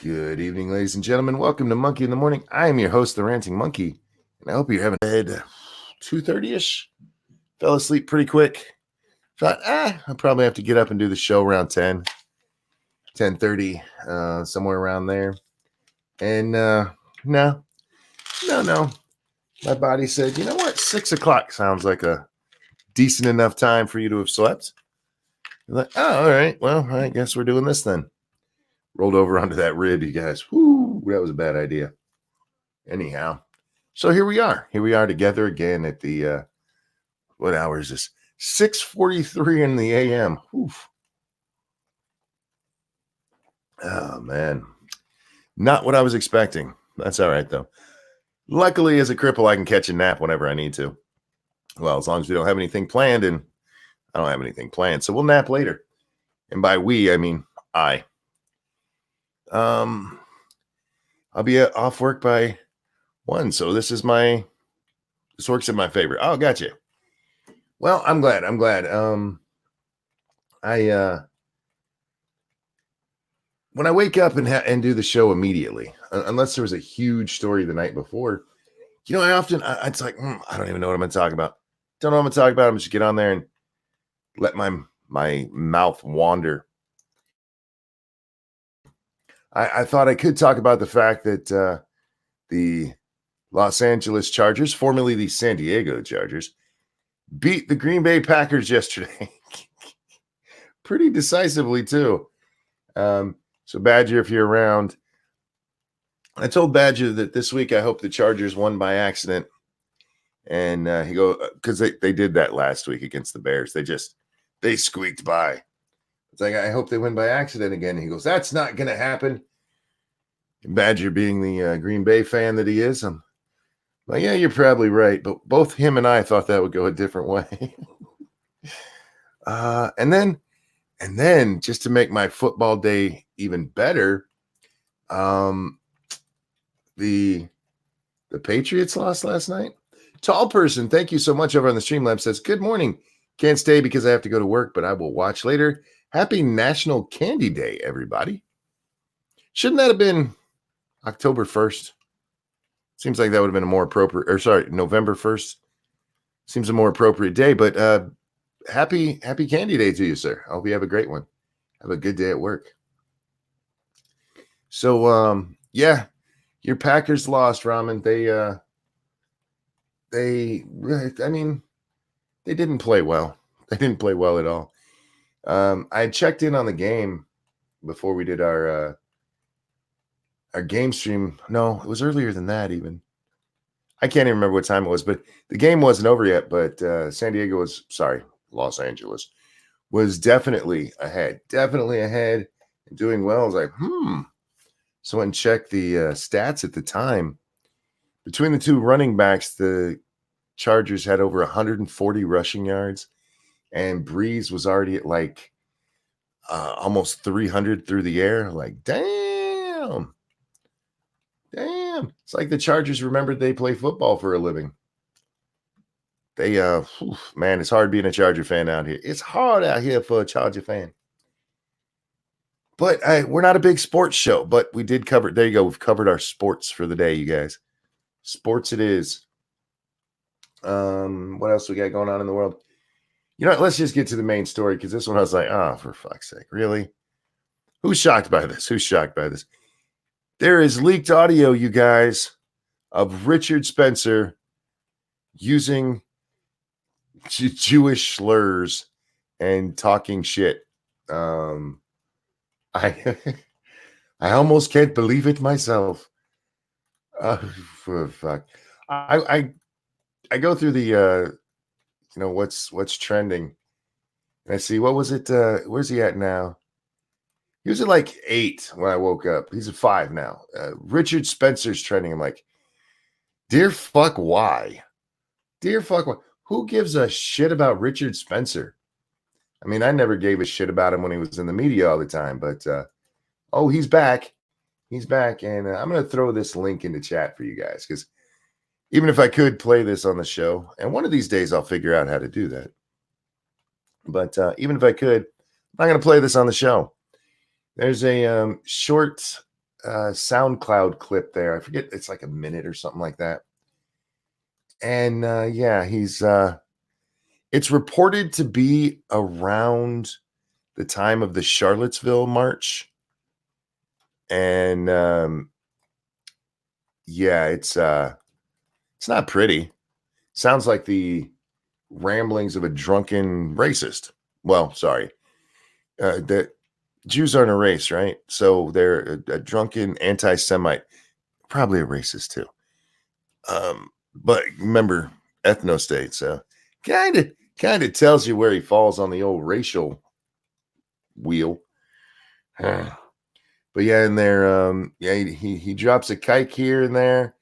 Good evening, ladies and gentlemen. Welcome to Monkey in the Morning. I am your host, the Ranting Monkey, and I hope you're having bed 2:30ish. Fell asleep pretty quick. Thought, I'll probably have to get up and do the show around 10:30, somewhere around there. And no. My body said, you know what? 6 o'clock sounds like a decent enough time for you to have slept. I'm like, all right. Well, I guess we're doing this then. Rolled over onto that rib, you guys. Whoo, that was a bad idea. Anyhow, so here we are. Here we are together again at the, what hour is this? 6:43 in the a.m. Oof. Oh, man. Not what I was expecting. That's all right, though. Luckily, as a cripple, I can catch a nap whenever I need to. Well, as long as we don't have anything planned, and I don't have anything planned, so we'll nap later. And by we, I mean I. I'll be off work by 1, so this works in my favor. Oh, gotcha. Well, I'm glad. When I wake up and do the show immediately, unless there was a huge story the night before, I often it's like I don't even know what I'm going to talk about. Don't know what I'm going to talk about. I'm just get on there and let my mouth wander. I thought I could talk about the fact that the Los Angeles Chargers, formerly the San Diego Chargers, beat the Green Bay Packers yesterday. Pretty decisively, too. So, Badger, if you're around, I told Badger that this week I hope the Chargers won by accident. And he goes, because they did that last week against the Bears. They squeaked by. It's like, I hope they win by accident again. And he goes, that's not going to happen. And Badger, being the Green Bay fan that he is, I'm like, yeah, you're probably right. But both him and I thought that would go a different way. And then just to make my football day even better, the Patriots lost last night. Tall person, thank you so much over on the Streamlab says, good morning. Can't stay because I have to go to work, but I will watch later. Happy National Candy Day, everybody. Shouldn't that have been October 1st? Seems like that would have been a more appropriate, November 1st. Seems a more appropriate day, but happy Candy Day to you, sir. I hope you have a great one. Have a good day at work. So, yeah, your Packers lost, Ramen. They didn't play well. They didn't play well at all. I checked in on the game before we did our game stream. No, it was earlier than that even. I can't even remember what time it was, but the game wasn't over yet. But Los Angeles was definitely ahead and doing well. I was like, So I went and checked the stats at the time. Between the two running backs, the Chargers had over 140 rushing yards, and Breeze was already at like almost 300 through the air. Like, damn. It's like the Chargers remembered they play football for a living. They, man, it's hard being a Charger fan out here. It's hard out here for a Charger fan. But we're not a big sports show, but we did cover. There you go. We've covered our sports for the day, you guys. Sports it is. What else we got going on in the world? You know what? Let's just get to the main story, because this one I was like, for fuck's sake, really? Who's shocked by this? There is leaked audio, you guys, of Richard Spencer using Jewish slurs and talking shit. I almost can't believe it myself. For fuck. I go through the what's trending. And I see, what was it? Where's he at now? He was at like 8 when I woke up. He's at 5 now. Richard Spencer's trending. I'm like, dear fuck, why? Dear fuck, why? Who gives a shit about Richard Spencer? I mean, I never gave a shit about him when he was in the media all the time, but he's back. He's back, and I'm going to throw this link into chat for you guys, because even if I could play this on the show, and one of these days I'll figure out how to do that, but even if I could, I'm not going to play this on the show. There's a short SoundCloud clip there. I forget, it's like a minute or something like that. And yeah, he's it's reported to be around the time of the Charlottesville March. And yeah, it's not pretty. Sounds like the ramblings of a drunken racist. Well, sorry. The Jews aren't a race, right? So they're a drunken anti-Semite, probably a racist too. But remember, ethno state, so kind of tells you where he falls on the old racial wheel. But yeah, in there, yeah, he drops a kike here and there,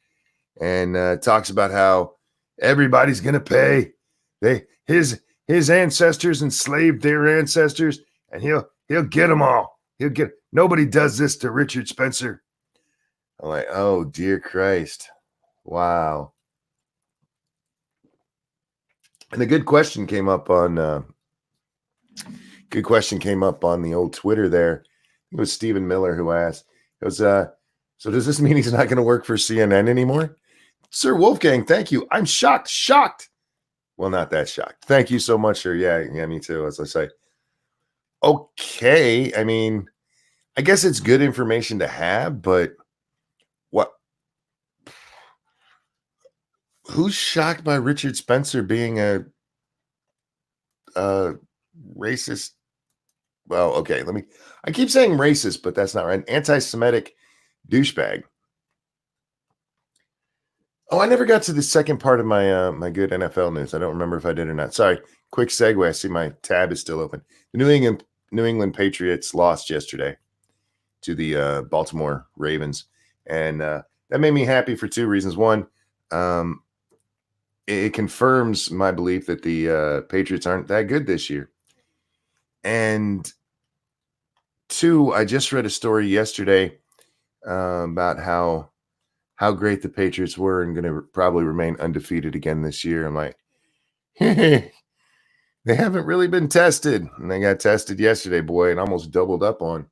and talks about how everybody's gonna pay. His ancestors enslaved their ancestors, and he'll get them all. He'll get nobody does this to Richard Spencer. I'm like, oh dear Christ, wow. And a good question came up on the old Twitter there. It was Stephen Miller who asked, it was so does this mean he's not going to work for CNN anymore? Sir Wolfgang, thank you. I'm shocked. Well, not that shocked. Thank you so much, sir. Yeah, me too, as I say. Okay, I mean, I guess it's good information to have, but what? Who's shocked by Richard Spencer being a racist? Well, okay, I keep saying racist, but that's not right. An anti-Semitic douchebag. Oh, I never got to the second part of my my good NFL news. I don't remember if I did or not. Sorry. Quick segue. I see my tab is still open. The New England Patriots lost yesterday to the Baltimore Ravens, and that made me happy for two reasons. One, it confirms my belief that the Patriots aren't that good this year, and two, I just read a story yesterday about how great the Patriots were and going to probably remain undefeated again this year. I'm like, they haven't really been tested. And they got tested yesterday, boy, and almost doubled up on.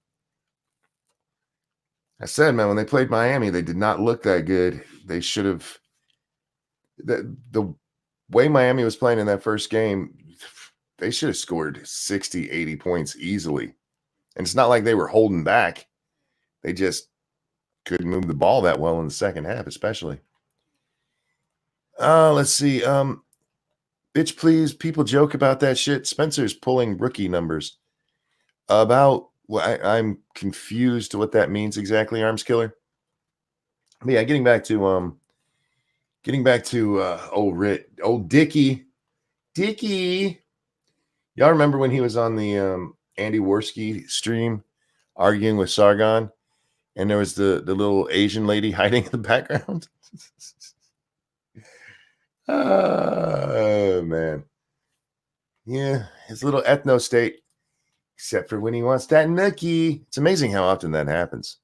I said, man, when they played Miami, they did not look that good. They should have. The way Miami was playing in that first game, they should have scored 60, 80 points easily. And it's not like they were holding back. They just couldn't move the ball that well in the second half, especially. Let's see. Bitch, please. People joke about that shit. Spencer's pulling rookie numbers. About I'm confused to what that means exactly, Arms Killer. But yeah, getting back to old Dickie. Y'all remember when he was on the Andy Worski stream arguing with Sargon, and there was the little Asian lady hiding in the background? Oh man. Yeah, his little ethno state, except for when he wants that nookie. It's amazing how often that happens.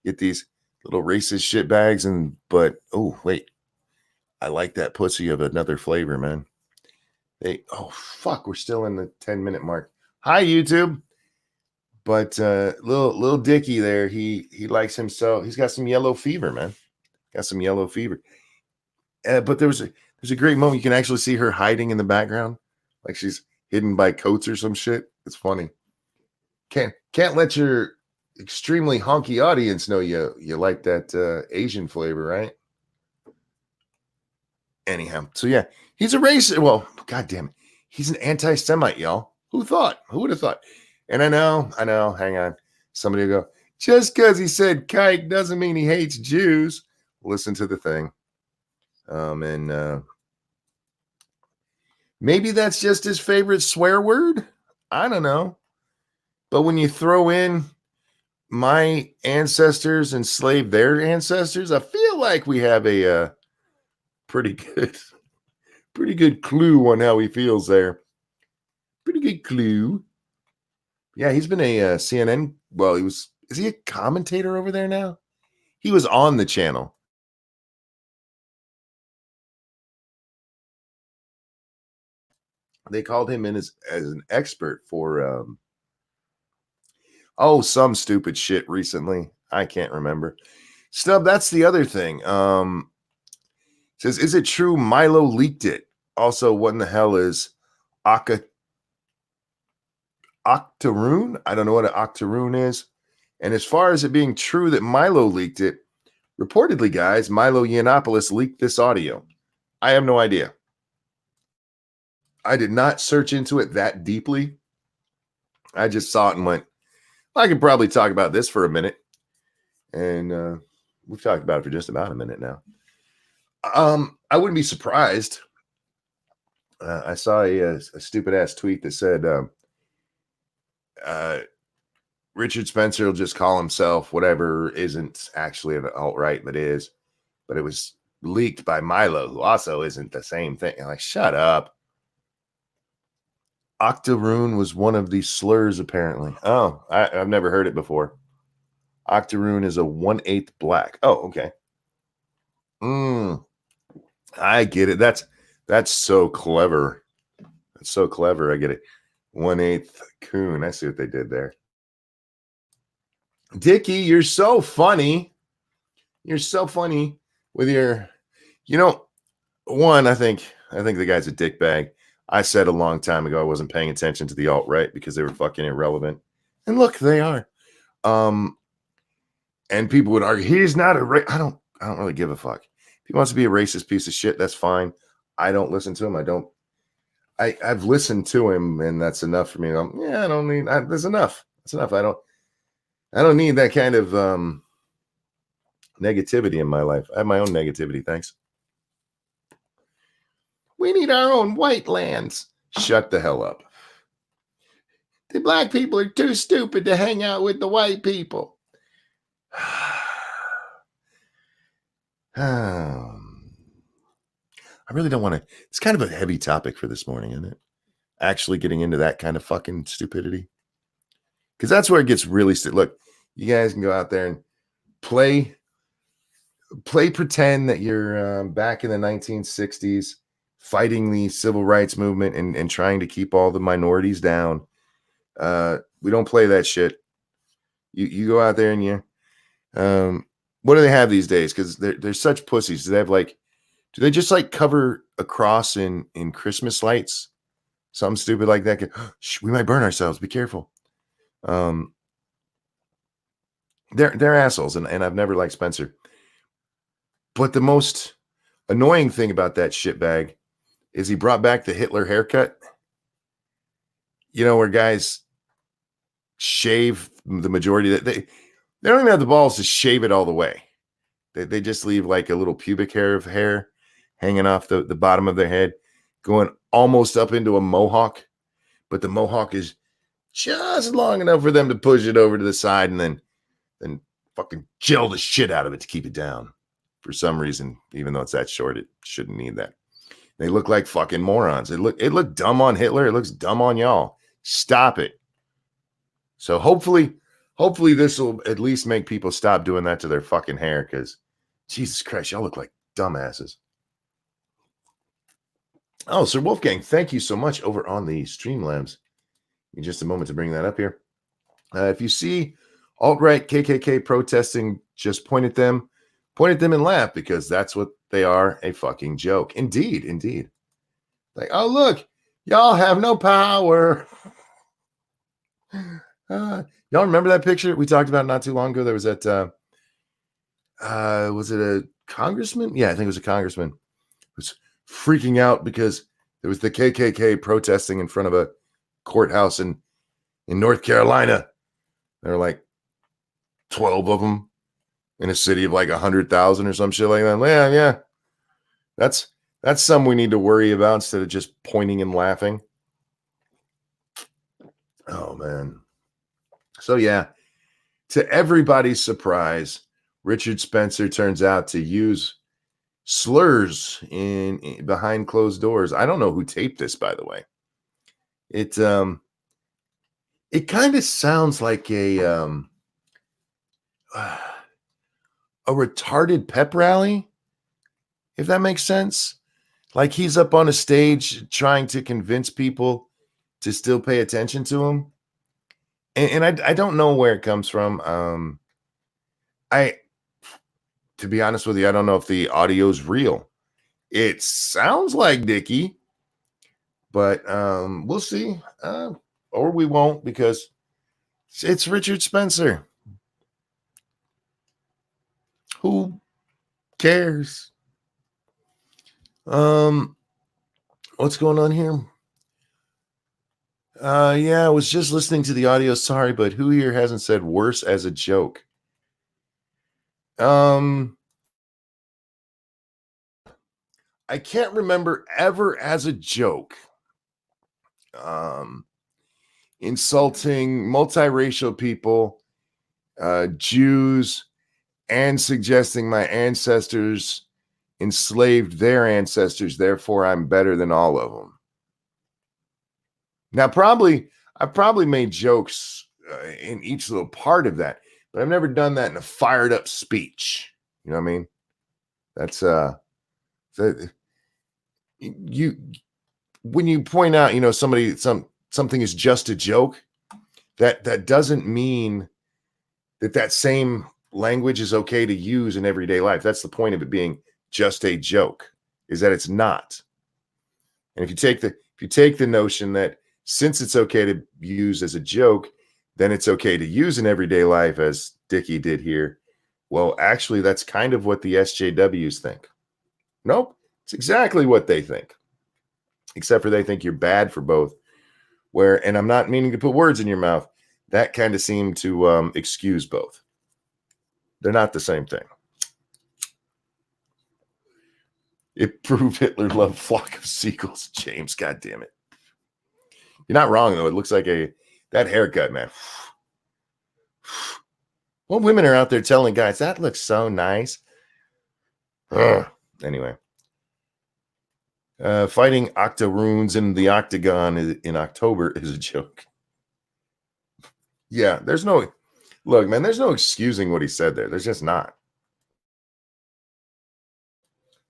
Get these little racist shitbags, but oh wait, I like that pussy of another flavor, man. Oh fuck, we're still in the 10-minute mark. Hi YouTube. But little Dickie there, he likes him so. He's got some yellow fever, man. Got some yellow fever. But there's a great moment. You can actually see her hiding in the background, like she's hidden by coats or some shit. It's funny. Can't let your extremely honky audience know you like that Asian flavor, right? Anyhow, so yeah, he's a racist. Well, goddamn it, he's an anti-Semite, y'all. Who thought? Who would have thought? And I know. Hang on, somebody will go. Just because he said kike doesn't mean he hates Jews. Listen to the thing. And maybe that's just his favorite swear word. I don't know. But when you throw in my ancestors enslaved their ancestors, I feel like we have a pretty good clue on how he feels there. Pretty good clue. Yeah, he's been a CNN. Well, is he a commentator over there now? He was on the channel. They called him in as an expert for some stupid shit recently. I can't remember. Stub, that's the other thing. Says, is it true Milo leaked it? Also, what in the hell is octoroon? I don't know what an octoroon is. And as far as it being true that Milo leaked it, reportedly, guys, Milo Yiannopoulos leaked this audio. I have no idea. I did not search into it that deeply. I just saw it and went, I could probably talk about this for a minute. And we've talked about it for just about a minute now. I wouldn't be surprised. I saw a stupid ass tweet that said, Richard Spencer will just call himself whatever isn't actually an alt-right, but is. But it was leaked by Milo, who also isn't the same thing. I'm like, shut up. Octoroon was one of the slurs, apparently. Oh, I've never heard it before. Octoroon is a 1/8 black. Oh, okay. I get it. That's so clever. That's so clever. I get it. 1/8 coon. I see what they did there. Dickie, you're so funny. You're so funny with your, one, I think the guy's a dickbag. I said a long time ago I wasn't paying attention to the alt-right because they were fucking irrelevant. And look, they are. And people would argue, he's not a I don't really give a fuck. If he wants to be a racist piece of shit, that's fine. I don't listen to him. I've listened to him, and that's enough for me. I don't need there's enough. That's enough. I don't need that kind of negativity in my life. I have my own negativity, thanks. We need our own white lands. Shut the hell up. The black people are too stupid to hang out with the white people. I really don't want to. It's kind of a heavy topic for this morning, isn't it? Actually getting into that kind of fucking stupidity. Because that's where it gets really Look, you guys can go out there and play pretend that you're back in the 1960s fighting the civil rights movement and trying to keep all the minorities down. We don't play that shit. You go out there and you what do they have these days? Because they're such pussies. Do they have do they just cover a cross in Christmas lights? Something stupid like that. Shh, we might burn ourselves. Be careful. They're assholes, and I've never liked Spencer. But the most annoying thing about that shitbag is he brought back the Hitler haircut. Where guys shave the majority that they don't even have the balls to shave it all the way. They just leave a little pubic hair of hair hanging off the bottom of their head, going almost up into a mohawk. But the mohawk is just long enough for them to push it over to the side and then fucking gel the shit out of it to keep it down. For some reason, even though it's that short, it shouldn't need that. They look like fucking morons. It looked dumb on Hitler. It looks dumb on y'all. Stop it. So hopefully this will at least make people stop doing that to their fucking hair, because Jesus Christ, y'all look like dumbasses. Oh, Sir Wolfgang, thank you so much over on the Streamlabs. In just a moment to bring that up here. If you see alt-right KKK protesting, just point at them and laugh, because that's what they are, a fucking joke. Indeed. Oh, look, y'all have no power. Y'all remember that picture we talked about not too long ago? There was that, was it a congressman? Yeah, I think it was a congressman who was freaking out because there was the KKK protesting in front of a courthouse in North Carolina. There were 12 of them in a city of 100,000 or some shit like that. Yeah. That's something we need to worry about instead of just pointing and laughing. Oh, man. So, yeah, to everybody's surprise, Richard Spencer turns out to use slurs in behind closed doors. I don't know who taped this, by the way. It kind of sounds like a retarded pep rally, if that makes sense. He's up on a stage trying to convince people to still pay attention to him. And I don't know where it comes from. To be honest with you, I don't know if the audio's real. It sounds like Dickie, but we'll see. Or we won't, because it's Richard Spencer. Who cares? What's going on here? Yeah, I was just listening to the audio. Sorry, but who here hasn't said worse as a joke? I can't remember ever as a joke insulting multiracial people, Jews, and suggesting my ancestors enslaved their ancestors, therefore I'm better than all of them. Now, I probably made jokes in each little part of that, but I've never done that in a fired up speech. You know what I mean? That's you when you point out, something is just a joke, that doesn't mean that same language is okay to use in everyday life. That's the point of it being just a joke, is that it's not. And if you take the notion that since it's okay to use as a joke, then it's okay to use in everyday life, as Dickie did here. Well, actually, that's kind of what the SJWs think. Nope, it's exactly what they think, except for they think you're bad for both. And I'm not meaning to put words in your mouth, that kind of seemed to excuse both. They're not the same thing. It proved Hitler loved flock of seagulls, James. God damn it. You're not wrong, though. It looks like that haircut, man. What women are out there telling guys, that looks so nice. Anyway. Fighting octoroons in the octagon in October is a joke. Yeah, there's no excusing what he said there. There's just not.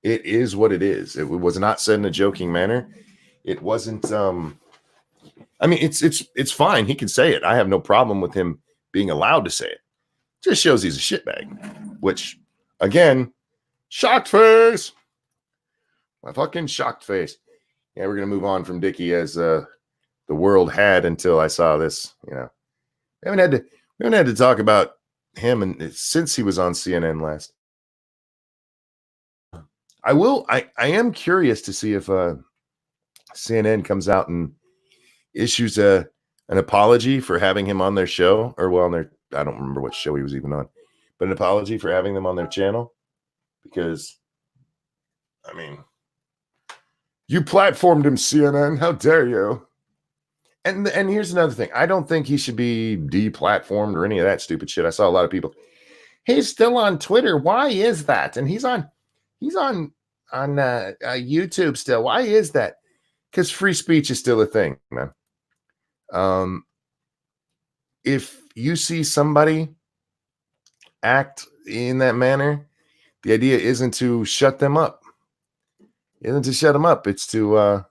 It is what it is. It was not said in a joking manner. It wasn't. I mean, it's fine. He can say it. I have no problem with him being allowed to say it. Just shows he's a shitbag. Which, again, shocked face. My fucking shocked face. Yeah, we're gonna move on from Dickie as the world had until I saw this. We haven't had to talk about him since he was on CNN last. I am curious to see if CNN comes out and issues an apology for having him on their show, or I don't remember what show he was even on, but an apology for having them on their channel, because I mean, you platformed him, CNN. How dare you? And here's another thing. I don't think he should be deplatformed or any of that stupid shit. I saw a lot of people. He's still on Twitter. Why is that? And he's on YouTube still. Why is that? Because free speech is still a thing, man. If you see somebody act in that manner, the idea isn't to shut them up. It's to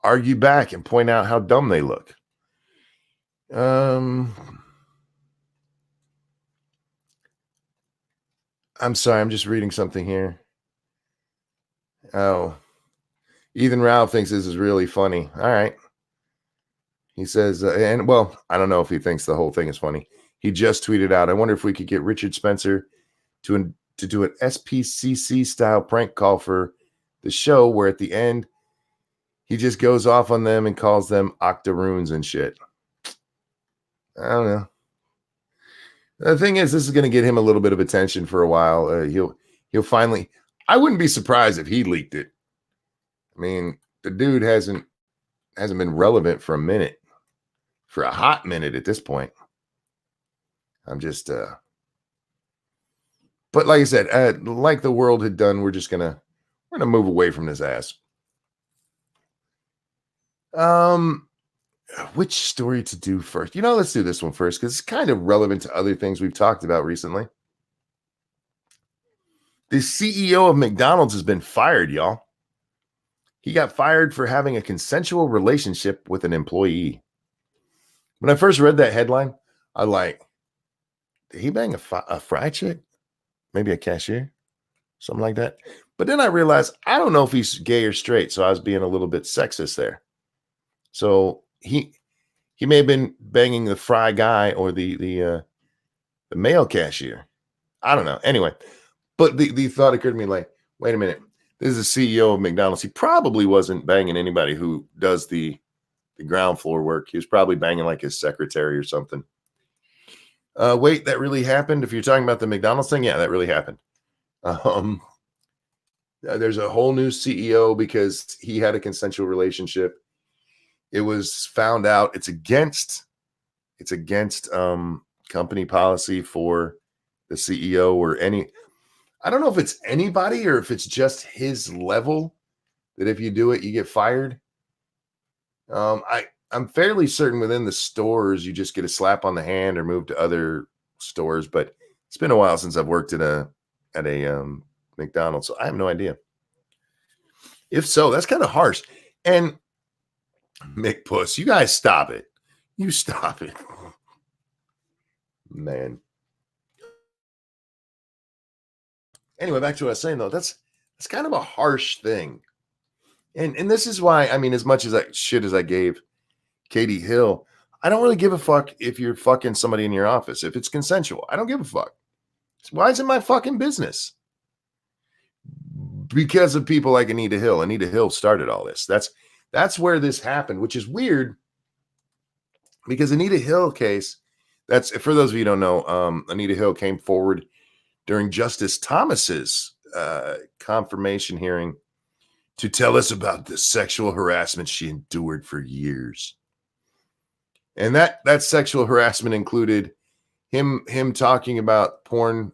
argue back and point out how dumb they look. I'm sorry, I'm just reading something here. Oh, Ethan Ralph thinks this is really funny. All right. He says, I don't know if he thinks the whole thing is funny. He just tweeted out, I wonder if we could get Richard Spencer to do an SPCC style prank call for the show, where at the end he just goes off on them and calls them octoroons and shit. I don't know. The thing is, this is going to get him a little bit of attention for a while. He'll finally. I wouldn't be surprised if he leaked it. I mean, the dude hasn't been relevant for a hot minute at this point. I'm just. But like I said, like the world had done, we're gonna move away from this ass. Which story to do first? Let's do this one first, because it's kind of relevant to other things we've talked about recently. The CEO of McDonald's has been fired, y'all. He got fired for having a consensual relationship with an employee. When I first read that headline, did he bang a fry chick? Maybe a cashier? Something like that. But then I realized I don't know if he's gay or straight, so I was being a little bit sexist there. So he may have been banging the fry guy or the male cashier. I don't know. Anyway, but the thought occurred to me like, wait a minute. This is the CEO of McDonald's. He probably wasn't banging anybody who does the ground floor work. He was probably banging like his secretary or something. Wait, that really happened? If you're talking about the McDonald's thing, yeah, that really happened. There's a whole new CEO because he had a consensual relationship. It was found out it's against company policy for the CEO or any. I don't know if it's anybody or if it's just his level that if you do it, you get fired. I'm fairly certain within the stores you just get a slap on the hand or move to other stores, but it's been a while since I've worked at a McDonald's, so I have no idea. If so, that's kind of harsh. And McPuss, you guys stop it. You stop it. Man. Anyway, back to what I was saying though, that's kind of a harsh thing. And this is why, I mean, as much as I gave Katie Hill, I don't really give a fuck if you're fucking somebody in your office. If it's consensual, I don't give a fuck. Why is it my fucking business? Because of people like Anita Hill. Anita Hill started all this. That's where this happened, which is weird because Anita Hill case, that's for those of you who don't know, Anita Hill came forward during Justice Thomas's confirmation hearing to tell us about the sexual harassment she endured for years. And that sexual harassment included him talking about porn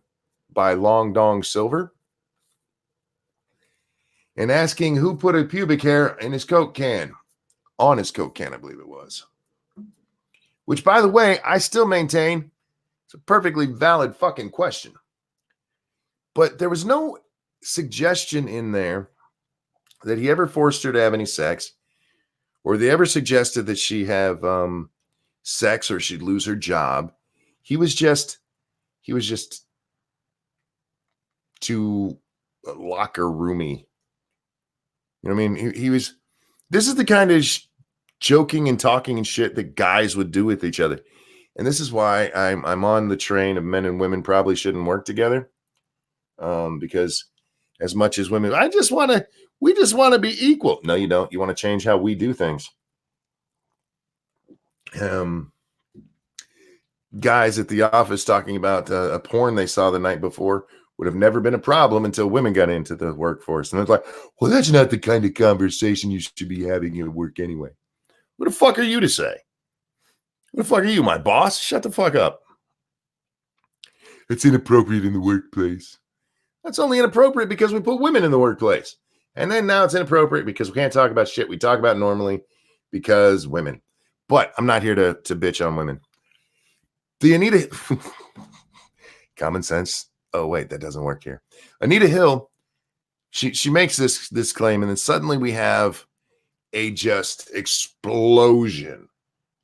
by Long Dong Silver and asking who put a pubic hair in his Coke can, on his Coke can, I believe it was. Which, by the way, I still maintain it's a perfectly valid fucking question. But there was no suggestion in there that he ever forced her to have any sex, or they ever suggested that she have sex or she'd lose her job. He was just too locker roomy. You know what I mean? He was. This is the kind of joking and talking and shit that guys would do with each other, and this is why I'm on the train of men and women probably shouldn't work together, because as much as women, we just want to be equal. No, you don't. You want to change how we do things. Guys at the office talking about a porn they saw the night before would have never been a problem until women got into the workforce. And it's like, well, that's not the kind of conversation you should be having at work anyway. What the fuck are you to say? What the fuck are you, my boss? Shut the fuck up. It's inappropriate in the workplace. That's only inappropriate because we put women in the workplace. And then now it's inappropriate because we can't talk about shit we talk about normally because women. But I'm not here to bitch on women. The Anita common sense. Oh, wait, that doesn't work here. Anita Hill, she makes this claim, and then suddenly we have a just explosion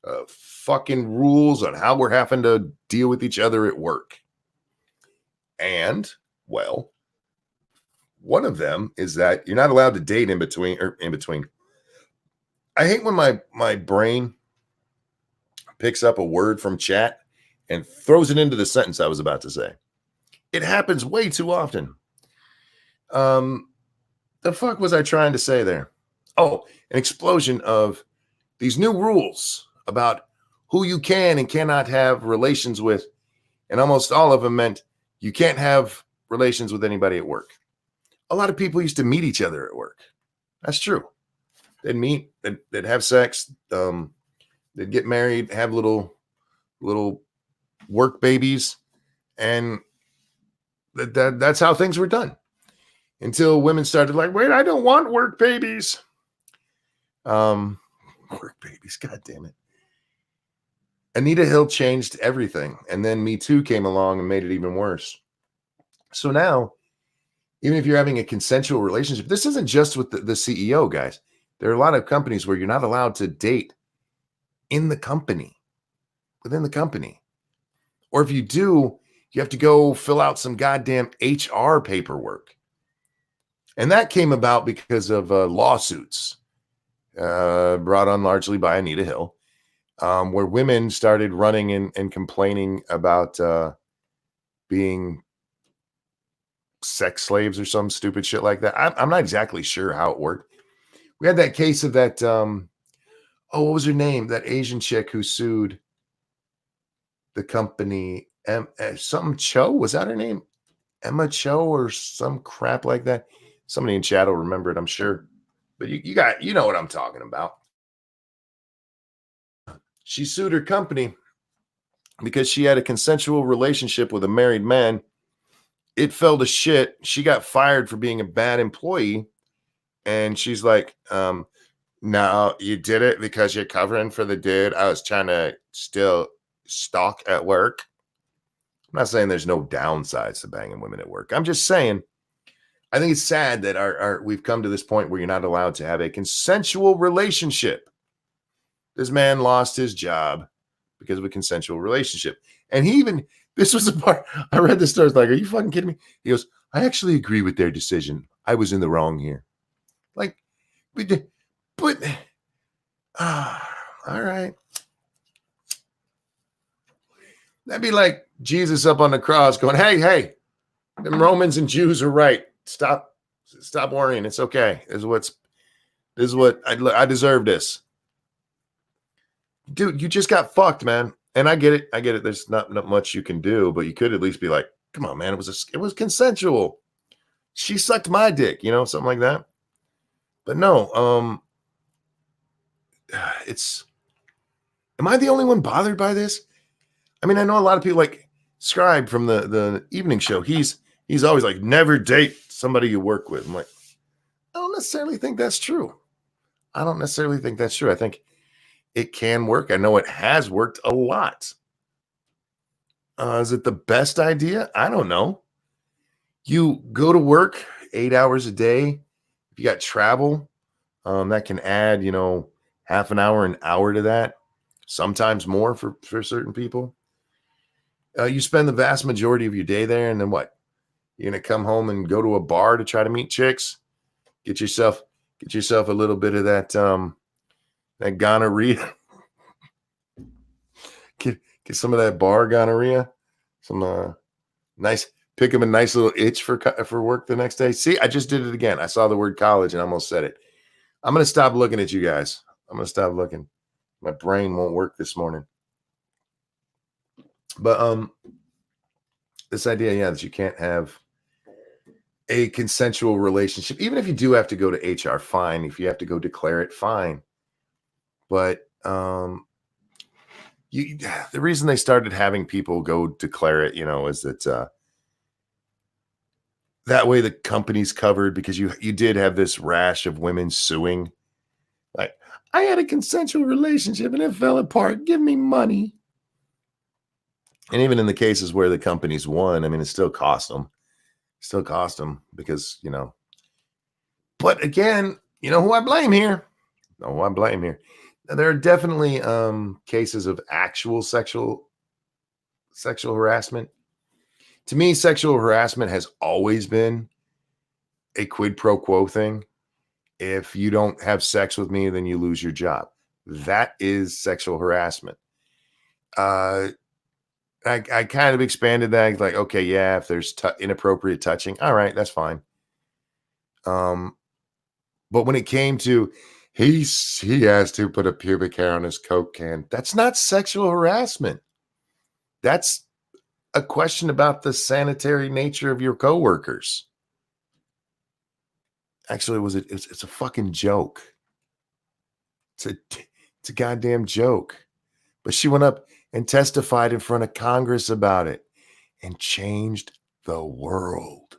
of fucking rules on how we're having to deal with each other at work. And, well, one of them is that you're not allowed to date in between. I hate when my brain picks up a word from chat and throws it into the sentence I was about to say. It happens way too often. The fuck was I trying to say there? Oh, an explosion of these new rules about who you can and cannot have relations with. And almost all of them meant you can't have relations with anybody at work. A lot of people used to meet each other at work. That's true. They'd meet, they'd have sex, they'd get married, have little work babies, and that's how things were done. Until women started like, wait, I don't want work babies. Work babies, god damn it. Anita Hill changed everything, and then Me Too came along and made it even worse. So now, even if you're having a consensual relationship, this isn't just with the CEO, guys. There are a lot of companies where you're not allowed to date in the company, within the company. Or if you do, You have to go fill out some goddamn HR paperwork. And that came about because of lawsuits brought on largely by Anita Hill, where women started running and complaining about being sex slaves or some stupid shit like that. I'm not exactly sure how it worked. We had that case of that, what was her name? That Asian chick who sued the company, something Cho, was that her name? Emma Cho or some crap like that. Somebody in chat will remember it, I'm sure. But you know what I'm talking about. She sued her company because she had a consensual relationship with a married man. It fell to shit. She got fired for being a bad employee. And she's like, no, you did it because you're covering for the dude I was trying to still stalk at work. I'm not saying there's no downsides to banging women at work. I'm just saying, I think it's sad that we've come to this point where you're not allowed to have a consensual relationship. This man lost his job because of a consensual relationship. And this was the part, I read the story, I was like, are you fucking kidding me? He goes, I actually agree with their decision. I was in the wrong here. Like, but all right. That'd be like Jesus up on the cross going, hey, the Romans and Jews are right. Stop worrying. It's okay. This is what I deserve this. Dude, you just got fucked, man. And I get it. There's not much you can do, but you could at least be like, come on, man. It was consensual. She sucked my dick, something like that. But no, am I the only one bothered by this? I mean, I know a lot of people like Scribe from the evening show. He's always like, never date somebody you work with. I'm like, I don't necessarily think that's true. I think it can work. I know it has worked a lot. Is it the best idea? I don't know. You go to work 8 hours a day. If you got travel, that can add, half an hour, an hour to that. Sometimes more for certain people. You spend the vast majority of your day there, and then what? You're gonna come home and go to a bar to try to meet chicks. Get yourself a little bit of that that gonorrhea. Get some of that bar gonorrhea. Some pick up a nice little itch for work the next day. See, I just did it again. I saw the word college and I almost said it. I'm gonna stop looking at you guys. I'm gonna stop looking. My brain won't work this morning. But this idea, that you can't have a consensual relationship, even if you do have to go to HR, fine. If you have to go declare it, fine. But the reason they started having people go declare it, is that that way the company's covered, because you did have this rash of women suing. Like, I had a consensual relationship and it fell apart. Give me money. And even in the cases where the companies won, I mean, it still cost them. Because, but again, who I blame here? Now, there are definitely cases of actual sexual harassment. To me, sexual harassment has always been a quid pro quo thing. If you don't have sex with me, then you lose your job. That is sexual harassment. I kind of expanded that, like, okay, yeah, if there's inappropriate touching, all right, that's fine. But when it came to he has to put a pubic hair on his Coke can, that's not sexual harassment. That's a question about the sanitary nature of your coworkers. Actually, it's a fucking joke. It's a goddamn joke. But she went up and testified in front of Congress about it and changed the world.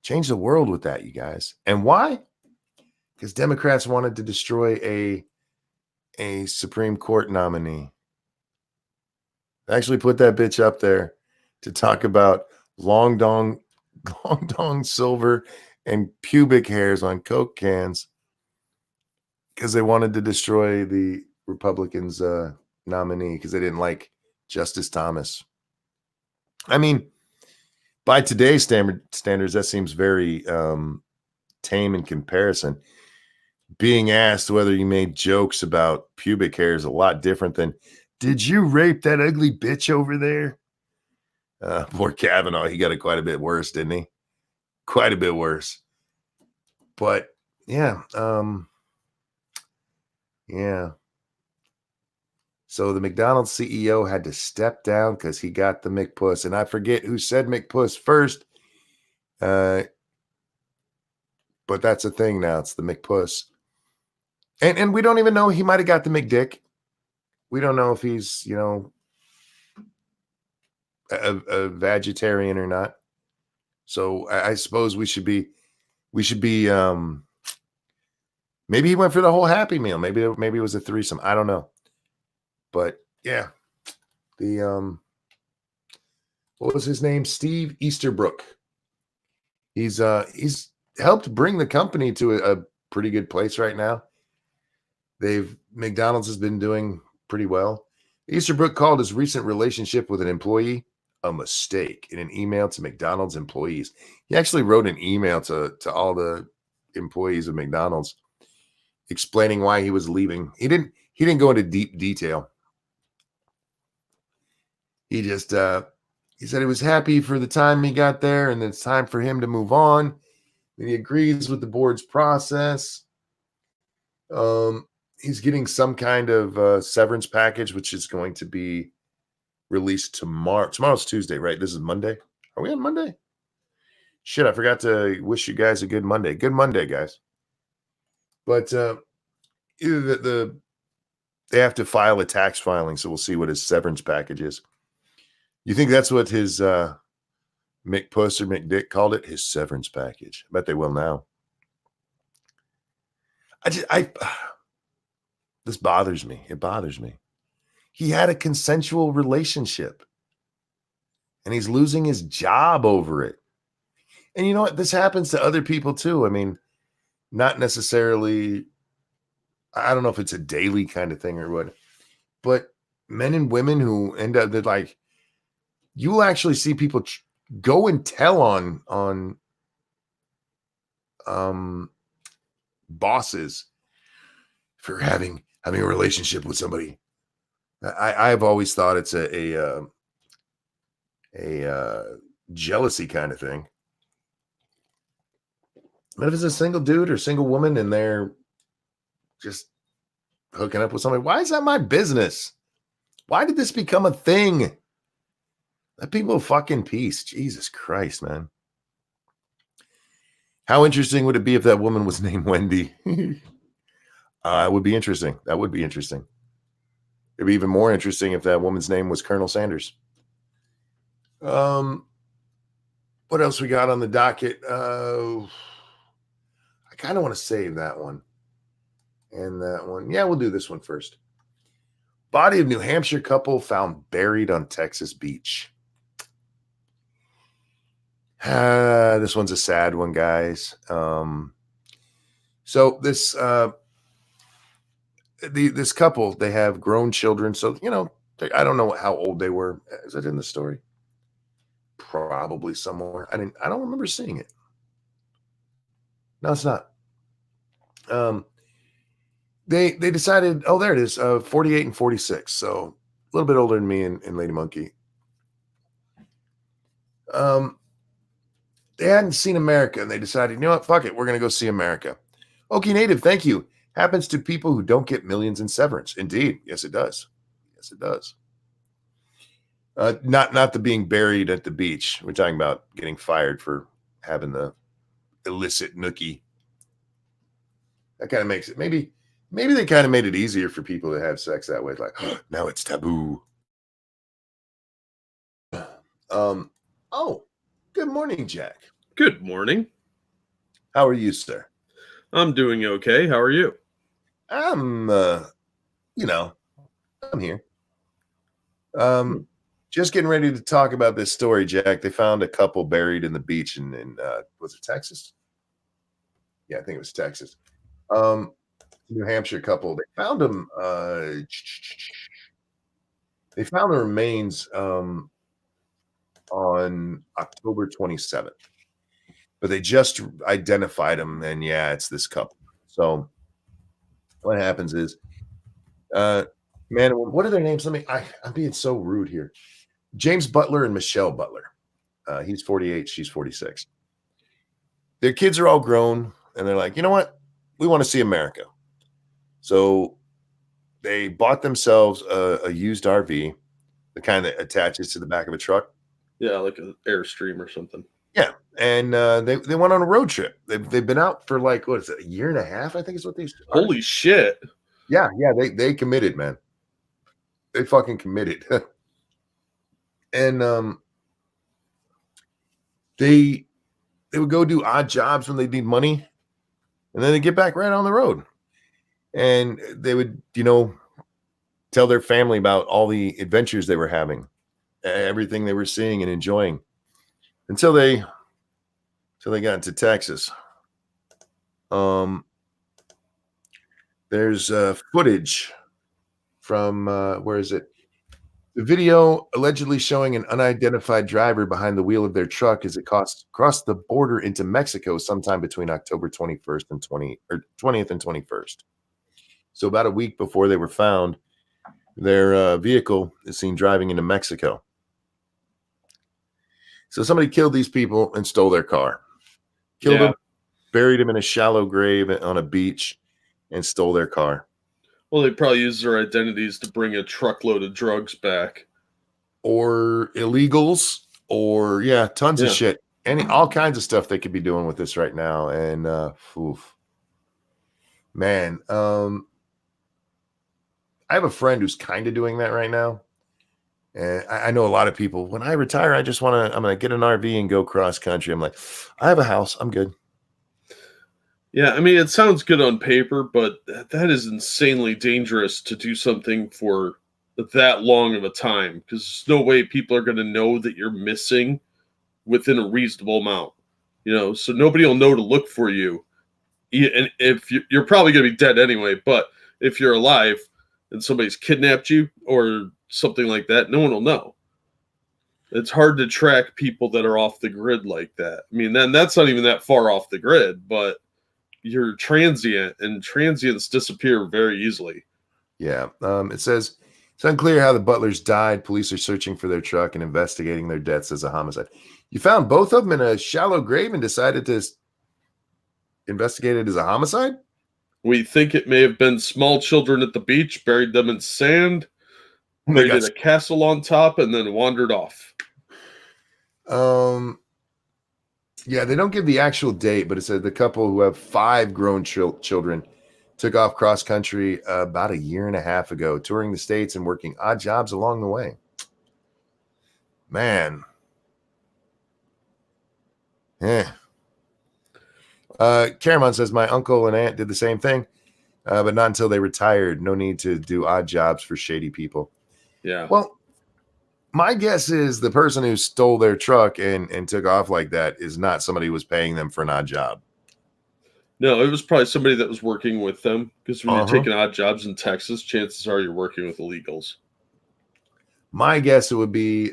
Changed the world with that, you guys. And why? Because Democrats wanted to destroy a Supreme Court nominee. They actually put that bitch up there to talk about long dong silver and pubic hairs on Coke cans, because they wanted to destroy the Republicans' nominee because they didn't like Justice Thomas. I mean, by today's standards, that seems very tame in comparison. Being asked whether you made jokes about pubic hair is a lot different than, "Did you rape that ugly bitch over there?" Poor Kavanaugh, he got it quite a bit worse, didn't he? Quite a bit worse. But yeah, yeah. So the McDonald's CEO had to step down because he got the McPuss, and I forget who said McPuss first. Uh, but that's a thing now. It's the McPuss, and we don't even know. He might have got the McDick. We don't know if he's a vegetarian or not. So I suppose we should be. Maybe he went for the whole Happy Meal. Maybe it was a threesome. I don't know. But yeah, the what was his name? Steve Easterbrook. He's helped bring the company to a pretty good place right now. McDonald's has been doing pretty well. Easterbrook called his recent relationship with an employee a mistake in an email to McDonald's employees. He actually wrote an email to all the employees of McDonald's explaining why he was leaving. He didn't go into deep detail. He just he said he was happy for the time he got there and it's time for him to move on. And he agrees with the board's process. He's getting some kind of severance package, which is going to be released tomorrow. Tomorrow's Tuesday, right? This is Monday. Are we on Monday? Shit, I forgot to wish you guys a good Monday. Good Monday, guys. But either they have to file a tax filing, so we'll see what his severance package is. You think that's what his McPuss or McDick called it? His severance package. I bet they will now. This bothers me. It bothers me. He had a consensual relationship and he's losing his job over it. And you know what? This happens to other people too. I mean, not necessarily, I don't know if it's a daily kind of thing or what, but men and women who end up that like, you'll actually see people go and tell on bosses for having a relationship with somebody. I've always thought it's a jealousy kind of thing. But if it's a single dude or single woman and they're just hooking up with somebody, why is that my business? Why did this become a thing? Let people fucking peace. Jesus Christ, man. How interesting would it be if that woman was named Wendy? It would be interesting. That would be interesting. It'd be even more interesting if that woman's name was Colonel Sanders. What else we got on the docket? I kind of want to save that one and that one. Yeah, we'll do this one first. Body of New Hampshire couple found buried on Texas beach. This one's a sad one, guys. So this this couple, they have grown children. So I don't know how old they were. Is it in the story? Probably somewhere. I don't remember seeing it. No, it's not. They decided, oh, there it is, 48 and 46. So a little bit older than me and Lady Monkey. They hadn't seen America and they decided, you know what, fuck it, we're going to go see America. Okay, Native, thank you. Happens to people who don't get millions in severance. Indeed. Yes, it does. Yes, it does. Not the being buried at the beach. We're talking about getting fired for having the illicit nookie. That kind of makes it, maybe they kind of made it easier for people to have sex that way. Like, now it's taboo. Oh, good morning, Jack. Good morning. How are you, sir? I'm doing okay. How are you? I'm here. Just getting ready to talk about this story, Jack. They found a couple buried in the beach in was it Texas? Yeah, I think it was Texas. New Hampshire couple. They found them. They found the remains on October 27th. But they just identified him, and yeah, it's this couple. So what happens is, uh, man, what are their names? I'm being so rude here. James Butler and Michelle Butler. He's 48, she's 46. Their kids are all grown, and they're like, you know what? We want to see America. So they bought themselves a used RV, the kind that attaches to the back of a truck. Yeah, like an Airstream or something. Yeah, and they went on a road trip. They've been out for like what is it, a year and a half? I think is what these are. Holy shit! Yeah, they committed, man. They fucking committed, and they would go do odd jobs when they need money, and then they get back right on the road, and they would tell their family about all the adventures they were having, everything they were seeing and enjoying, until they got into Texas. There's footage from where is it? The video allegedly showing an unidentified driver behind the wheel of their truck as it crossed the border into Mexico sometime between October 21st and 20th and 21st. So about a week before they were found, their vehicle is seen driving into Mexico. So somebody killed these people and stole their car. Killed them, buried them in a shallow grave on a beach, and stole their car. Well, they probably used their identities to bring a truckload of drugs back. Or illegals, or tons of shit. All kinds of stuff they could be doing with this right now. And man, I have a friend who's kind of doing that right now. And I know a lot of people, when I retire, I'm going to get an RV and go cross country. I'm like, I have a house. I'm good. Yeah, I mean, it sounds good on paper, but that is insanely dangerous to do something for that long of a time, because there's no way people are going to know that you're missing within a reasonable amount. So nobody will know to look for you. And if you're probably going to be dead anyway, but if you're alive and somebody's kidnapped you or something like that, no one will know. It's hard to track people that are off the grid like that. I mean, then that's not even that far off the grid, but you're transient, and transients disappear very easily. Yeah. It says it's unclear how the Butlers died. Police are searching for their truck and investigating their deaths as a homicide. You found both of them in a shallow grave and decided to investigate it as a homicide? We think it may have been small children at the beach, buried them in sand, created a castle on top, and then wandered off. Yeah, they don't give the actual date, but it said the couple who have 5 grown children took off cross country about a year and a half ago, touring the states and working odd jobs along the way. Man. Caramon says, my uncle and aunt did the same thing, but not until they retired. No need to do odd jobs for shady people. Yeah. Well, my guess is the person who stole their truck and took off like that is not somebody who was paying them for an odd job. No, it was probably somebody that was working with them, because when you're taking odd jobs in Texas, chances are you're working with illegals. My guess it would be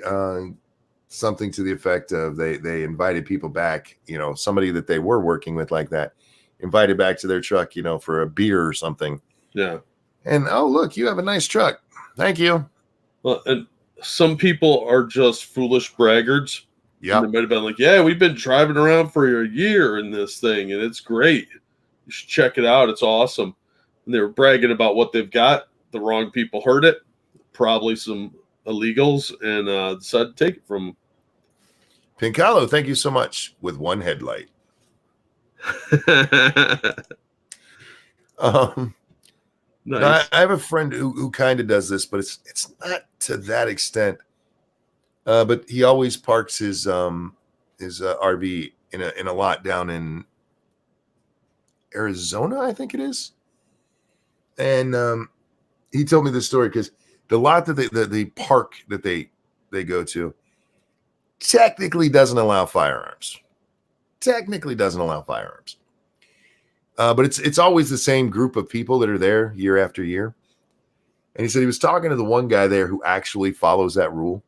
something to the effect of they invited people back, somebody that they were working with like that, invited back to their truck, for a beer or something. Yeah. And, oh, look, you have a nice truck. Thank you. Well, and some people are just foolish braggarts. Yeah. They might have been like, yeah, we've been driving around for a year in this thing, and it's great. You should check it out. It's awesome. And they were bragging about what they've got. The wrong people heard it, probably some illegals, and decided to take it from them. Pincalo, thank you so much, with one headlight. Nice. I have a friend who kind of does this, but it's not to that extent. But he always parks his RV in a lot down in Arizona, I think it is. And he told me this story because the lot that the park that they go to technically doesn't allow firearms. But it's always the same group of people that are there year after year. And he said he was talking to the one guy there who actually follows that rule.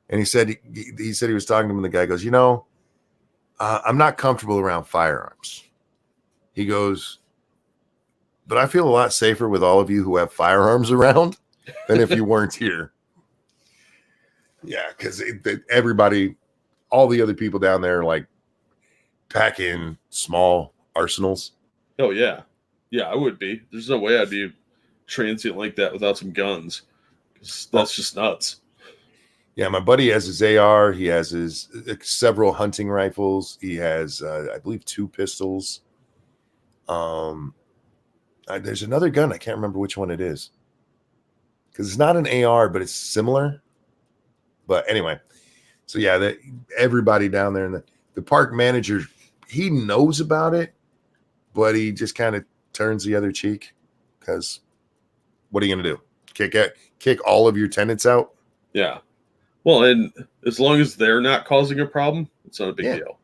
And he said he was talking to him, and the guy goes, I'm not comfortable around firearms. He goes, but I feel a lot safer with all of you who have firearms around than if you weren't here. Yeah, because everybody, all the other people down there, like packing small arsenals. Oh yeah, yeah, I would be. There's no way I'd be transient like that without some guns. That's just nuts. Yeah, my buddy has his AR. He has his several hunting rifles. He has, I believe, 2 pistols. There's another gun. I can't remember which one it is because it's not an AR, but it's similar. But anyway, so yeah, everybody down there, and the park manager, he knows about it, but he just kind of turns the other cheek because what are you going to do? Kick all of your tenants out? Yeah. Well, and as long as they're not causing a problem, it's not a big deal.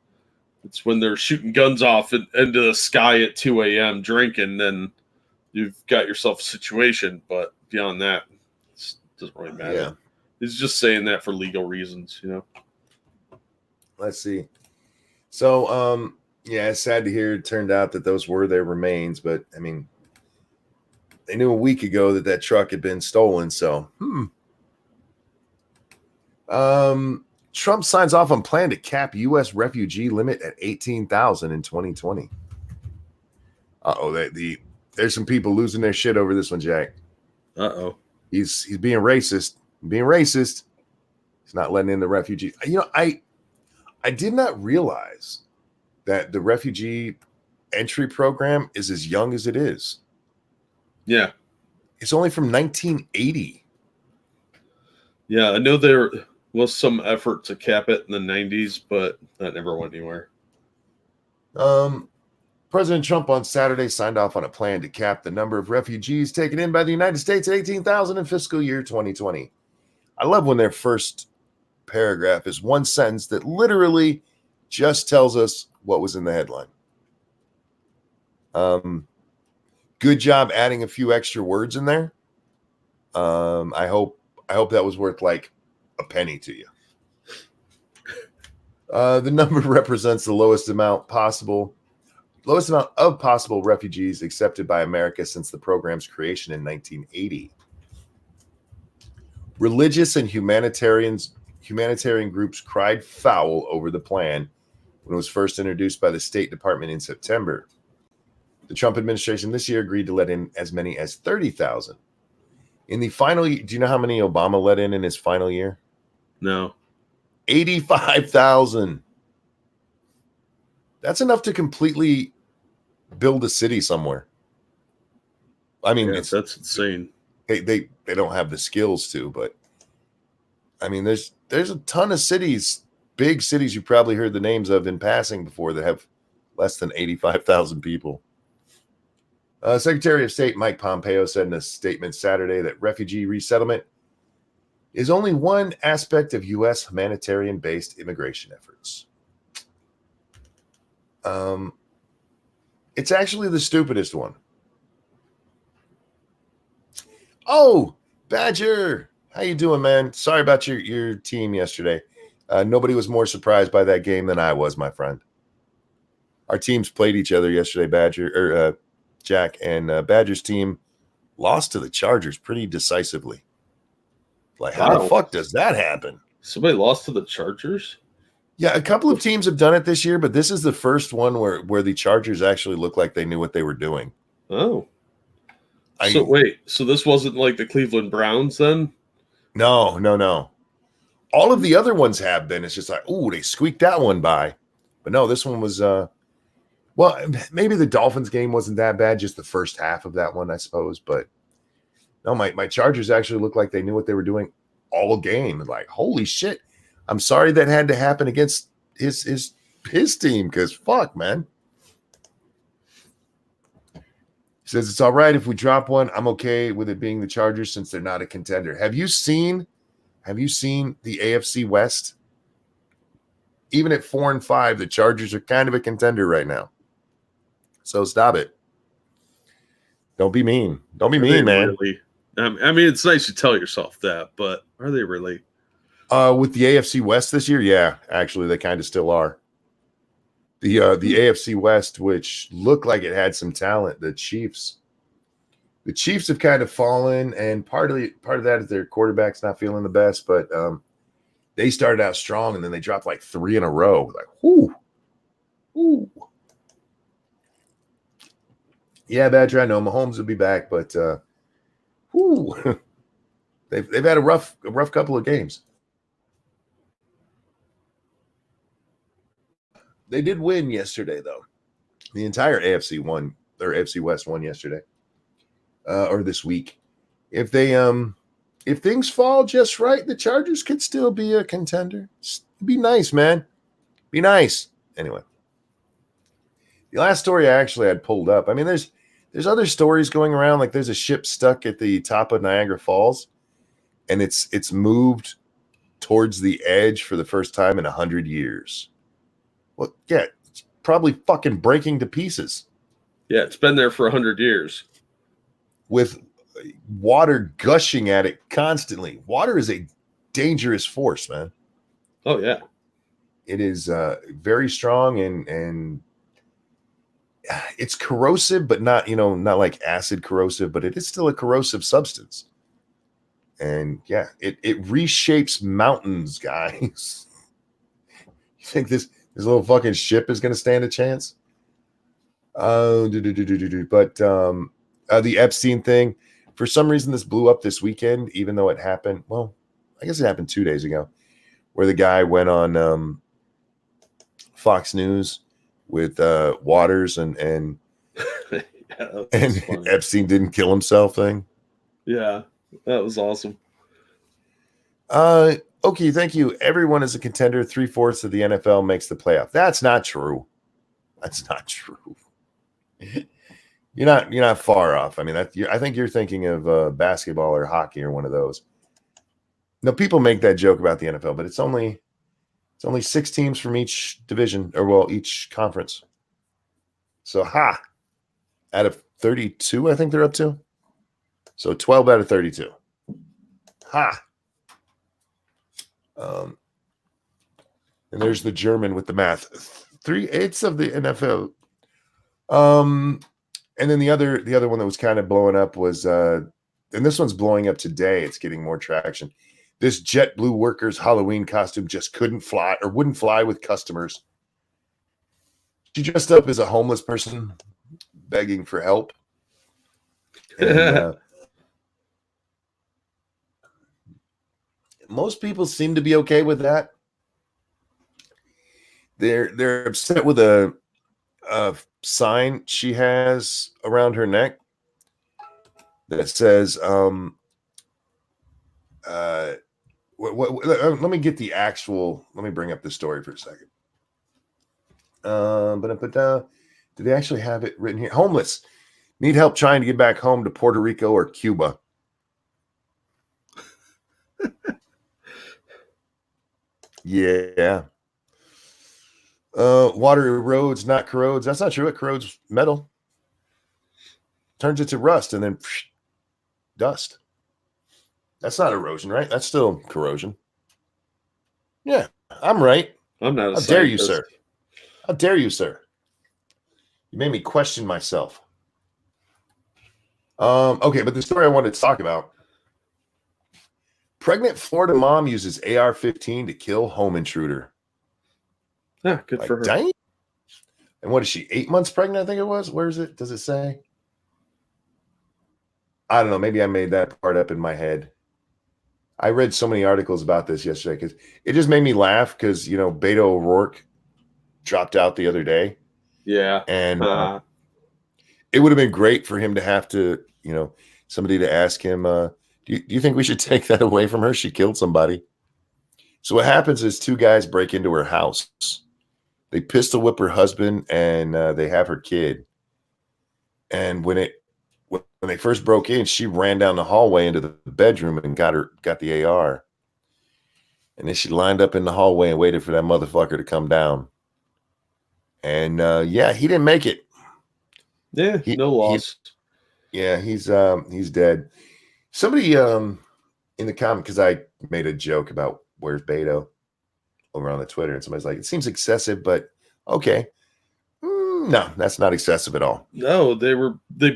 It's when they're shooting guns off into the sky at 2 a.m. drinking, then you've got yourself a situation. But beyond that, it doesn't really matter. Yeah. He's just saying that for legal reasons, Let's see. So, yeah, it's sad to hear it turned out that those were their remains, but I mean, they knew a week ago that truck had been stolen. So, Trump signs off on plan to cap U.S. refugee limit at 18,000 in 2020. There's some people losing their shit over this one, Jack. He's being racist. He's not letting in the refugees. I did not realize that the refugee entry program is as young as it is. Yeah. It's only from 1980. Yeah, I know there was some effort to cap it in the 90s, but that never went anywhere. President Trump on Saturday signed off on a plan to cap the number of refugees taken in by the United States at 18,000 in fiscal year 2020. I love when their first paragraph is one sentence that literally just tells us what was in the headline. Good job adding a few extra words in there. I hope that was worth like a penny to you. The number represents the lowest amount of possible refugees accepted by America since the program's creation in 1980. Religious and humanitarian groups cried foul over the plan when it was first introduced by the State Department in September. The Trump administration this year agreed to let in as many as 30,000. In the final year, do you know how many Obama let in his final year? No. 85,000. That's enough to completely build a city somewhere. I mean, that's insane. They don't have the skills to, but I mean, there's a ton of cities, big cities you probably heard the names of in passing before that have less than 85,000 people. Secretary of State Mike Pompeo said in a statement Saturday that refugee resettlement is only one aspect of U.S. humanitarian-based immigration efforts. It's actually the stupidest one. Oh, Badger, how you doing, man? Sorry about your team yesterday. Nobody was more surprised by that game than I was, my friend. Our teams played each other yesterday, Jack, and Badger's team lost to the Chargers pretty decisively. Like, how the fuck does that happen? Somebody lost to the Chargers? Yeah, a couple of teams have done it this year, but this is the first one where the Chargers actually looked like they knew what they were doing. Oh. So this wasn't like the Cleveland Browns then? No. All of the other ones have been. It's just like, ooh, they squeaked that one by. But no, this one was well, maybe the Dolphins game wasn't that bad, just the first half of that one, I suppose. But no, my Chargers actually looked like they knew what they were doing all game. Like, holy shit. I'm sorry that had to happen against his team, because fuck, man. He says it's all right if we drop one. I'm okay with it being the Chargers since they're not a contender. Have you seen the AFC West? Even at 4-5, the Chargers are kind of a contender right now. So stop it. Don't be mean. Don't be mean, man. Really? I mean, it's nice to tell yourself that, but are they really? With the AFC West this year, yeah, actually, they kind of still are. The AFC West, which looked like it had some talent, the Chiefs have kind of fallen, and part of that is their quarterback's not feeling the best, but they started out strong and then they dropped like 3 in a row. Like, whoo. Yeah, Badger, I know Mahomes will be back, but they've had a rough couple of games. They did win yesterday, though. The entire AFC won, or AFC West won yesterday, or this week. If things fall just right, the Chargers could still be a contender. It'd be nice, man. Be nice. Anyway, the last story I actually had pulled up. I mean, there's other stories going around. Like there's a ship stuck at the top of Niagara Falls, and it's moved towards the edge for the first time in 100 years. Well, yeah, it's probably fucking breaking to pieces. Yeah, it's been there for 100 years. With water gushing at it constantly. Water is a dangerous force, man. Oh, yeah. It is very strong and it's corrosive, but not like acid corrosive, but it is still a corrosive substance. And yeah, it reshapes mountains, guys. You think this little fucking ship is going to stand a chance? But the Epstein thing, for some reason, this blew up this weekend, even though it happened. Well, I guess it happened 2 days ago, where the guy went on Fox News with Waters and Yeah, and funny. Epstein didn't kill himself thing. Yeah, that was awesome. Okay, thank you. Everyone is a contender. 3/4 of the NFL makes the playoff. That's not true. That's not true. You're not far off. I mean, I think you're thinking of basketball or hockey or one of those. No, people make that joke about the NFL, but it's only 6 teams from each division, or each conference. So out of 32, I think they're up to. So 12 out of 32. And there's the German with the math. 3/8 of the NFL. And then the other one that was kind of blowing up was, and this one's blowing up today. It's getting more traction. This JetBlue worker's Halloween costume just wouldn't fly with customers. She dressed up as a homeless person begging for help. And, most people seem to be okay with that. They're upset with a sign she has around her neck that says, let me get the actual. Let me bring up the story for a second. But do they actually have it written here? Homeless, need help trying to get back home to Puerto Rico or Cuba. Yeah. Water erodes, not corrodes. That's not true. It corrodes metal. Turns it to rust and then dust. That's not erosion, right? That's still corrosion. Yeah, I'm right. I'm not a How dare you, scientist. sir? How dare you, sir? You made me question myself. Okay, but the story I wanted to talk about. Pregnant Florida mom uses AR-15 to kill home intruder. Yeah, good for her. Dang. And what is she, 8 months pregnant, I think it was? Where is it? Does it say? I don't know. Maybe I made that part up in my head. I read so many articles about this yesterday because it just made me laugh because, Beto O'Rourke dropped out the other day. Yeah. And it would have been great for him to have to, somebody to ask him, do you think we should take that away from her? She killed somebody. So what happens is 2 guys break into her house. They pistol whip her husband and they have her kid. And when they first broke in, she ran down the hallway into the bedroom and got the AR. And then she lined up in the hallway and waited for that motherfucker to come down. And he didn't make it. Yeah, no loss. He's dead. Somebody in the comment, because I made a joke about where's Beto over on the Twitter, and somebody's like, it seems excessive, but okay. No, that's not excessive at all. No, they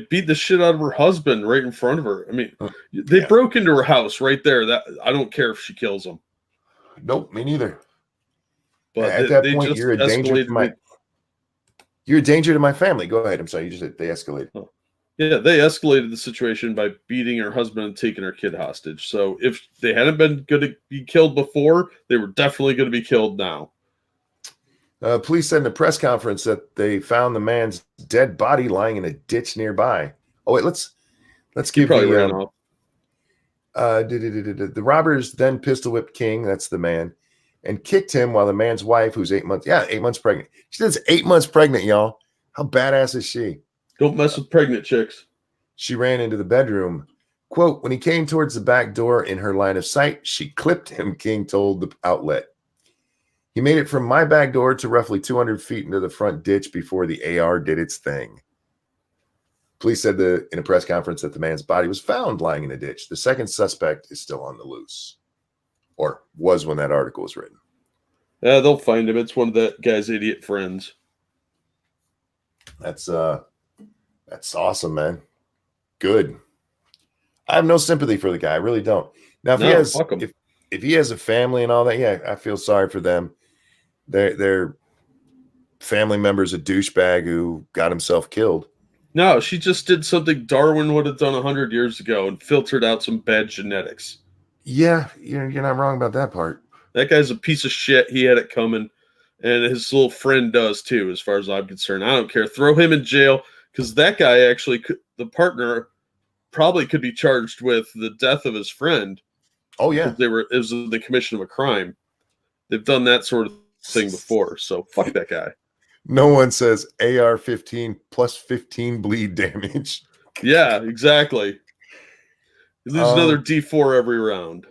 beat the shit out of her husband right in front of her. I mean, they Yeah. broke into her house right there. That I don't care if she kills them. Nope, me neither. But At that they point, just you're a danger to my escalated. you're a danger to my family. Go ahead. I'm sorry. You just said they escalated. Oh. Yeah, they escalated the situation by beating her husband and taking her kid hostage. So if they hadn't been going to be killed before, they were definitely going to be killed now. Police said in a press conference that they found the man's dead body lying in a ditch nearby. Oh wait, let's He give probably ran off. The robbers then pistol whipped King, that's the man, and kicked him while the man's wife, who's 8 months, 8 months pregnant. She says 8 months pregnant, y'all. How badass is she? Don't mess with pregnant chicks. She ran into the bedroom. Quote, when he came towards the back door in her line of sight, she clipped him, King told the outlet. He made it from my back door to roughly 200 feet into the front ditch before the AR did its thing. Police said in a press conference that the man's body was found lying in a ditch. The second suspect is still on the loose, or was when that article was written. Yeah, they'll find him. It's one of that guy's idiot friends. That's awesome, man. Good. I have no sympathy for the guy. I really don't. Now, if he has a family and all that, yeah, I feel sorry for them. Their family member's a douchebag who got himself killed. No, she just did something Darwin would have done 100 years ago and filtered out some bad genetics. Yeah, you're not wrong about that part. That guy's a piece of shit. He had it coming, and his little friend does too, as far as I'm concerned. I don't care. Throw him in jail, because that guy actually, the partner, probably could be charged with the death of his friend. Oh yeah, it was the commission of a crime. They've done that sort of thing before, so fuck that guy. No one says AR-15 plus 15 bleed damage. Yeah, exactly. You lose another D4 every round.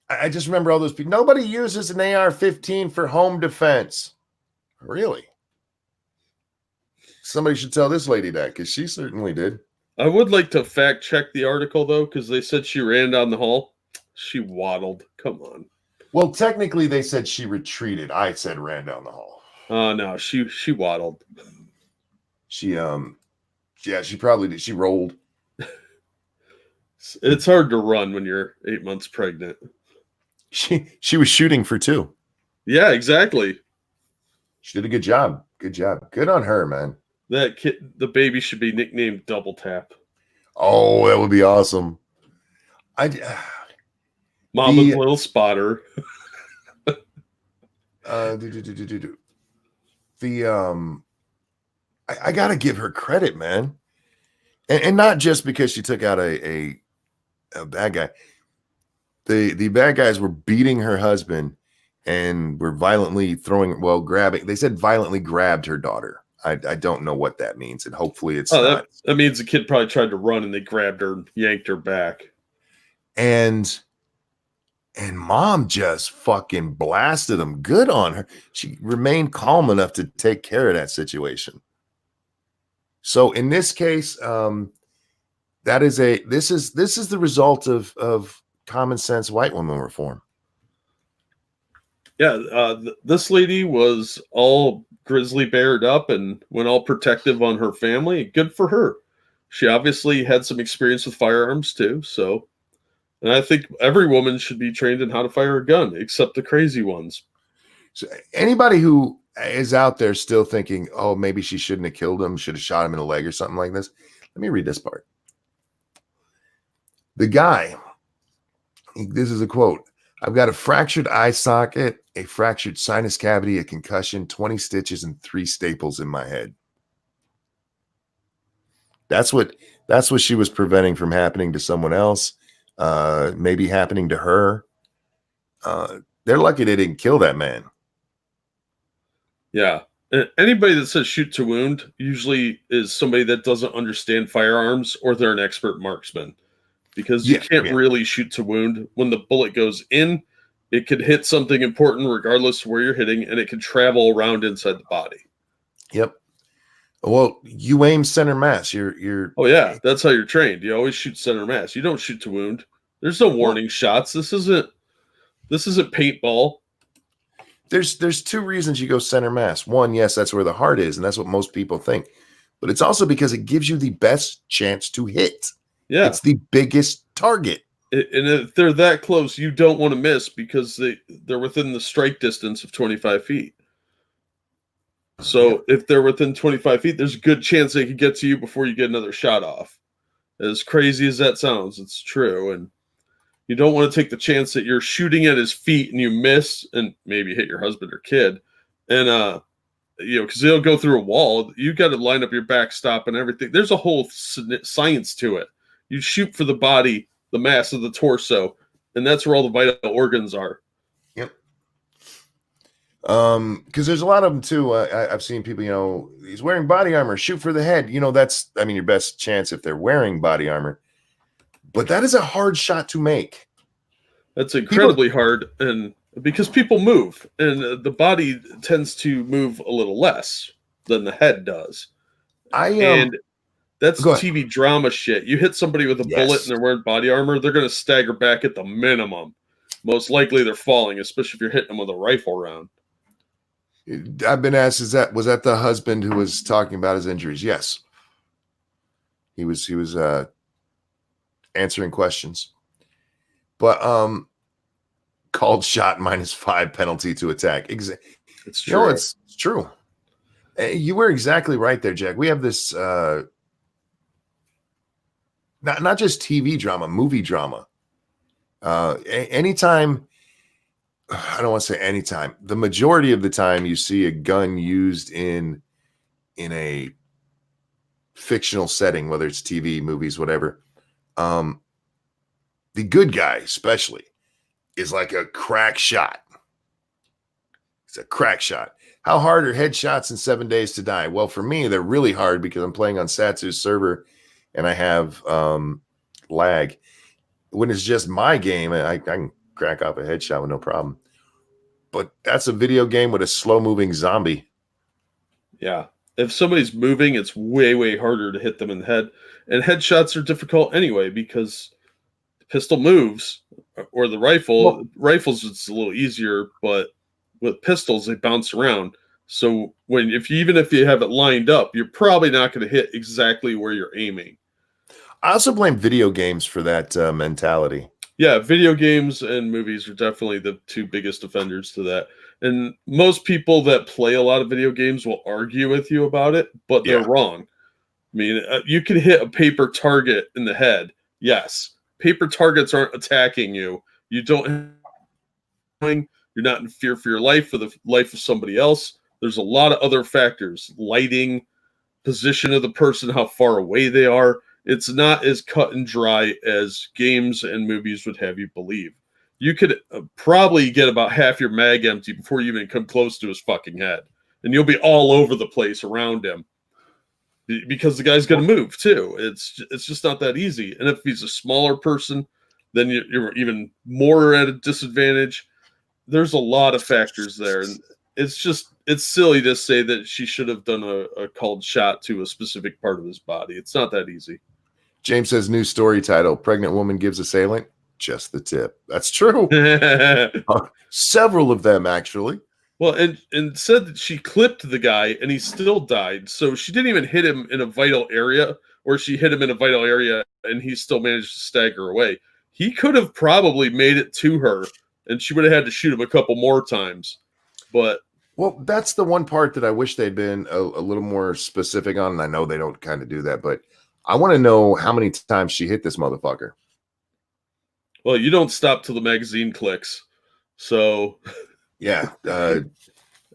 I just remember all those people. Nobody uses an AR-15 for home defense. Really? Somebody should tell this lady that, because she certainly did. I would like to fact check the article though, because they said she ran down the hall. She waddled. Come on. Well, technically, they said she retreated. I said ran down the hall. Oh no, she waddled. She she probably did. She rolled. It's hard to run when you're 8 months pregnant. She was shooting for 2. Yeah, exactly. She did a good job. Good job. Good on her, man. That kid, the baby should be nicknamed Double Tap. Oh, that would be awesome. Mama's little spotter. I gotta give her credit, man, and not just because she took out a bad guy. The bad guys were beating her husband and were violently grabbing. They said violently grabbed her daughter. I don't know what that means, and hopefully it's not. That means the kid probably tried to run and they grabbed her and yanked her back. And mom just fucking blasted him. Good on her. She remained calm enough to take care of that situation. So in this case, this is the result of common sense white woman reform. Yeah, this lady was all grizzly beared up and went all protective on her family. Good for her. She obviously had some experience with firearms too. So, and I think every woman should be trained in how to fire a gun, except the crazy ones. So anybody who is out there still thinking, oh, maybe she shouldn't have killed him, should have shot him in the leg or something like this. Let me read this part. The guy, this is a quote. I've got a fractured eye socket, a fractured sinus cavity, a concussion, 20 stitches, and 3 staples in my head. That's what she was preventing from happening to someone else, maybe happening to her. They're lucky they didn't kill that man. Yeah. Anybody that says shoot to wound usually is somebody that doesn't understand firearms, or they're an expert marksman. Because you can't really shoot to wound. When the bullet goes in, it could hit something important regardless of where you're hitting, and it can travel around inside the body. Yep. Well, you aim center mass. You're Oh yeah, that's how you're trained. You always shoot center mass. You don't shoot to wound. There's no warning shots. This isn't paintball. There's two reasons you go center mass. One, yes, that's where the heart is, and that's what most people think. But it's also because it gives you the best chance to hit. Yeah. It's the biggest target. And if they're that close, you don't want to miss because they're within the strike distance of 25 feet. So if they're within 25 feet, there's a good chance they could get to you before you get another shot off. As crazy as that sounds, it's true. And you don't want to take the chance that you're shooting at his feet and you miss and maybe hit your husband or kid. And, because they'll go through a wall. You got to line up your backstop and everything. There's a whole science to it. You shoot for the body, the mass of the torso, and that's where all the vital organs are. Yep. Because there's a lot of them too. I've seen people, he's wearing body armor, shoot for the head. That's, your best chance if they're wearing body armor. But that is a hard shot to make. That's incredibly hard, and because people move, and the body tends to move a little less than the head does. And that's TV drama shit. You hit somebody with a bullet and they're wearing body armor, they're going to stagger back at the minimum. Most likely they're falling, especially if you're hitting them with a rifle round. I've been asked, was that the husband who was talking about his injuries? Yes. He was answering questions. But called shot -5 penalty to attack. It's true. It's true. You were exactly right there, Jack. We have this not just TV drama, movie drama. Anytime, I don't want to say anytime, the majority of the time you see a gun used in a fictional setting, whether it's TV, movies, whatever, the good guy especially is like a crack shot. It's a crack shot. How hard are headshots in 7 Days to Die? Well, for me, they're really hard because I'm playing on Satsu's server and I have lag. When it's just my game, I can crack off a headshot with no problem. But that's a video game with a slow-moving zombie. Yeah. If somebody's moving, it's way, way harder to hit them in the head. And headshots are difficult anyway because the pistol moves, or the rifle. Well, rifles, it's a little easier, but with pistols, they bounce around. So even if you have it lined up, you're probably not going to hit exactly where you're aiming. I also blame video games for that mentality. Yeah, video games and movies are definitely the two biggest offenders to that. And most people that play a lot of video games will argue with you about it, but they're wrong. I mean, you can hit a paper target in the head. Yes. Paper targets aren't attacking you. You're not in fear for your life or the life of somebody else. There's a lot of other factors. Lighting, position of the person, how far away they are. It's not as cut and dry as games and movies would have you believe. You could probably get about half your mag empty before you even come close to his fucking head. And you'll be all over the place around him. Because the guy's going to move too. It's just not that easy. And if he's a smaller person, then you're even more at a disadvantage. There's a lot of factors there. And it's silly to say that she should have done a called shot to a specific part of his body. It's not that easy. James says, new story title, Pregnant Woman Gives Assailant Just the Tip. That's true. Several of them, actually. Well, and said that she clipped the guy and he still died. So she didn't even hit him in a vital area, or she hit him in a vital area and he still managed to stagger away. He could have probably made it to her and she would have had to shoot him a couple more times. But well, that's the one part that I wish they'd been a little more specific on. And I know they don't kind of do that, but I want to know how many times she hit this motherfucker. Well, you don't stop till the magazine clicks. So yeah,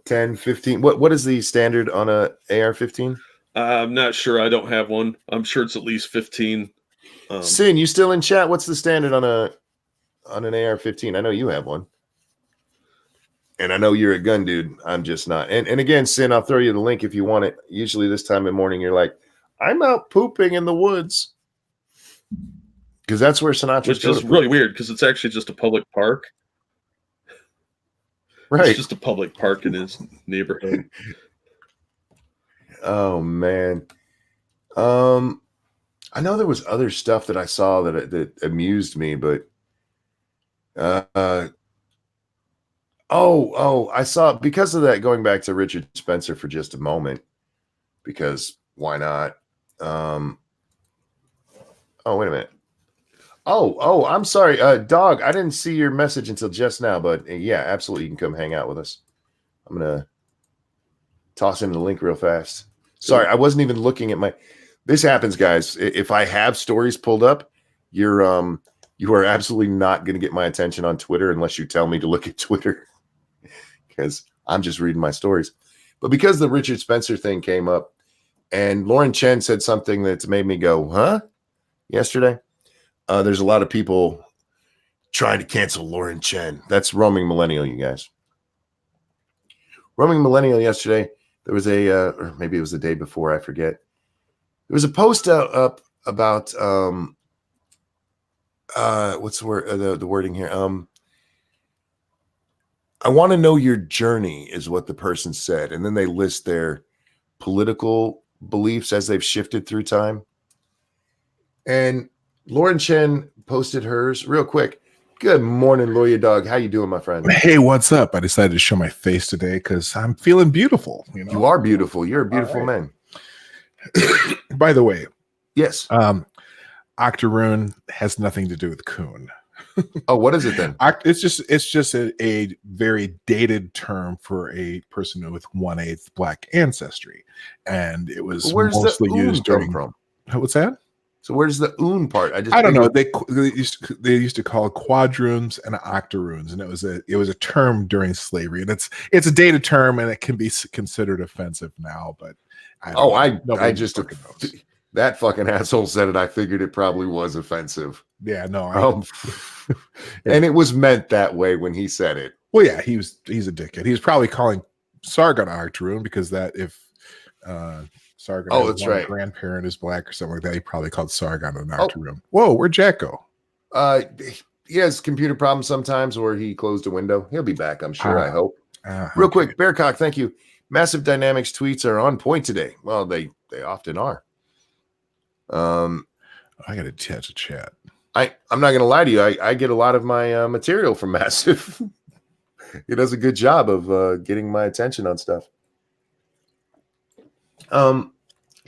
10, 15. What is the standard on a AR-15? I'm not sure. I don't have one. I'm sure it's at least 15. Sin, you still in chat? What's the standard on an AR-15? I know you have one. And I know you're a gun dude. I'm just not. And again, Sin, I'll throw you the link if you want it. Usually this time of morning, you're like, I'm out pooping in the woods. Because that's where Sinatra. Which is really weird because it's actually just a public park. Right. It's just a public park in his neighborhood. Oh, man. I know there was other stuff that I saw that amused me, but Uh, oh, I saw because of that. Going back to Richard Spencer for just a moment, because why not? Oh, wait a minute. Oh, I'm sorry, dog. I didn't see your message until just now, but yeah, absolutely, you can come hang out with us. I'm gonna toss in the link real fast. Sorry, I wasn't even looking at my. This happens, guys. If I have stories pulled up, you are absolutely not going to get my attention on Twitter unless you tell me to look at Twitter, because I'm just reading my stories. But because the Richard Spencer thing came up, and Lauren Chen said something that's made me go, huh? Yesterday, there's a lot of people trying to cancel Lauren Chen. That's Roaming Millennial, you guys. Roaming Millennial yesterday, there was or maybe it was the day before, I forget. There was a post up about what's the word? The wording here. I want to know your journey is what the person said, and then they list their political beliefs as they've shifted through time. And Lauren Chen posted hers real quick. Good morning, Lawyer Dog. How you doing, my friend? Hey, what's up? I decided to show my face today because I'm feeling beautiful. You know, you are beautiful. You're a beautiful man. By the way, yes. Octoroon has nothing to do with coon. Oh, what is it then? It's just a very dated term for a person with 1/8 Black ancestry, and it was mostly used during. From? What's that? So where's the oon part? I don't know. They used to call quadroons and octoroons, and it was a term during slavery, and it's a dated term, and it can be considered offensive now. But I just that fucking asshole said it. I figured it probably was offensive. Yeah, no. And it was meant that way when he said it. Well, yeah, he's a dickhead. He was probably calling Sargon octoroon because that if Sargon that's right. grandparent is Black or something like that, he probably called Sargon an octoroon. Whoa, where'd Jack go? He has computer problems sometimes, or he closed a window. He'll be back, I'm sure. I hope. Real quick, Bearcock, thank you. Massive Dynamics tweets are on point today. Well, they often are. I got to catch a chat. I'm not going to lie to you. I get a lot of my material from Massive. He does a good job of getting my attention on stuff.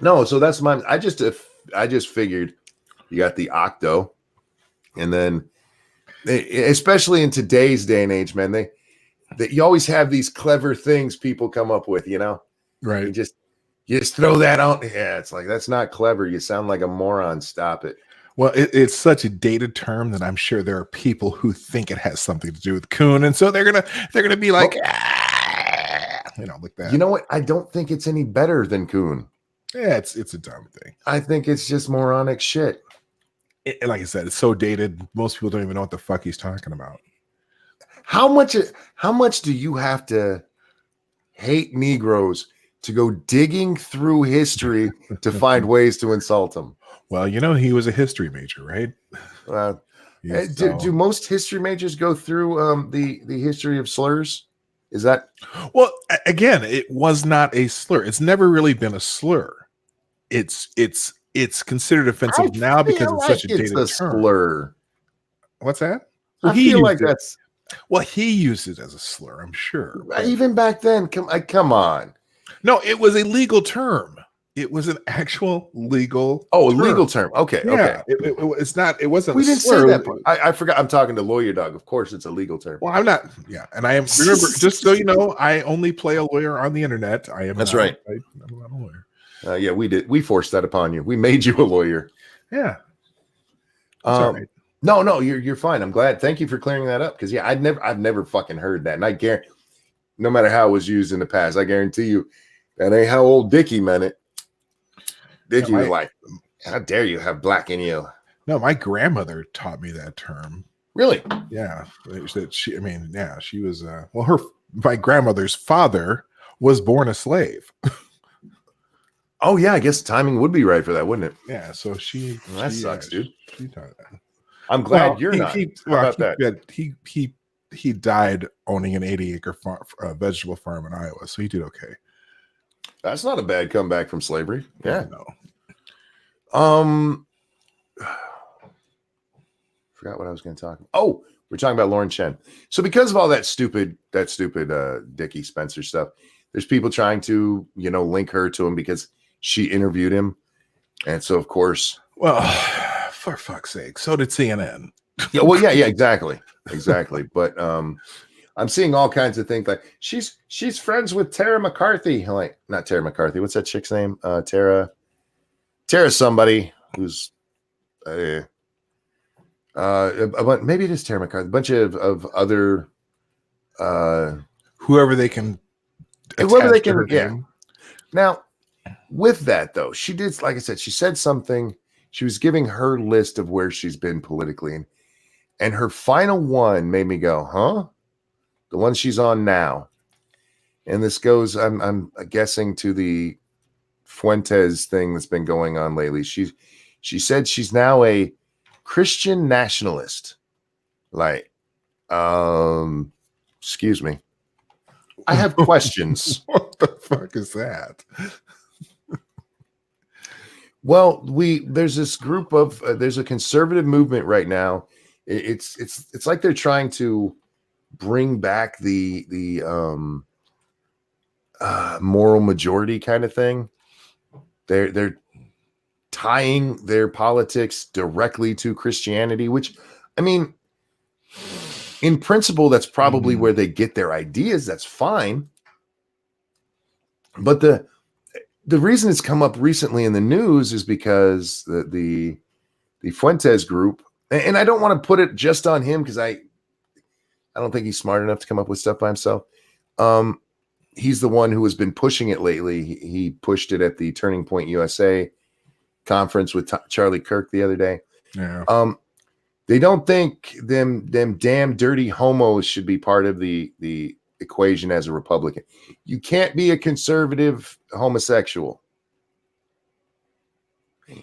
No, so that's my. I just figured you got the octo, and then especially in today's day and age, man, they you always have these clever things people come up with, you know, right? You just throw that out. Yeah, it's like that's not clever. You sound like a moron. Stop it. Well, it's such a dated term that I'm sure there are people who think it has something to do with coon, and so they're gonna be like, like that. You know what? I don't think it's any better than coon. Yeah, it's a dumb thing. I think it's just moronic shit. Like I said, it's so dated. Most people don't even know what the fuck he's talking about. How much do you have to hate Negroes to go digging through history to find ways to insult them? Well, he was a history major, right? Do most history majors go through the history of slurs? Is that? Well, again, it was not a slur. It's never really been a slur. It's considered offensive now because it's such a dated term. Slur. What's that? Well, I feel like that's. Well, he used it as a slur, I'm sure. Even back then, come on. No, it was a legal term. It was an actual legal. Oh, a legal term. Okay, yeah, okay. It's not. It wasn't. We didn't say that part. I forgot. I'm talking to Lawyer Dog. Of course, it's a legal term. Well, I'm not. Yeah, and I am. Remember, just so you know, I only play a lawyer on the internet. I am. That's right. I'm not a lawyer. Yeah, we did. We forced that upon you. We made you a lawyer. Yeah. All right. No, you're fine. I'm glad. Thank you for clearing that up. Because I've never fucking heard that, and I guarantee, no matter how it was used in the past, I guarantee you, that ain't how old Dickie meant it. Dickie was like, "How dare you have black in you?" No, my grandmother taught me that term. Really? Yeah. She was. My grandmother's father was born a slave. Oh yeah, I guess timing would be right for that, wouldn't it? Yeah. So that sucks, dude. She taught that. I'm glad you're not. How about that? He died owning an 80-acre farm, vegetable farm in Iowa, so he did okay. That's not a bad comeback from slavery. Yeah. No. Forgot what I was going to talk about. Oh, We're talking about Lauren Chen. So because of all that stupid Dickie Spencer stuff, there's people trying to, link her to him because she interviewed him. And so, of course. Well, for fuck's sake, so did CNN. Yeah, well, yeah, exactly. But I'm seeing all kinds of things like she's friends with Tara McCarthy. Like, not Tara McCarthy. What's that chick's name? Tara somebody who's maybe it is Tara McCarthy. A bunch of other whoever they can. Yeah. Now, with that though, she did, like I said, she said something. She was giving her list of where she's been politically, and her final one made me go, huh? The one she's on now. And this goes, I'm guessing, to the Fuentes thing that's been going on lately. She said she's now a Christian nationalist. Like, excuse me. I have questions. What the fuck is that? Well, there's this group of there's a conservative movement right now. It's like they're trying to bring back the moral majority kind of thing. They're tying their politics directly to Christianity, which, I mean, in principle, that's probably where they get their ideas. That's fine. But the reason it's come up recently in the news is because the Fuentes group, and I don't want to put it just on him because I don't think he's smart enough to come up with stuff by himself. He's the one who has been pushing it lately. He pushed it at the Turning Point USA conference with Charlie Kirk the other day. Yeah. They don't think them damn dirty homos should be part of the equation as a Republican. You can't be a conservative homosexual.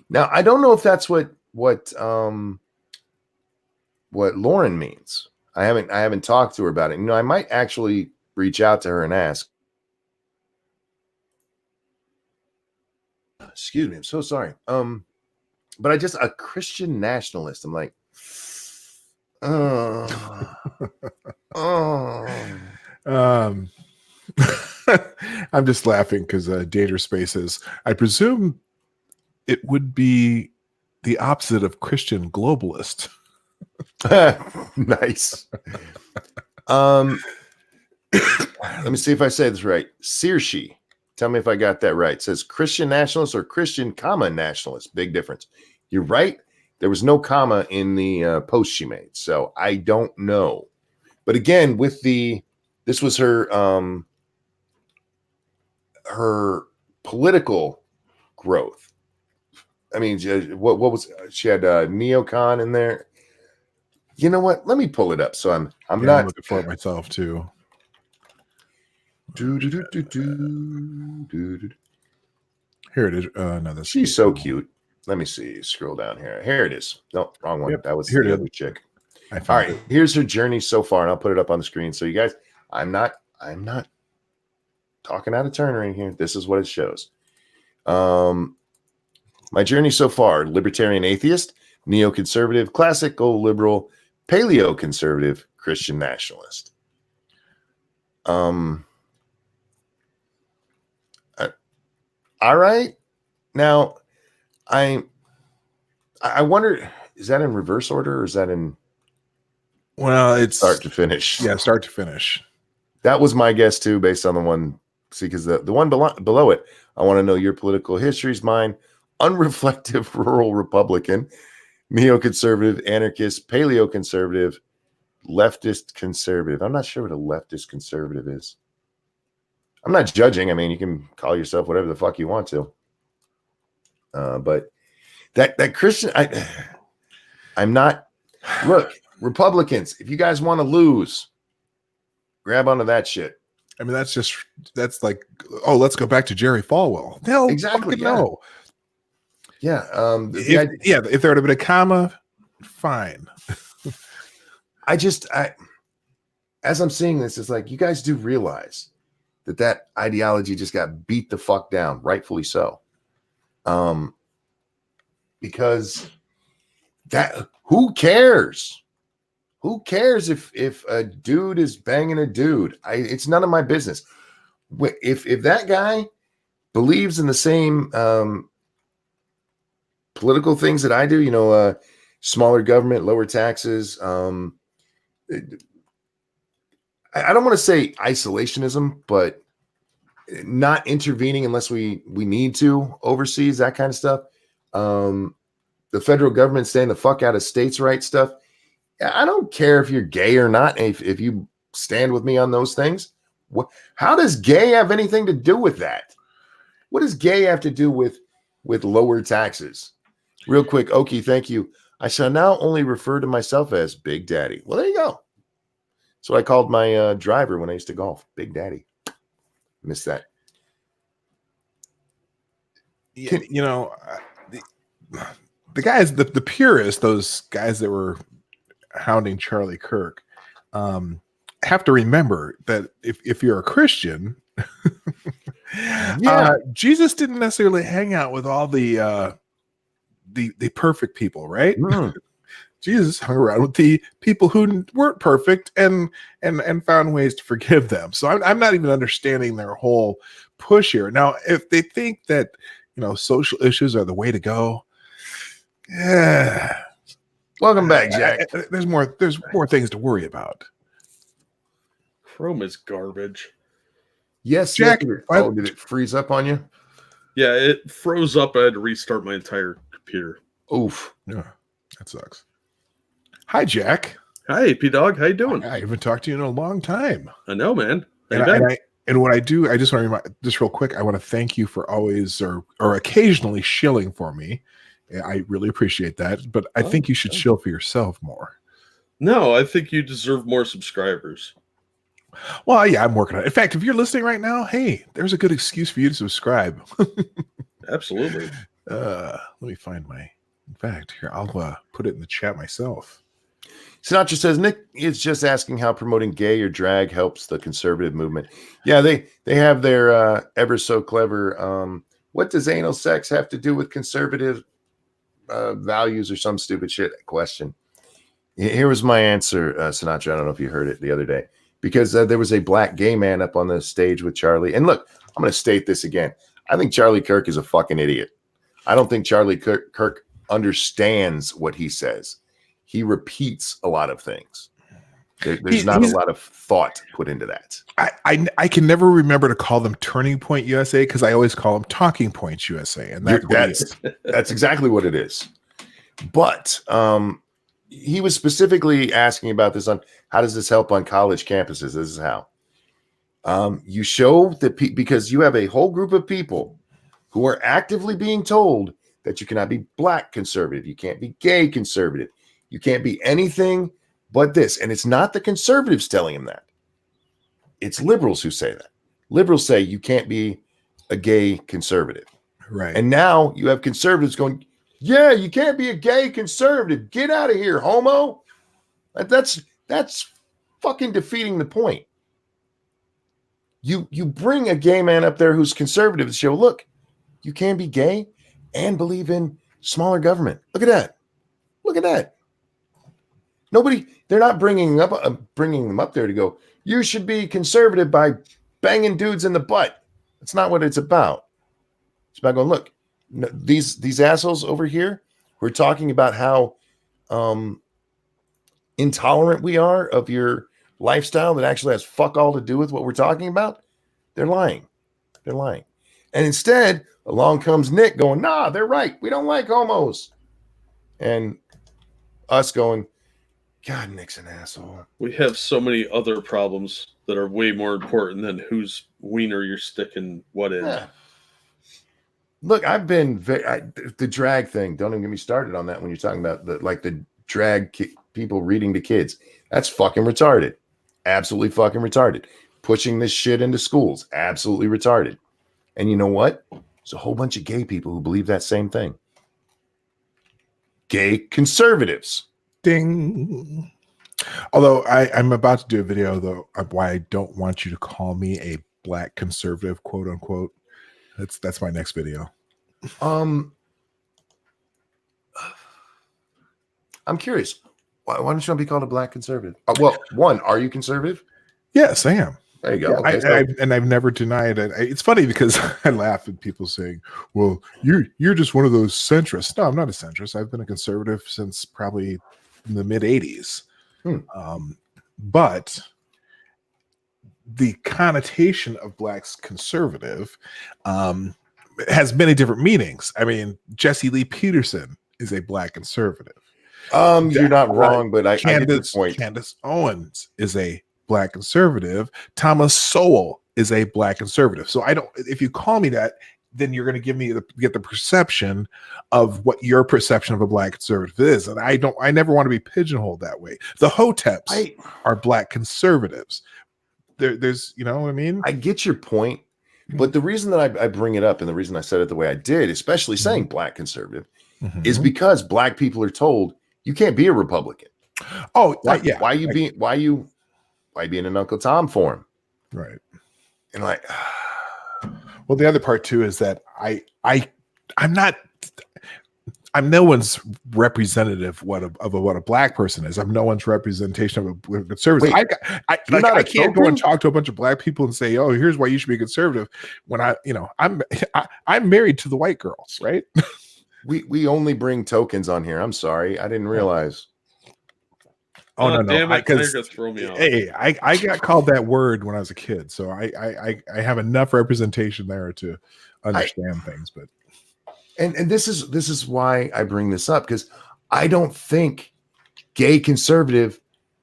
Now, I don't know if that's what Lauren means. I haven't talked to her about it. I might actually reach out to her and ask. Excuse me, I'm so sorry. But a Christian nationalist. I'm like, I'm just laughing because Danger Spaces, I presume it would be the opposite of Christian globalist. Nice. Let me see if I say this right. Searshi, tell me if I got that right. It says Christian nationalist or Christian, nationalist. Big difference. You're right. There was no comma in the post she made, so I don't know. But again, this was her political growth. I mean, what was she had neocon in there? You know what? Let me pull it up. So I'm not looking for it myself too. Here it is. No, she's so cute. Let me see. Scroll down here. Here it is. No, wrong one. Yep. That was the other chick. All right. Here's her journey so far, and I'll put it up on the screen. So you guys, I'm not talking out of turn right here. This is what it shows. My journey so far: libertarian atheist, neoconservative, classical liberal, paleoconservative, Christian nationalist. All right. Now, I wonder, is that in reverse order or is that in? Well, it's start to finish. Yeah, start to finish. That was my guess too, based on the one. See, because the one below it, I want to know your political history's mine. Unreflective rural Republican, neoconservative, anarchist, paleoconservative, leftist conservative. I'm not sure what a leftist conservative is. I'm not judging. I mean, you can call yourself whatever the fuck you want to. But that Christian, I'm not. Look, Republicans, if you guys want to lose, grab onto that shit. I mean, that's like, oh, let's go back to Jerry Falwell. No, exactly. No. Yeah. If there would have been a comma, fine. as I'm seeing this, it's like, you guys do realize that ideology just got beat the fuck down, rightfully so. Because who cares? Who cares if a dude is banging a dude? It's none of my business. If that guy believes in the same political things that I do, smaller government, lower taxes. I don't want to say isolationism, but not intervening unless we need to overseas, that kind of stuff. The federal government staying the fuck out of states' rights stuff. I don't care if you're gay or not. If you stand with me on those things, how does gay have anything to do with that? What does gay have to do with lower taxes? Real quick, Okie, thank you. I shall now only refer to myself as Big Daddy. Well, there you go. That's what I called my driver when I used to golf. Big Daddy. Missed that. Yeah, the guys, the purists, those guys that were hounding Charlie Kirk, have to remember that if you're a Christian, Jesus didn't necessarily hang out with all the perfect people, right? Jesus hung around with the people who weren't perfect and found ways to forgive them. So I'm not even understanding their whole push here. Now, if they think that social issues are the way to go, yeah. Welcome back, Jack. There's more things to worry about. Chrome is garbage. Yes, Jack. Did it freeze up on you? Yeah, it froze up. I had to restart my entire computer. Oof. Yeah, that sucks. Hi, Jack. Hi, P-Dog. How you doing? I haven't talked to you in a long time. I know, man. And what I do, I just want to remind, just real quick, I want to thank you for always or occasionally shilling for me. I really appreciate that, but I think you should shill for yourself more. No, I think you deserve more subscribers. Well, yeah, I'm working on it. In fact, if you're listening right now, hey, there's a good excuse for you to subscribe. Absolutely. Let me find in fact, here, I'll put it in the chat myself. Sinatra says, Nick is just asking how promoting gay or drag helps the conservative movement. Yeah, they have their ever so clever, what does anal sex have to do with conservative values or some stupid shit question. Here was my answer, Sinatra. I don't know if you heard it the other day. Because there was a black gay man up on the stage with Charlie. And look, I'm going to state this again. I think Charlie Kirk is a fucking idiot. I don't think Charlie Kirk understands what he says. He repeats a lot of things. There's not a lot of thought put into that. I can never remember to call them Turning Point USA because I always call them Talking Points USA. And that's exactly what it is. But he was specifically asking about this on how does this help on college campuses? This is how. You show that because you have a whole group of people who are actively being told that you cannot be black conservative, you can't be gay conservative, you can't be anything but this. And it's not the conservatives telling him that. It's liberals who say that. Liberals say you can't be a gay conservative. Right. And now you have conservatives going, yeah, you can't be a gay conservative. Get out of here, homo. That's fucking defeating the point. You bring a gay man up there who's conservative to show, look, you can be gay and believe in smaller government. Look at that. Look at that. They're not bringing them up there to go, you should be conservative by banging dudes in the butt. That's not what it's about. It's about going, look, these assholes over here who are talking about how intolerant we are of your lifestyle that actually has fuck all to do with what we're talking about. They're lying. They're lying. And instead, along comes Nick going, nah, they're right. We don't like homos. And us going, God, Nick's an asshole. We have so many other problems that are way more important than whose wiener you're sticking what in. Yeah. Look, I've been the drag thing. Don't even get me started on that when you're talking about the drag people reading to kids. That's fucking retarded. Absolutely fucking retarded. Pushing this shit into schools. Absolutely retarded. And you know what? There's a whole bunch of gay people who believe that same thing. Gay conservatives. Ding. Although I'm about to do a video though of why I don't want you to call me a black conservative, quote unquote. That's my next video. I'm curious. Why don't you want to be called a black conservative? Well, one, are you conservative? Yes, I am. There you go. Yeah, Okay, and I've never denied it. It's funny because I laugh at people saying, "Well, you're just one of those centrists." No, I'm not a centrist. I've been a conservative since probably the mid '80s. But the connotation of black's conservative has many different meanings. I mean, Jesse Lee Peterson is a black conservative. You're not wrong, but I get your point. Candace Owens is a black conservative. Thomas Sowell is a black conservative. So if you call me that, then you're going to get the perception of what your perception of a black conservative is. And I never want to be pigeonholed that way. The Hoteps are black conservatives. There's, you know what I mean? I get your point, but the reason that I bring it up and the reason I said it the way I did, especially saying black conservative, is because black people are told you can't be a Republican. Oh, why you being an Uncle Tom for him? Right. And like, well, the other part too is that I'm no one's representative of what a black person is. I'm no one's representation of a conservative. I can't go and talk to a bunch of black people and say, "Oh, here's why you should be conservative." When I'm married to the white girls, right? We only bring tokens on here. I'm sorry, I didn't realize. Oh no, damn it! Because throw me off. Hey, I got called that word when I was a kid, so I have enough representation there to understand things. But and this is why I bring this up, because I don't think gay conservative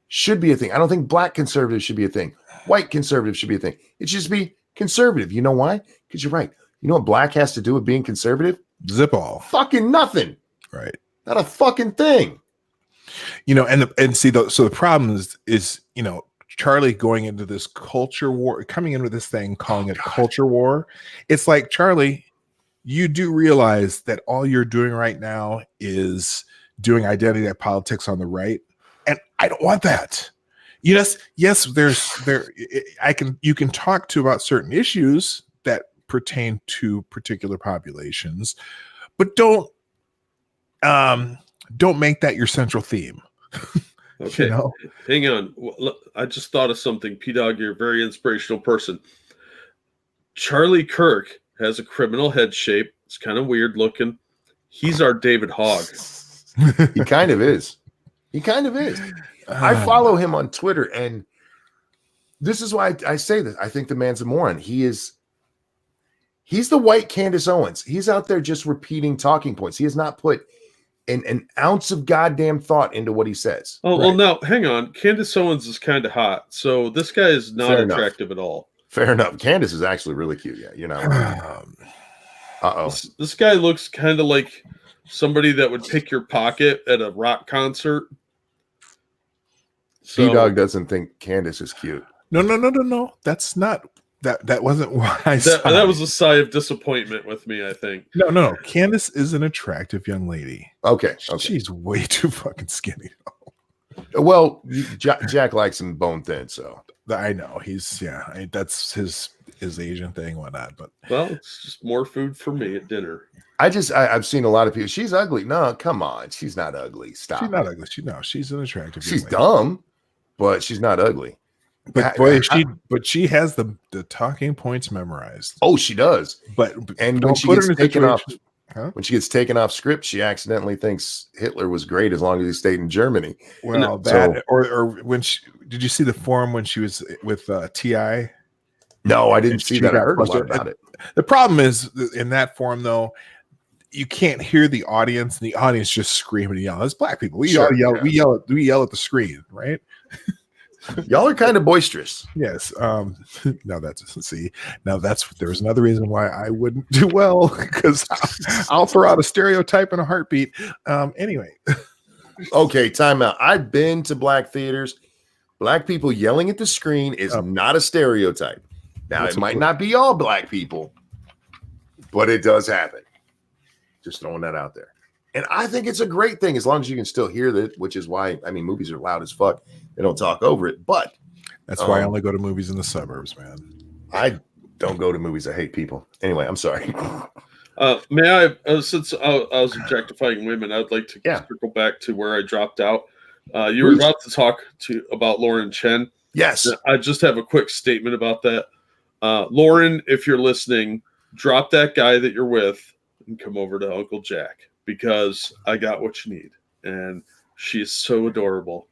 should be a thing. I don't think black conservative should be a thing. White conservative should be a thing. It should just be conservative. You know why? Because you're right. You know what black has to do with being conservative? Zip all. Fucking nothing. Right. Not a fucking thing. You know, and see, so the problem is, you know, Charlie going into this culture war, coming into this thing, calling it culture war. It's like, Charlie, you do realize that all you're doing right now is doing identity politics on the right. And I don't want that. Yes, you can talk to about certain issues that pertain to particular populations, but don't make that your central theme. Okay, you know? Hang on. I just thought of something. P-Dog, you're a very inspirational person. Charlie Kirk has a criminal head shape. It's kind of weird looking. He's our David Hogg. He kind of is. I follow him on Twitter, and this is why I say this. I think the man's a moron. He's the white Candace Owens. He's out there just repeating talking points. He has not put an ounce of goddamn thought into what he says. Oh, right. Well, now, hang on. Candace Owens is kind of hot, so this guy is not attractive at all. Fair enough. Candace is actually really cute. Yeah, you know. This guy looks kind of like somebody that would pick your pocket at a rock concert. So, P-Dog doesn't think Candace is cute. No. That's not... That wasn't why I said that was a sigh of disappointment with me, I think. No. Candace is an attractive young lady. Okay. She's way too fucking skinny. Well, Jack likes him bone thin, so I know that's his Asian thing, whatnot. But well, it's just more food for me at dinner. I've seen a lot of people. She's ugly. No, come on, she's not ugly. Stop. She's not ugly. She's an attractive. She's dumb, but she's not ugly. But she has the talking points memorized. Oh, she does. And when she gets taken off script, she accidentally thinks Hitler was great as long as he stayed in Germany. Well, or when did you see the forum when she was with T.I.? No, I didn't see that. I heard a lot about it. The problem is in that forum though, you can't hear the audience, and the audience just screaming and yelling. It's black people. We yell at the screen, right? Y'all are kind of boisterous. Yes. Now there's another reason why I wouldn't do well, because I'll throw out a stereotype in a heartbeat. Anyway. Okay, time out. I've been to black theaters. Black people yelling at the screen is not a stereotype. Now, it might not be all black people, but it does happen. Just throwing that out there. And I think it's a great thing as long as you can still hear that, which is why, movies are loud as fuck. They don't talk over it, but that's why I only go to movies in the suburbs, man. I don't go to movies. I hate people. Anyway, I'm sorry. May I, since I was objectifying women, I'd like to circle back to where I dropped out. You were about to talk about Lauren Chen. Yes. I just have a quick statement about that. Lauren, if you're listening, drop that guy that you're with and come over to Uncle Jack, because I got what you need. And she is so adorable.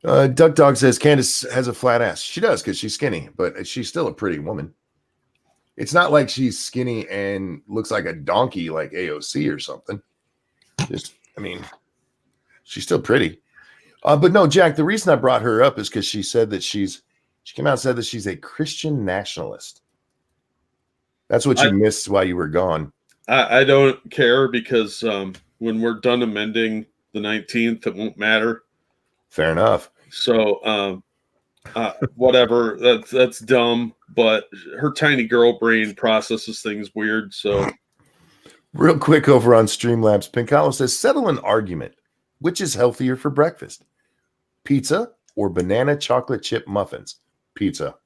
Duck Dog says Candace has a flat ass. She does, because she's skinny, but she's still a pretty woman. It's not like she's skinny and looks like a donkey like AOC or something. She's still pretty. But no, Jack, the reason I brought her up is because she said that she came out and said that she's a Christian nationalist. That's what you missed while you were gone. I don't care, because when we're done amending the 19th, it won't matter. Fair enough. So whatever, that's dumb, but her tiny girl brain processes things weird. So real quick, over on Streamlabs, Pincalo says, settle an argument. Which is healthier for breakfast? Pizza or banana chocolate chip muffins? Pizza.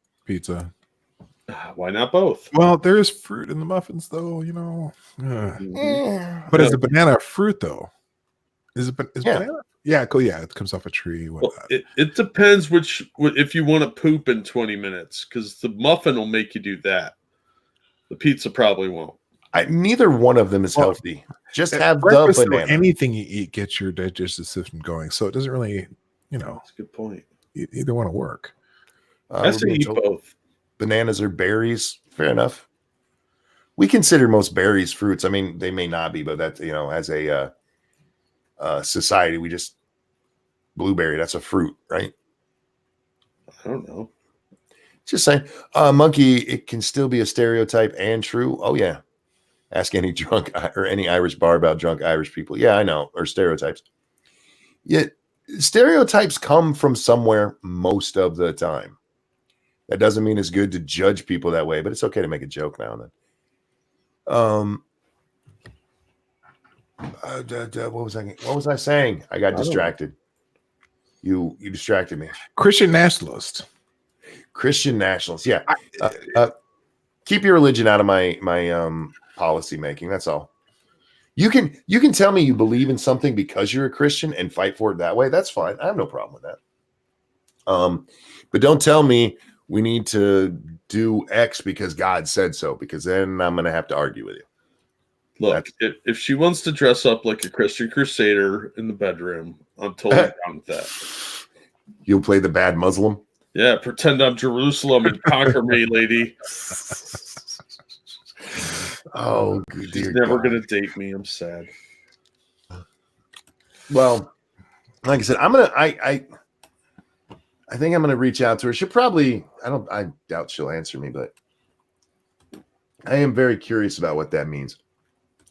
Why not both? Well, there is fruit in the muffins, though, you know. But is the banana a fruit, though? Is banana? Yeah, cool. Yeah, it comes off a tree. Well, it depends if you want to poop in 20 minutes, because the muffin will make you do that. The pizza probably won't. Neither one of them is healthy. Just have the banana. Anything you eat gets your digestive system going, so it doesn't really, That's a good point. Either want to work. I say eat both. Bananas are berries. Fair enough. We consider most berries fruits. I mean, they may not be, but that's, as a society, we just blueberry. That's a fruit, right? I don't know. Just saying. Monkey, it can still be a stereotype and true. Oh yeah. Ask any drunk or any Irish bar about drunk Irish people. Yeah, I know. Or stereotypes. Yet stereotypes come from somewhere most of the time. That doesn't mean it's good to judge people that way, but it's okay to make a joke now and then. What was I saying? I got distracted. You distracted me. Christian nationalist. Yeah. Keep your religion out of my policy making. That's all. You can tell me you believe in something because you're a Christian and fight for it that way. That's fine. I have no problem with that. But don't tell me we need to do X because God said so, because then I'm going to have to argue with you. Look, if she wants to dress up like a Christian crusader in the bedroom, I'm totally down with that. You'll play the bad Muslim? Yeah, pretend I'm Jerusalem and conquer me, lady. Oh, good dear. She's never going to date me. I'm sad. Well, like I said, I think I'm gonna reach out to her. She'll probably, I doubt she'll answer me, but I am very curious about what that means.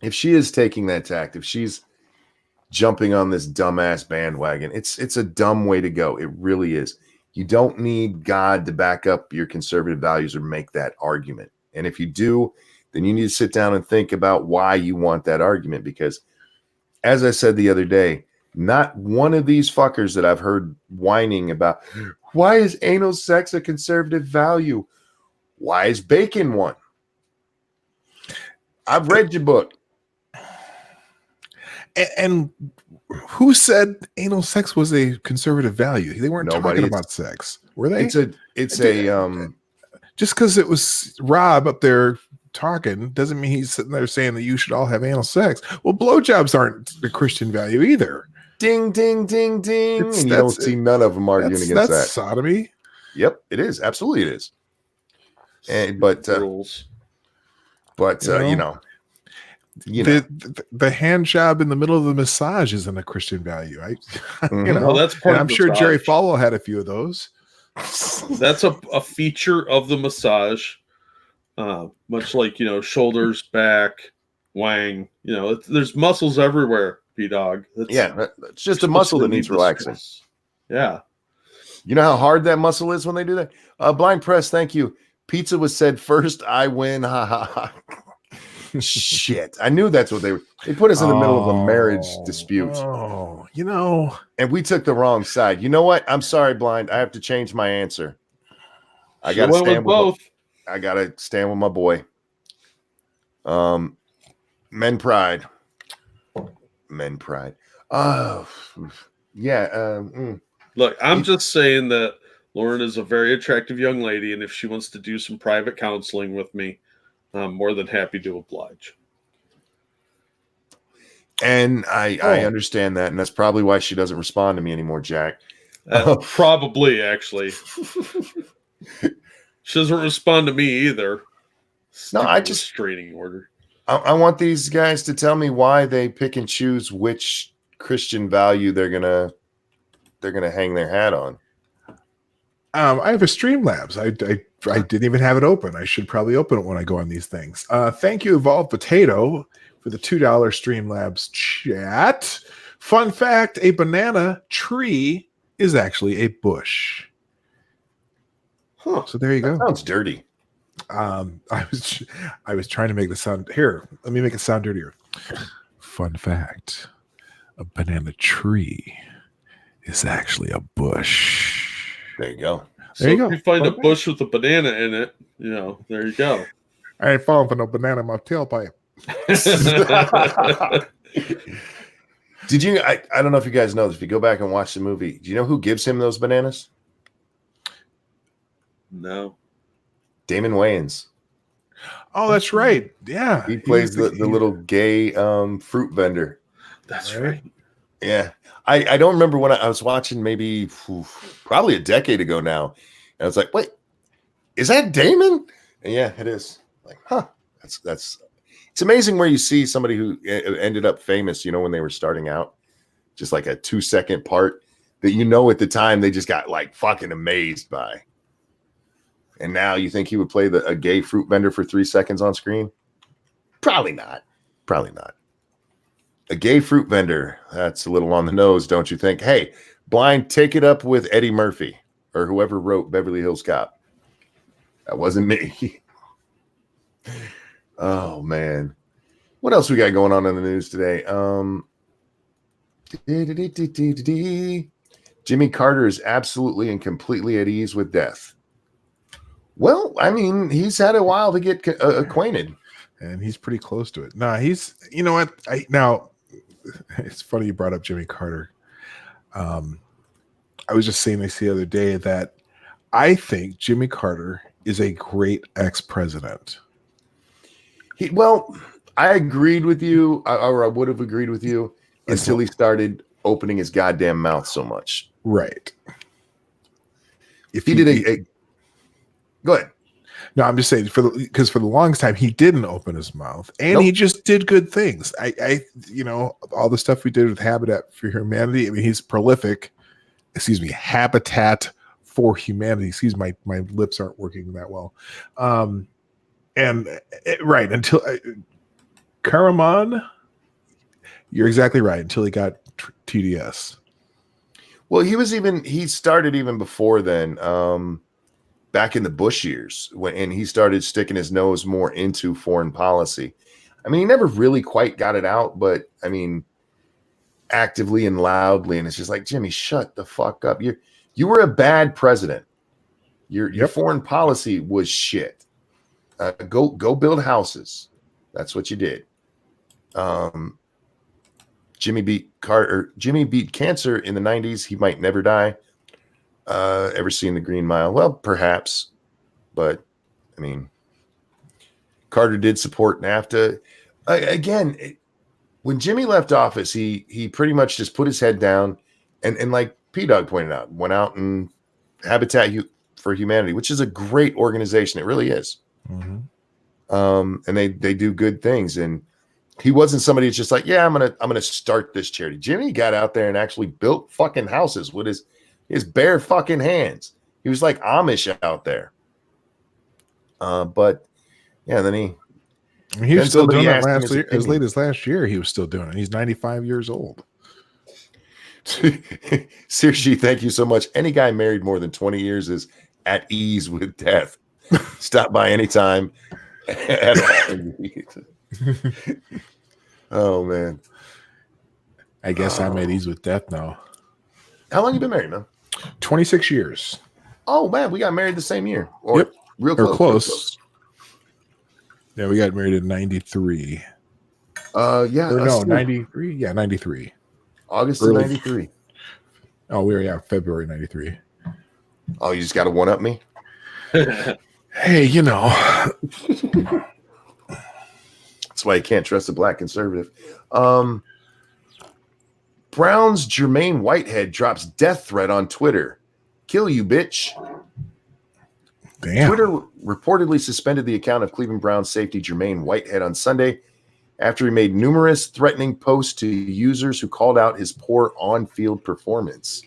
If she is taking that tact, if she's jumping on this dumbass bandwagon, it's a dumb way to go. It really is. You don't need God to back up your conservative values or make that argument. And if you do, then you need to sit down and think about why you want that argument. Because as I said the other day, not one of these fuckers that I've heard whining about, why is anal sex a conservative value? Why is bacon one? I've read your book. And who said anal sex was a conservative value? They weren't talking about sex, were they? Just because it was Rob up there talking doesn't mean he's sitting there saying that you should all have anal sex. Well, blowjobs aren't a Christian value either. Ding, ding, ding, ding. And you don't see none of them arguing against that. That's sodomy. Yep, it is. Absolutely, it is. And but the hand job in the middle of the massage isn't a Christian value. Well, that's part I'm sure Jerry Falwell had a few of those. That's a feature of the massage, much like shoulders, back, wang. There's muscles everywhere. P-Dog. It's just a muscle that needs relaxing. Yeah. You know how hard that muscle is when they do that? Blind Press, thank you. Pizza was said first. I win. Ha ha ha. Shit. I knew that's what they were. They put us in the middle of a marriage dispute. And we took the wrong side. You know what? I'm sorry, Blind. I have to change my answer. I got to stand with both. I got to stand with my boy. Men pride. Oh, Yeah. Look, I'm just saying that Lauren is a very attractive young lady, and if she wants to do some private counseling with me, I'm more than happy to oblige. And I understand that, and that's probably why she doesn't respond to me anymore, Jack. Probably, actually. She doesn't respond to me either. No, I just restraining order. I want these guys to tell me why they pick and choose which Christian value they're gonna hang their hat on. I have a Streamlabs. I didn't even have it open. I should probably open it when I go on these things. Thank you, Evolved Potato, for the $2 Streamlabs chat. Fun fact: a banana tree is actually a bush. Huh. So there you go. Sounds dirty. I was trying to make the sound here. Let me make it sound dirtier. Fun fact: a banana tree is actually a bush. There you go. So if you find a bush with a banana in it, there you go. I ain't falling for no banana in my tailpipe. Did you? I don't know if you guys know this. If you go back and watch the movie, do you know who gives him those bananas? No. Damon Wayans. Oh, that's right. Yeah. He plays the little gay fruit vendor. That's right. Yeah. I don't remember when I was watching maybe probably a decade ago now. And I was like, wait, is that Damon? And yeah, it is. Like, huh. That's it's amazing where you see somebody who ended up famous, when they were starting out, just like a 2-second part that at the time they just got like fucking amazed by. And now you think he would play a gay fruit vendor for 3 seconds on screen? Probably not. Probably not. A gay fruit vendor, that's a little on the nose, don't you think? Hey, Blind, take it up with Eddie Murphy or whoever wrote Beverly Hills Cop. That wasn't me. Oh, man. What else we got going on in the news today? Jimmy Carter is absolutely and completely at ease with death. Well, I mean, he's had a while to get acquainted. And he's pretty close to it. Nah, he's, you know what? Now, it's funny you brought up Jimmy Carter. I was just saying this the other day that I think Jimmy Carter is a great ex-president. I agreed with you, or I would have agreed with you until he started opening his goddamn mouth so much. Right. If he did go ahead. No, I'm just saying because for the longest time he didn't open his mouth, and he just did good things. I all the stuff we did with Habitat for Humanity. I mean, he's prolific. Habitat for Humanity. Excuse my lips aren't working that well. Right until Karaman, you're exactly right. Until he got TDS. Well, he started even before then. Back in the Bush years, and he started sticking his nose more into foreign policy. I mean, he never really quite got it out, but I mean, actively and loudly. And it's just like, Jimmy, shut the fuck up. You were a bad president. Your foreign policy was shit. Go build houses. That's what you did. Jimmy beat cancer in the 90s. He might never die. Ever seen the Green Mile? Well, perhaps, but I mean, Carter did support NAFTA. When Jimmy left office, he pretty much just put his head down and like P-Dog pointed out, went out and Habitat for Humanity, which is a great organization. It really is. Mm-hmm. And they do good things. And he wasn't somebody that's just like, yeah, I'm gonna start this charity. Jimmy got out there and actually built fucking houses with his bare fucking hands. He was like Amish out there. But yeah, then he was still doing that last year. As late as last year, he was still doing it. He's 95 years old. Seriously, thank you so much. Any guy married more than 20 years is at ease with death. Stop by anytime at all. Oh man. I guess I'm at ease with death now. How long you been married, man? 26 years. Oh man, we got married the same year. Real close. Or close. Yeah, we got married in 93. 93. Yeah, 93. August of 93. Oh, we were February '93. Oh, you just got to one up me. Hey, you know. That's why you can't trust a black conservative. Brown's Jermaine Whitehead drops death threat on Twitter. Kill you, bitch. Damn. Twitter reportedly suspended the account of Cleveland Browns safety Jermaine Whitehead on Sunday after he made numerous threatening posts to users who called out his poor on-field performance.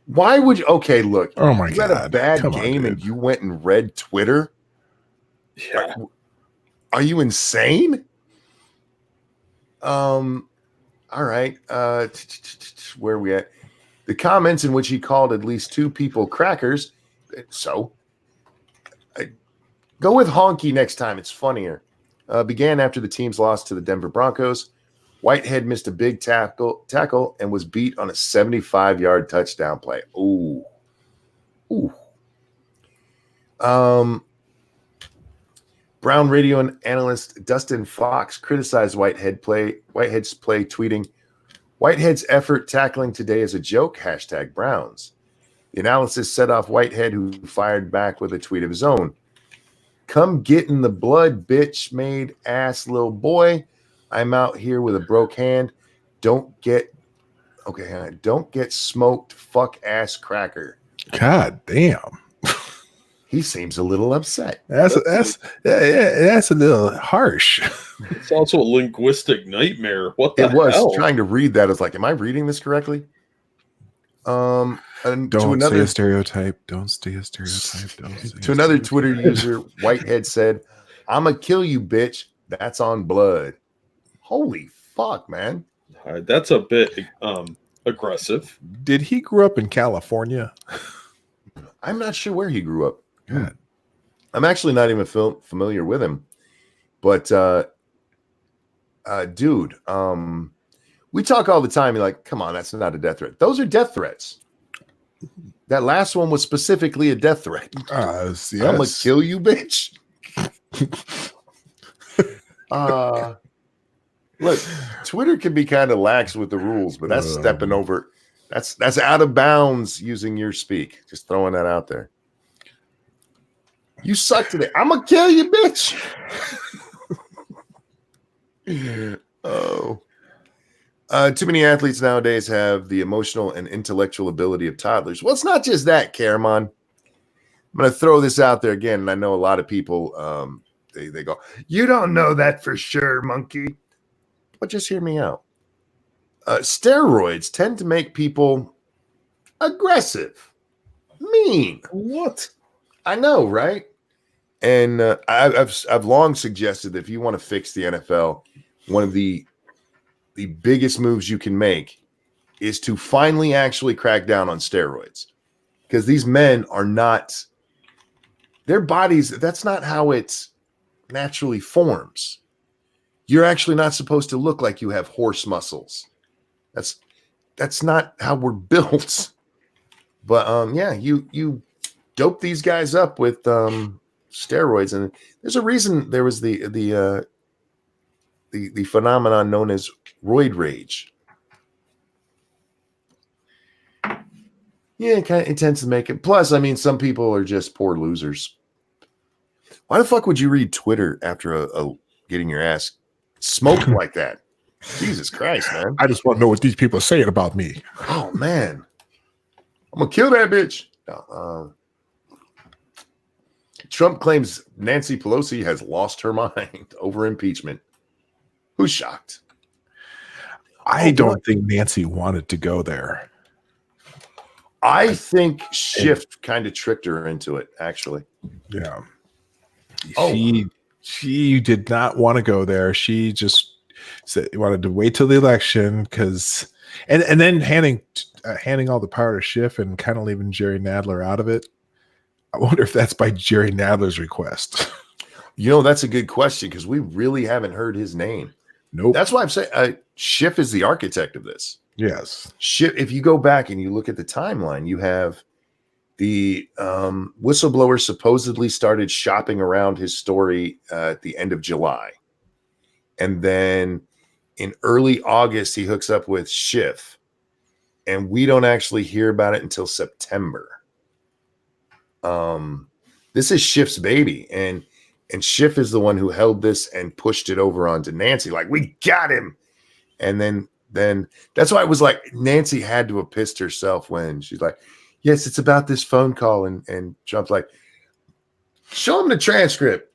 Why would you? Okay, look. Oh my God. You God. had a bad Come game on, and you went and read Twitter? Yeah. Are you insane? All right. Where are we at? The comments in which he called at least two people crackers. So go with honky next time. It's funnier. Began after the team's loss to the Denver Broncos. Whitehead missed a big tackle and was beat on a 75-yard touchdown play. Ooh. Brown radio analyst Dustin Fox criticized Whitehead's play, tweeting, "Whitehead's effort tackling today is a joke, #Browns." The analysis set off Whitehead, who fired back with a tweet of his own. "Come get in the blood, bitch-made ass little boy. I'm out here with a broke hand. Don't get smoked, fuck ass cracker." God damn. He seems a little upset. That's a little harsh. It's also a linguistic nightmare. What the It was hell? trying to read that. I was like, am I reading this correctly? And Don't stay a stereotype. Don't stay a stereotype. To another Twitter user, Whitehead said, "I'ma kill you, bitch. That's on blood." Holy fuck, man. All right, that's a bit aggressive. Did he grow up in California? I'm not sure where he grew up. God. I'm actually not even familiar with him. But dude, we talk all the time. You're like, come on, that's not a death threat. Those are death threats. That last one was specifically a death threat. Yes. I'm gonna kill you, bitch. Look, Twitter can be kind of lax with the rules, but that's stepping over. That's out of bounds using your speak. Just throwing that out there. You suck today. I'm gonna kill you, bitch. Oh. Too many athletes nowadays have the emotional and intellectual ability of toddlers. Well, it's not just that, Caramon. I'm going to throw this out there again, and I know a lot of people, they go, "You don't know that for sure, monkey." But just hear me out. Steroids tend to make people aggressive, mean. What? I know, right? And I've long suggested that if you want to fix the NFL, one of the biggest moves you can make is to finally actually crack down on steroids, because these men are not, their bodies, that's not how it naturally forms. You're actually not supposed to look like you have horse muscles. That's not how we're built. But yeah, you dope these guys up with steroids, and there's a reason there was the phenomenon known as roid rage. Yeah, it tends to make it. Plus, I mean, some people are just poor losers. Why the fuck would you read Twitter after getting your ass smoked like that? Jesus Christ, man. I just want to know what these people are saying about me. Oh, man. I'm going to kill that bitch. Trump claims Nancy Pelosi has lost her mind over impeachment. Who's shocked? I don't think Nancy wanted to go there. I think Schiff kind of tricked her into it, actually. Yeah. She did not want to go there. She just wanted to wait till the election, because and then handing all the power to Schiff and kind of leaving Jerry Nadler out of it. I wonder if that's by Jerry Nadler's request. You know, that's a good question, because we really haven't heard his name. Nope. That's why I'm saying Schiff is the architect of this. Yes. Schiff, if you go back and you look at the timeline, you have the whistleblower supposedly started shopping around his story at the end of July. And then in early August, he hooks up with Schiff. and we don't actually hear about it until September. This is Schiff's baby, and Schiff is the one who held this and pushed it over onto Nancy. Like, we got him. And then that's why it was like Nancy had to have pissed herself when she's like, yes, it's about this phone call. And Trump's like, show him the transcript,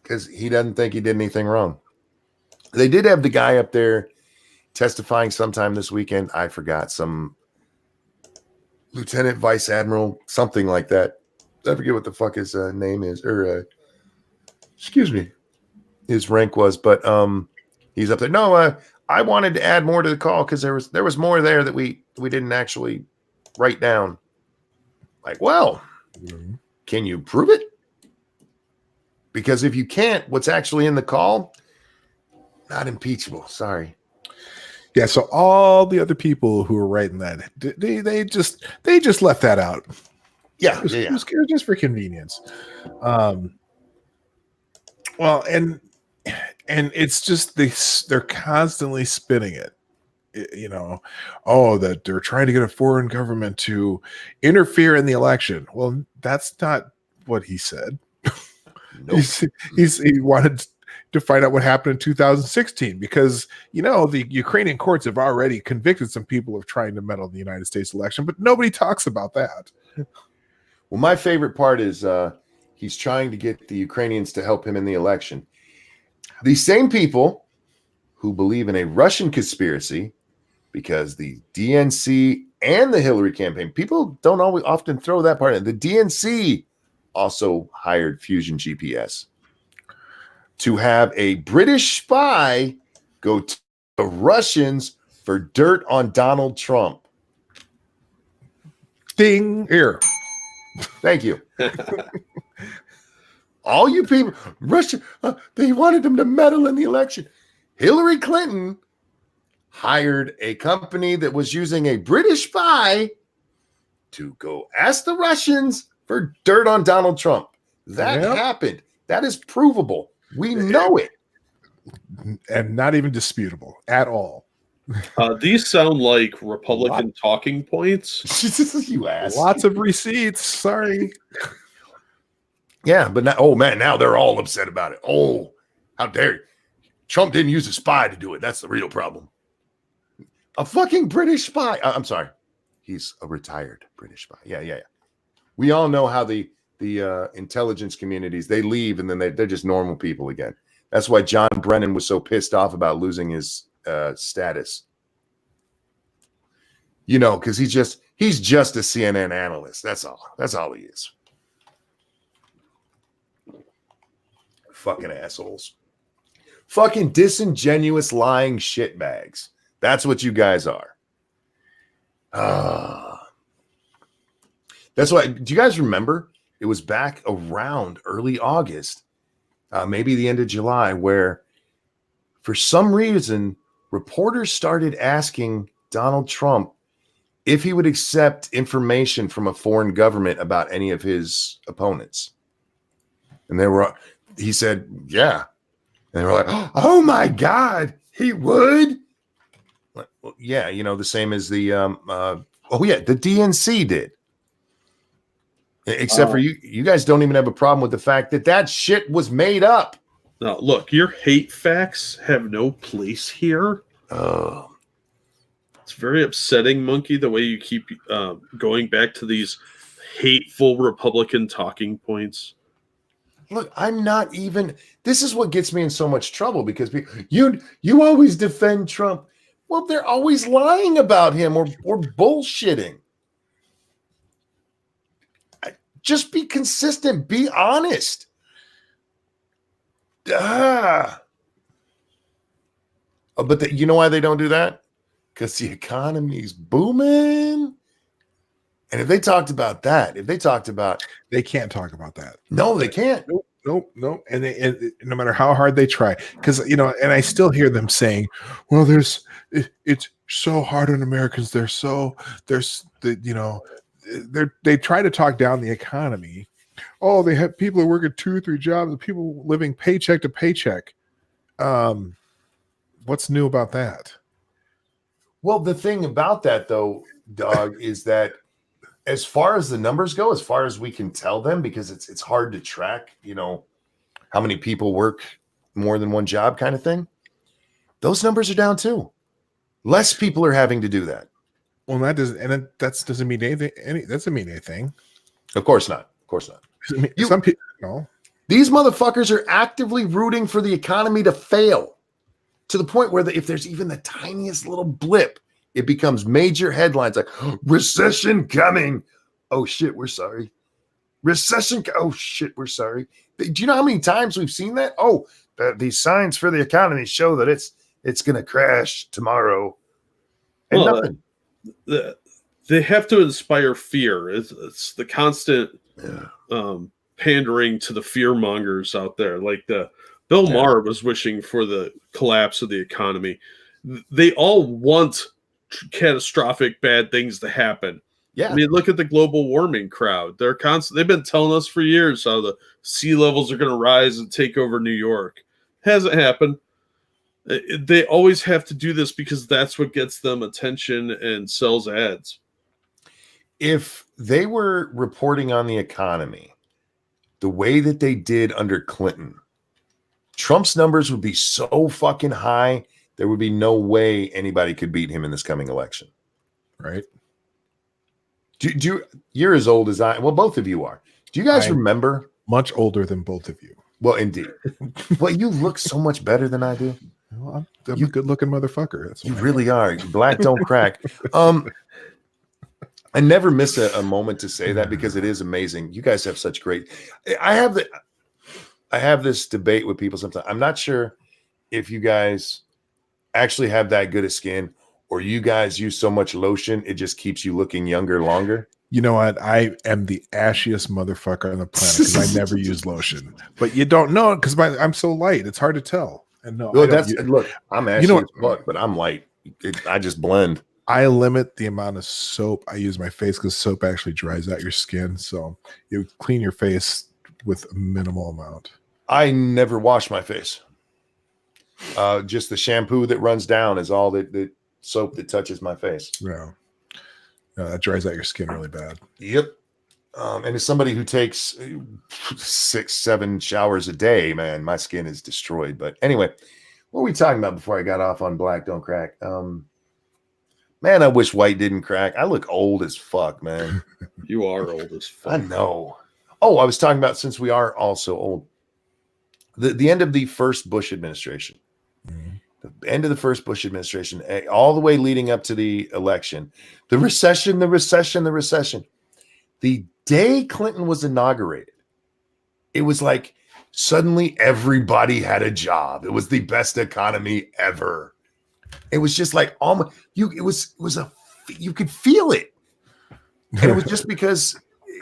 because he doesn't think he did anything wrong. They did have the guy up there testifying sometime this weekend. I forgot, some lieutenant, vice admiral, something like that. I forget what the fuck his name is, or excuse me, his rank was. But he's up there. No, I wanted to add more to the call because there was more there that we didn't actually write down. Like, well, can you prove it? Because if you can't, what's actually in the call, not impeachable. Sorry. Yeah, so all the other people who were writing that, they just left that out. Yeah, it was just for convenience. Well, and it's just they're constantly spinning it. You know, that they're trying to get a foreign government to interfere in the election. Well, that's not what he said. Nope. He wanted to find out what happened in 2016 because, the Ukrainian courts have already convicted some people of trying to meddle in the United States election, but nobody talks about that. Well, my favorite part is he's trying to get the Ukrainians to help him in the election. These same people who believe in a Russian conspiracy, because the DNC and the Hillary campaign, people don't always often throw that part in. The DNC also hired Fusion GPS to have a British spy go to the Russians for dirt on Donald Trump. Ding, here. Thank you. All you people, Russia, they wanted them to meddle in the election. Hillary Clinton hired a company that was using a British spy to go ask the Russians for dirt on Donald Trump. That happened. That is provable. We know it. And not even disputable at all. These sound like Republican talking points. You ass. Lots of receipts. Sorry. Yeah, but now they're all upset about it. Oh, how dare you. Trump didn't use a spy to do it. That's the real problem. A fucking British spy. I'm sorry. He's a retired British spy. Yeah. We all know how the intelligence communities, they leave and then they're just normal people again. That's why John Brennan was so pissed off about losing his status. Because he's just a CNN analyst. That's all he is. Fucking assholes. Fucking disingenuous, lying shitbags. That's what you guys are. That's why. Do you guys remember? It was back around early August, maybe the end of July, where for some reason reporters started asking Donald Trump if he would accept information from a foreign government about any of his opponents. And he said, yeah. And they were like, oh my God, he would? Well, yeah, the same as the the DNC did. Except for you guys don't even have a problem with the fact that shit was made up. No, look, your hate facts have no place here. Oh. It's very upsetting, Monkey, the way you keep going back to these hateful Republican talking points. Look, I'm not even. This is what gets me in so much trouble because you always defend Trump. Well, they're always lying about him or bullshitting. Just be consistent. Be honest. But you know why they don't do that? Because the economy's booming. And if they talked about that, they can't talk about that. No, they can't. Nope. And no matter how hard they try, because and I still hear them saying, "Well, it's so hard on Americans. They try to talk down the economy. Oh, they have people who work at 2 or 3 jobs, and people living paycheck to paycheck. What's new about that? Well, the thing about that, though, dog, is that as far as the numbers go, as far as we can tell them, because it's hard to track, how many people work more than one job kind of thing. Those numbers are down too. Less people are having to do that. Well, that doesn't mean anything. That doesn't mean anything. Of course not. Of course not. Some people, no. These motherfuckers are actively rooting for the economy to fail to the point where if there's even the tiniest little blip, it becomes major headlines like recession coming. Oh shit, we're sorry. Recession. Oh shit, we're sorry. Do you know how many times we've seen that? Oh, these signs for the economy show that it's going to crash tomorrow. And nothing. They have to inspire fear. It's the constant pandering to the fear mongers out there. Like Bill Maher was wishing for the collapse of the economy. They all want catastrophic bad things to happen. Yeah. I mean, look at the global warming crowd. They've been telling us for years how the sea levels are going to rise and take over New York. Hasn't happened. They always have to do this because that's what gets them attention and sells ads. If they were reporting on the economy the way that they did under Clinton, Trump's numbers would be so fucking high, there would be no way anybody could beat him in this coming election. Right. You're as old as I. Well, both of you are. Do you guys remember? Much older than both of you. Well, indeed. Well, you look so much better than I do. Well, I'm a good-looking motherfucker. That's you really are. Black don't crack. I never miss a moment to say that because it is amazing. You guys have such great. I have this debate with people sometimes. I'm not sure if you guys actually have that good a skin, or you guys use so much lotion it just keeps you looking younger longer. You know what? I am the ashiest motherfucker on the planet because I never use lotion. But you don't know it because I'm so light. It's hard to tell. And no, look, I'm ashy as fuck, but I'm light. I just blend. I limit the amount of soap I use my face because soap actually dries out your skin. So you clean your face with a minimal amount. I never wash my face. Just the shampoo that runs down is all the soap that touches my face. Yeah. No, that dries out your skin really bad. Yep. And as somebody who takes 6-7 showers a day, man, my skin is destroyed. But anyway, what were we talking about before I got off on Black Don't Crack? Man, I wish white didn't crack. I look old as fuck, man. You are old as fuck. I know. Oh, I was talking about, since we are all so old, the end of the first Bush administration. Mm-hmm. The end of the first Bush administration, all the way leading up to the election, the recession. The day Clinton was inaugurated, it was like suddenly everybody had a job. It was the best economy ever. It was just like you could feel it, and it was just because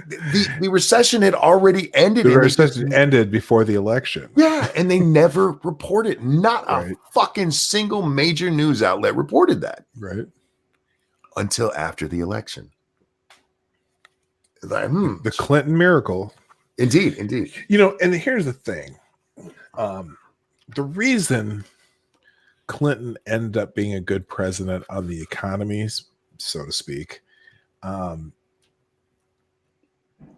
the recession had already ended. The recession ended before the election. Yeah, and they never reported. Not a fucking single major news outlet reported that. Right. Until after the election. Like, the Clinton miracle. Indeed. And here's the thing. The reason Clinton ended up being a good president on the economies, so to speak,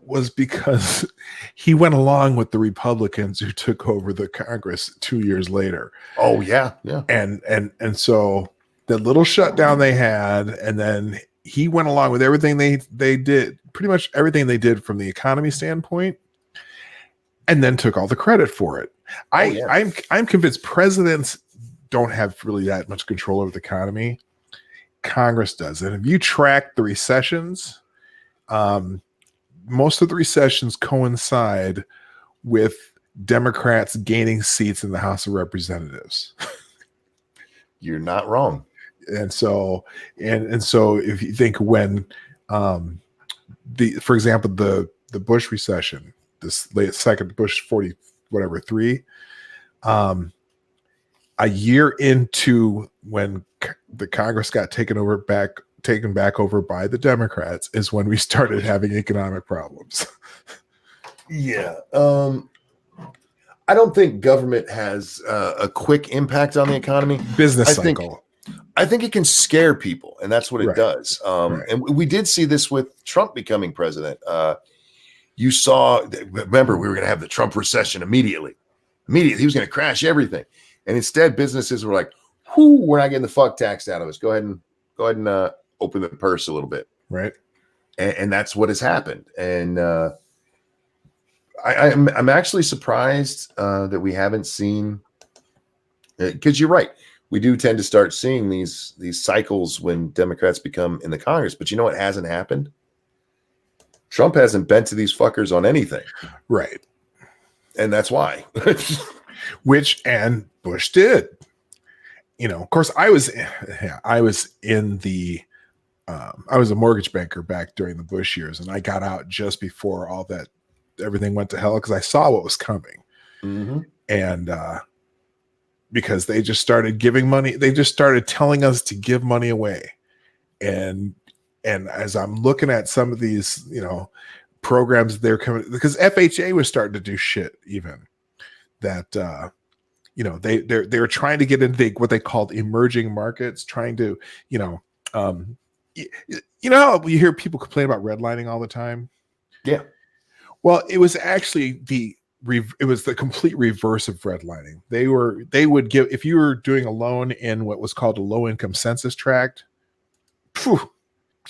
was because he went along with the Republicans who took over the Congress 2 years later. Oh yeah. And so the little shutdown they had, and then he went along with everything they did, pretty much everything they did from the economy standpoint, and then took all the credit for it. I'm convinced presidents don't have really that much control over the economy. Congress does. And if you track the recessions, most of the recessions coincide with Democrats gaining seats in the House of Representatives. You're not wrong. And so if you think when for example, the Bush recession, this late second Bush 3, a year into when the Congress got taken back over by the Democrats is when we started having economic problems. Yeah. I don't think government has a quick impact on the economy. Business cycle. I think it can scare people, and that's what it Right. does. Right. And we did see this with Trump becoming president. You saw, remember, we were going to have the Trump recession immediately. He was going to crash everything, and instead, businesses were like, "Whoo, we're not getting the fuck taxed out of us. Go ahead and open the purse a little bit." Right. And that's what has happened. And I'm actually surprised that we haven't seen, because you're right. We do tend to start seeing these cycles when Democrats become in the Congress. But you know what hasn't happened? Trump hasn't bent to these fuckers on anything. Right. And that's why. And Bush did. Of course, I was in the I was a mortgage banker back during the Bush years, and I got out just before everything went to hell, because I saw what was coming. Mm-hmm. And because they just started giving money, they just started telling us to give money away. And as I'm looking at some of these, programs they're coming, because FHA was starting to do shit, even that, they're trying to get into what they called emerging markets, trying to, how you hear people complain about redlining all the time. Yeah. Well, it was actually the complete reverse of redlining. They would give, if you were doing a loan in what was called a low income census tract,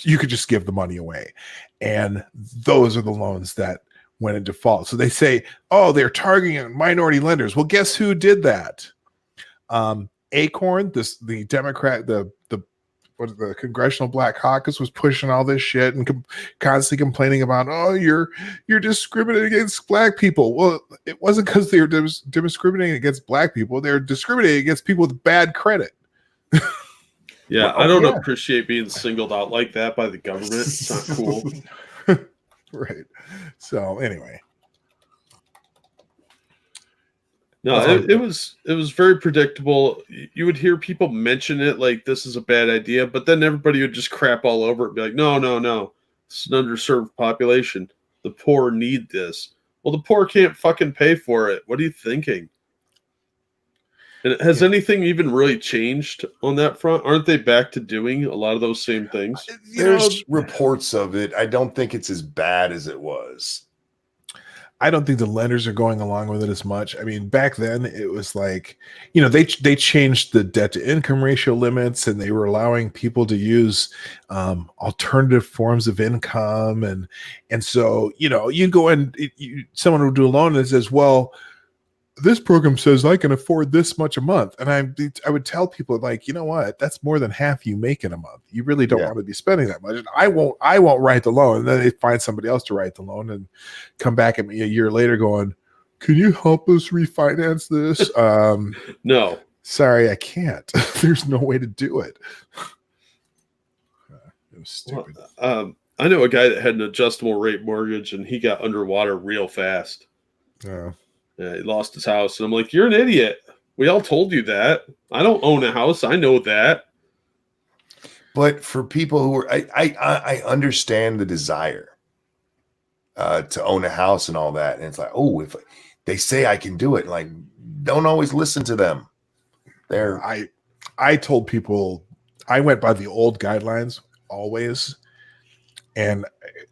you could just give the money away. And those are the loans that went in default. So they say, oh, they're targeting minority lenders. Well, guess who did that? Acorn, the Democrat, the Congressional Black Caucus was pushing all this shit and constantly complaining about, oh, you're discriminating against black people. Well, it wasn't because they were discriminating against black people. They're discriminating against people with bad credit. Yeah, I don't appreciate being singled out like that by the government. It's not cool. Right. So anyway. No, it was very predictable. You would hear people mention it like this is a bad idea, but then everybody would just crap all over it and be like, no. It's an underserved population. The poor need this. Well, the poor can't fucking pay for it. What are you thinking? And has anything even really changed on that front? Aren't they back to doing a lot of those same things? There's reports of it. I don't think it's as bad as it was. I don't think the lenders are going along with it as much. I mean, back then it was like, they changed the debt to income ratio limits, and they were allowing people to use alternative forms of income. And so, you go and someone would do a loan and says, well, this program says I can afford this much a month. And I would tell people, like, you know what, that's more than half you make in a month. You really don't want to be spending that much. And I won't write the loan. And then they find somebody else to write the loan and come back at me a year later going, can you help us refinance this? No, sorry, I can't. There's no way to do it. It was stupid. Well, I know a guy that had an adjustable rate mortgage, and he got underwater real fast. Yeah, he lost his house. And I'm like, you're an idiot. We all told you that. I don't own a house. I know that. But for people who are, I understand the desire to own a house and all that. And it's like, oh, if they say I can do it, like, don't always listen to them. I told people, I went by the old guidelines always. And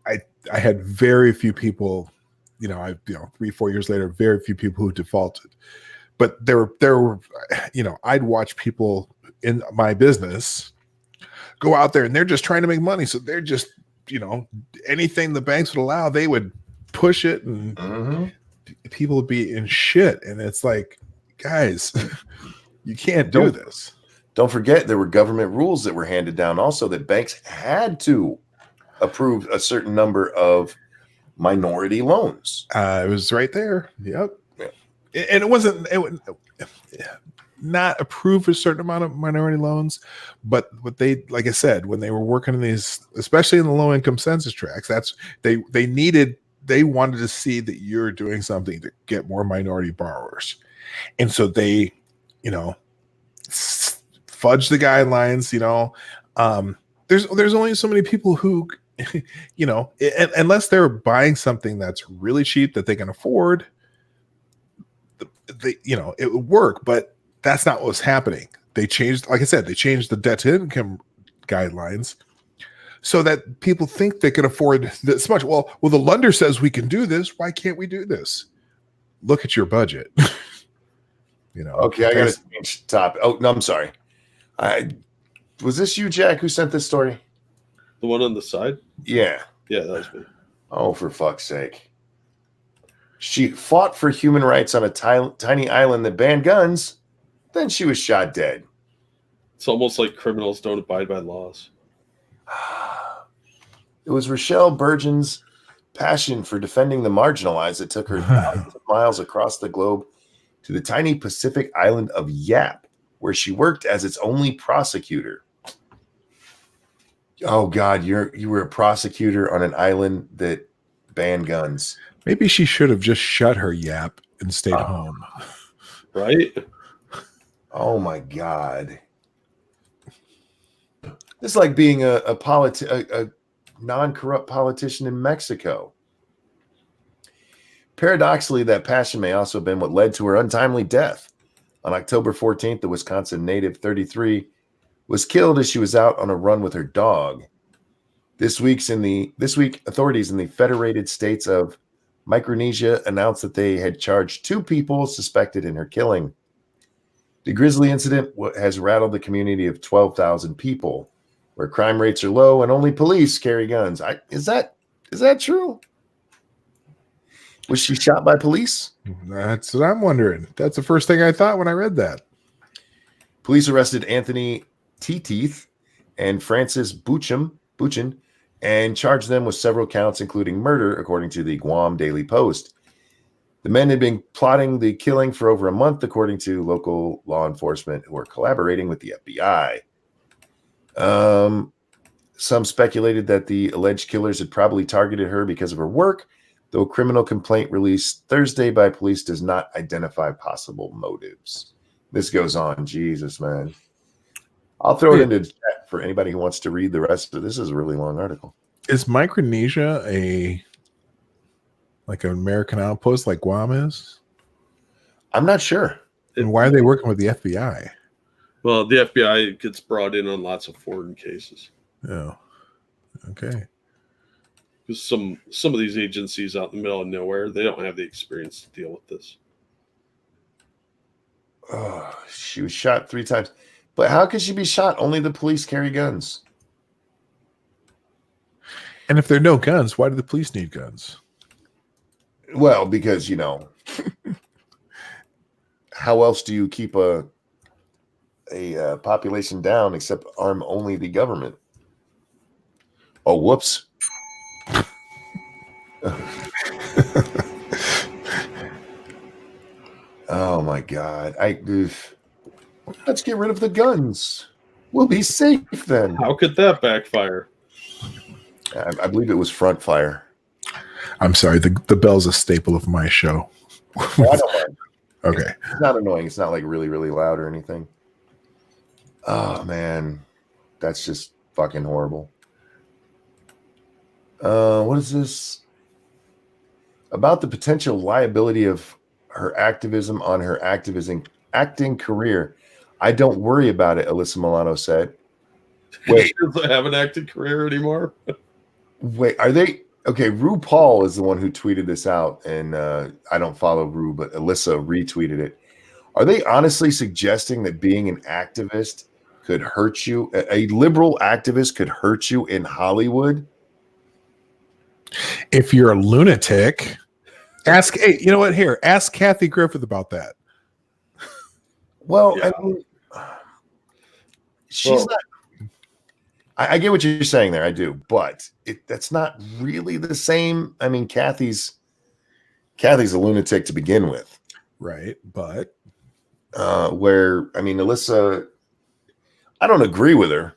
I had very few people, 3-4 years later, very few people who defaulted. But there were, I'd watch people in my business go out there and they're just trying to make money. So they're just, anything the banks would allow, they would push it, and people would be in shit. And it's like, guys, you can't do this. Don't forget, there were government rules that were handed down also that banks had to approve a certain number of minority loans. It was right there. Yep. Yeah. And it not approve a certain amount of minority loans, but what they, like I said, when they were working in these, especially in the low income census tracts, that's they wanted to see that you're doing something to get more minority borrowers. And so they, fudge the guidelines, there's only so many people who, unless they're buying something that's really cheap that they can afford, it would work, but that's not what was happening. they changed, like I said, they changed the debt to income guidelines so that people think they can afford this much. Well, the lender says we can do this. Why can't we do this? Look at your budget. Okay, I got to change topic. Oh no, I'm sorry. Was this you, Jack, who sent this story? The one on the side? Yeah. Yeah, that was me. Oh, for fuck's sake. She fought for human rights on a tiny island that banned guns. Then she was shot dead. It's almost like criminals don't abide by laws. It was Rochelle Burgeon's passion for defending the marginalized that took her thousands of miles across the globe to the tiny Pacific island of Yap, where she worked as its only prosecutor. Oh God, you were a prosecutor on an island that banned guns. Maybe she should have just shut her yap and stayed home. Right? Oh my God. It's like being a non-corrupt politician in Mexico. Paradoxically, that passion may also have been what led to her untimely death. On October 14th, the Wisconsin native 33 was killed as she was out on a run with her dog. This week, authorities in the Federated States of Micronesia announced that they had charged 2 people suspected in her killing. The grisly incident has rattled the community of 12,000 people, where crime rates are low and only police carry guns. Is that true? Was she shot by police? That's what I'm wondering. That's the first thing I thought when I read that. Police arrested Anthony Teeth and Francis Buchan and charged them with several counts, including murder, according to the Guam Daily Post. The men had been plotting the killing for over a month, according to local law enforcement who were collaborating with the FBI. Some speculated that the alleged killers had probably targeted her because of her work, though a criminal complaint released Thursday by police does not identify possible motives. This goes on. Jesus, man. I'll throw it into the chat for anybody who wants to read the rest of this. Is a really long article. Is Micronesia like an American outpost like Guam is? I'm not sure. And why are they working with the FBI? Well, the FBI gets brought in on lots of foreign cases. Oh, okay. Because some of these agencies out in the middle of nowhere, they don't have the experience to deal with this. Oh, she was shot 3 times. But how could she be shot? Only the police carry guns. And if there are no guns, why do the police need guns? Well, because, how else do you keep a population down except arm only the government? Oh, whoops. Oh my God. Let's get rid of the guns. We'll be safe then. How could that backfire? I believe it was front fire. I'm sorry. The bell's a staple of my show. Oh, I don't mind. Okay. It's not annoying. It's not like really, really loud or anything. Oh man. That's just fucking horrible. What is this? About the potential liability of her activism on her acting career. I don't worry about it, Alyssa Milano said. Wait. She doesn't have an acting career anymore. Wait, are they okay? RuPaul is the one who tweeted this out, and I don't follow Ru, but Alyssa retweeted it. Are they honestly suggesting that being an activist could hurt you? A liberal activist could hurt you in Hollywood? If you're a lunatic, ask. Hey, you know what? Here, ask Kathy Griffith about that. Well, yeah. I mean, she's not. I get what you're saying there. I do, but that's not really the same. I mean, Kathy's a lunatic to begin with, right? But Alyssa, I don't agree with her.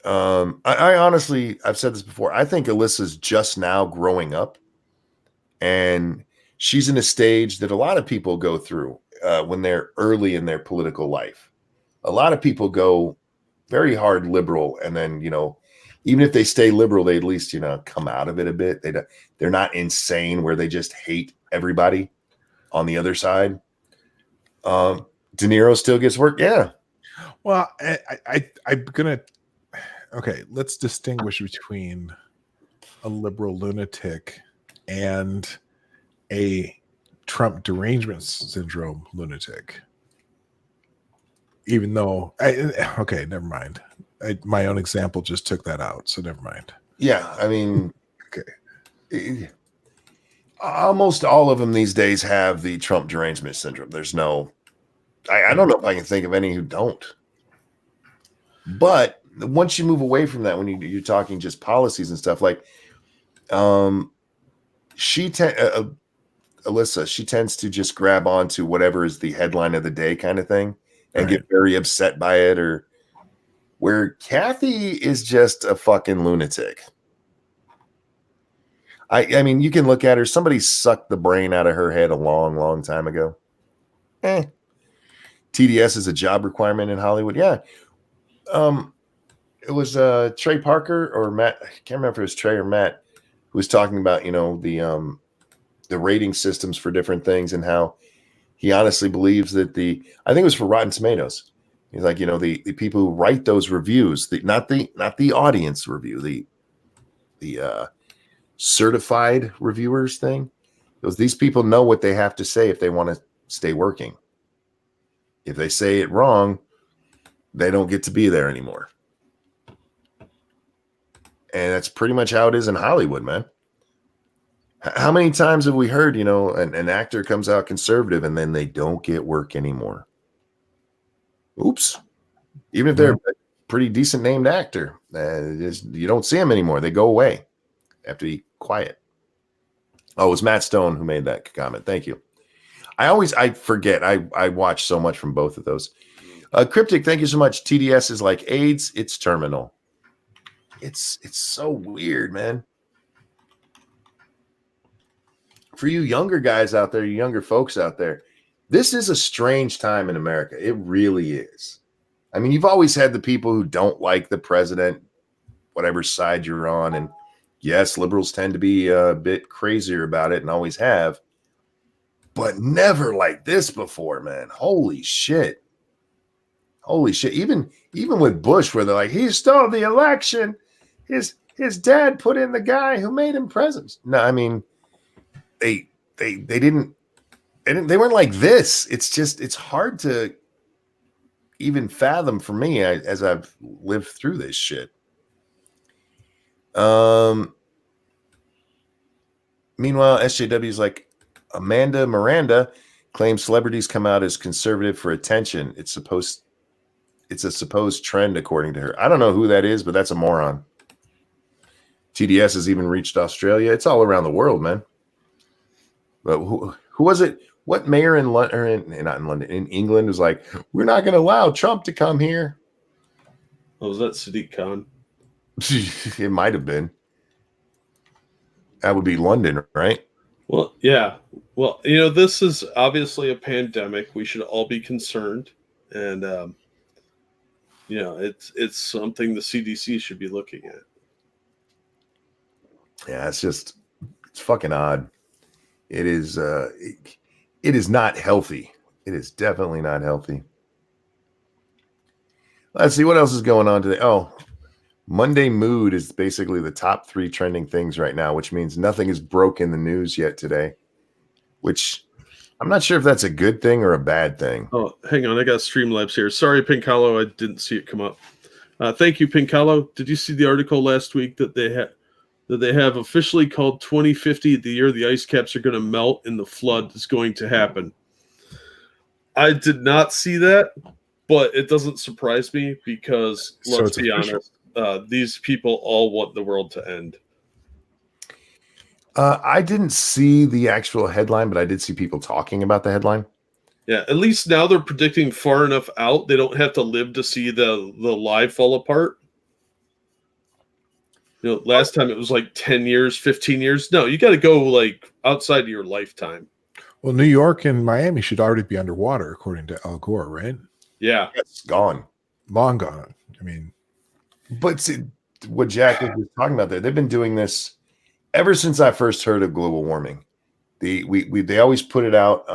I honestly, I've said this before. I think Alyssa's just now growing up, and she's in a stage that a lot of people go through when they're early in their political life. A lot of people go very hard liberal, and then even if they stay liberal, they at least come out of it a bit. They're not insane where they just hate everybody on the other side. De Niro still gets work, yeah. Well, I'm gonna. Okay, let's distinguish between a liberal lunatic and a Trump derangement syndrome lunatic. Even though, okay, never mind. My own example just took that out, so never mind. Yeah, I mean, okay. Almost all of them these days have the Trump derangement syndrome. There's no, I don't know if I can think of any who don't. But once you move away from that, when you're talking just policies and stuff, like, Alyssa, she tends to just grab onto whatever is the headline of the day kind of thing and get very upset by it, or where Kathy is just a fucking lunatic. I mean, you can look at her. Somebody sucked the brain out of her head a long, long time ago. TDS is a job requirement in Hollywood. Yeah. It was Trey Parker or Matt. I can't remember if it was Trey or Matt who was talking about, the rating systems for different things and how he honestly believes that I think it was for Rotten Tomatoes. He's like, the people who write those reviews, not the audience review, the certified reviewers thing, because these people know what they have to say if they want to stay working. If they say it wrong, they don't get to be there anymore. And that's pretty much how it is in Hollywood, man. How many times have we heard, an actor comes out conservative and then they don't get work anymore? Oops. Even if they're a pretty decent named actor, you don't see them anymore. They go away. They have to be quiet. Oh, it was Matt Stone who made that comment. Thank you. I forget. I watch so much from both of those. Cryptic, thank you so much. TDS is like AIDS. It's terminal. It's so weird, man. For you younger guys out there, you younger folks out there, this is a strange time in America. It really is. I mean, you've always had the people who don't like the president, whatever side you're on. And yes, liberals tend to be a bit crazier about it and always have. But never like this before, man. Holy shit. Holy shit. Even with Bush, where they're like, he stole the election. His dad put in the guy who made him president. No, I mean, they weren't like this. It's hard to even fathom for me as I've lived through this shit. Meanwhile, SJW is like, Amanda Miranda claims celebrities come out as conservative for attention. It's a supposed trend, according to her. I don't know who that is, but that's a moron. TDS has even reached Australia. It's all around the world, man. But who was it? What mayor in London, not in London, in England was like, we're not going to allow Trump to come here? Oh, was that Sadiq Khan? It might have been. That would be London, right? Well, yeah. Well, this is obviously a pandemic. We should all be concerned. And, it's something the CDC should be looking at. Yeah, it's fucking odd. It is, it is not healthy. It is definitely not healthy. Let's see what else is going on today. Oh, Monday mood is basically the top 3 trending things right now, which means nothing is broke in the news yet today, which I'm not sure if that's a good thing or a bad thing. Oh, hang on. I got Streamlabs here. Sorry, Pinkalo. I didn't see it come up. Thank you, Pinkalo. Did you see the article last week that they have officially called 2050 the year the ice caps are going to melt and the flood is going to happen? I did not see that, but it doesn't surprise me because, let's be honest, these people all want the world to end. I didn't see the actual headline, but I did see people talking about the headline. Yeah, at least now they're predicting far enough out. They don't have to live to see the live fall apart. Last time it was like 10 years, 15 years. No, you got to go like outside of your lifetime. Well, New York and Miami should already be underwater, according to Al Gore, right? Yeah. It's gone. Long gone. I mean. But see, what Jack was talking about there, they've been doing this ever since I first heard of global warming. They always put it out.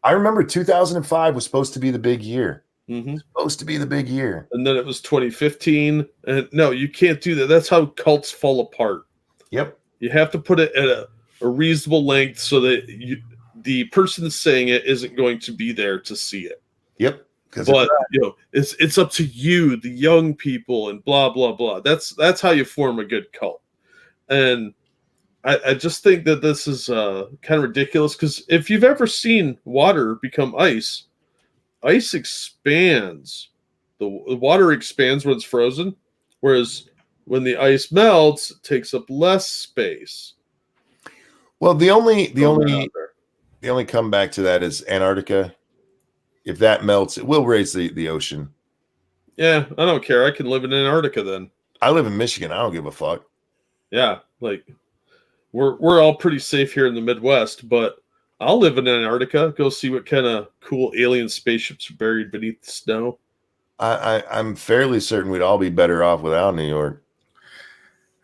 I remember 2005 was supposed to be the big year. Mm-hmm. Supposed to be the big year. And then it was 2015. And no, you can't do that. That's how cults fall apart. Yep. You have to put it at a reasonable length so that the person saying it isn't going to be there to see it. Yep. But it's up to you, the young people, and blah blah blah. That's how you form a good cult. And I just think that this is kind of ridiculous, because if you've ever seen water become ice expands. The water expands when it's frozen, whereas when the ice melts, it takes up less space. Well, the only comeback to that is Antarctica. If that melts, it will raise the ocean. Yeah, I don't care. I can live in Antarctica then. I live in Michigan. I don't give a fuck. Yeah, like we're all pretty safe here in the Midwest, but I'll live in Antarctica. Go see what kind of cool alien spaceships are buried beneath the snow. I'm fairly certain we'd all be better off without New York.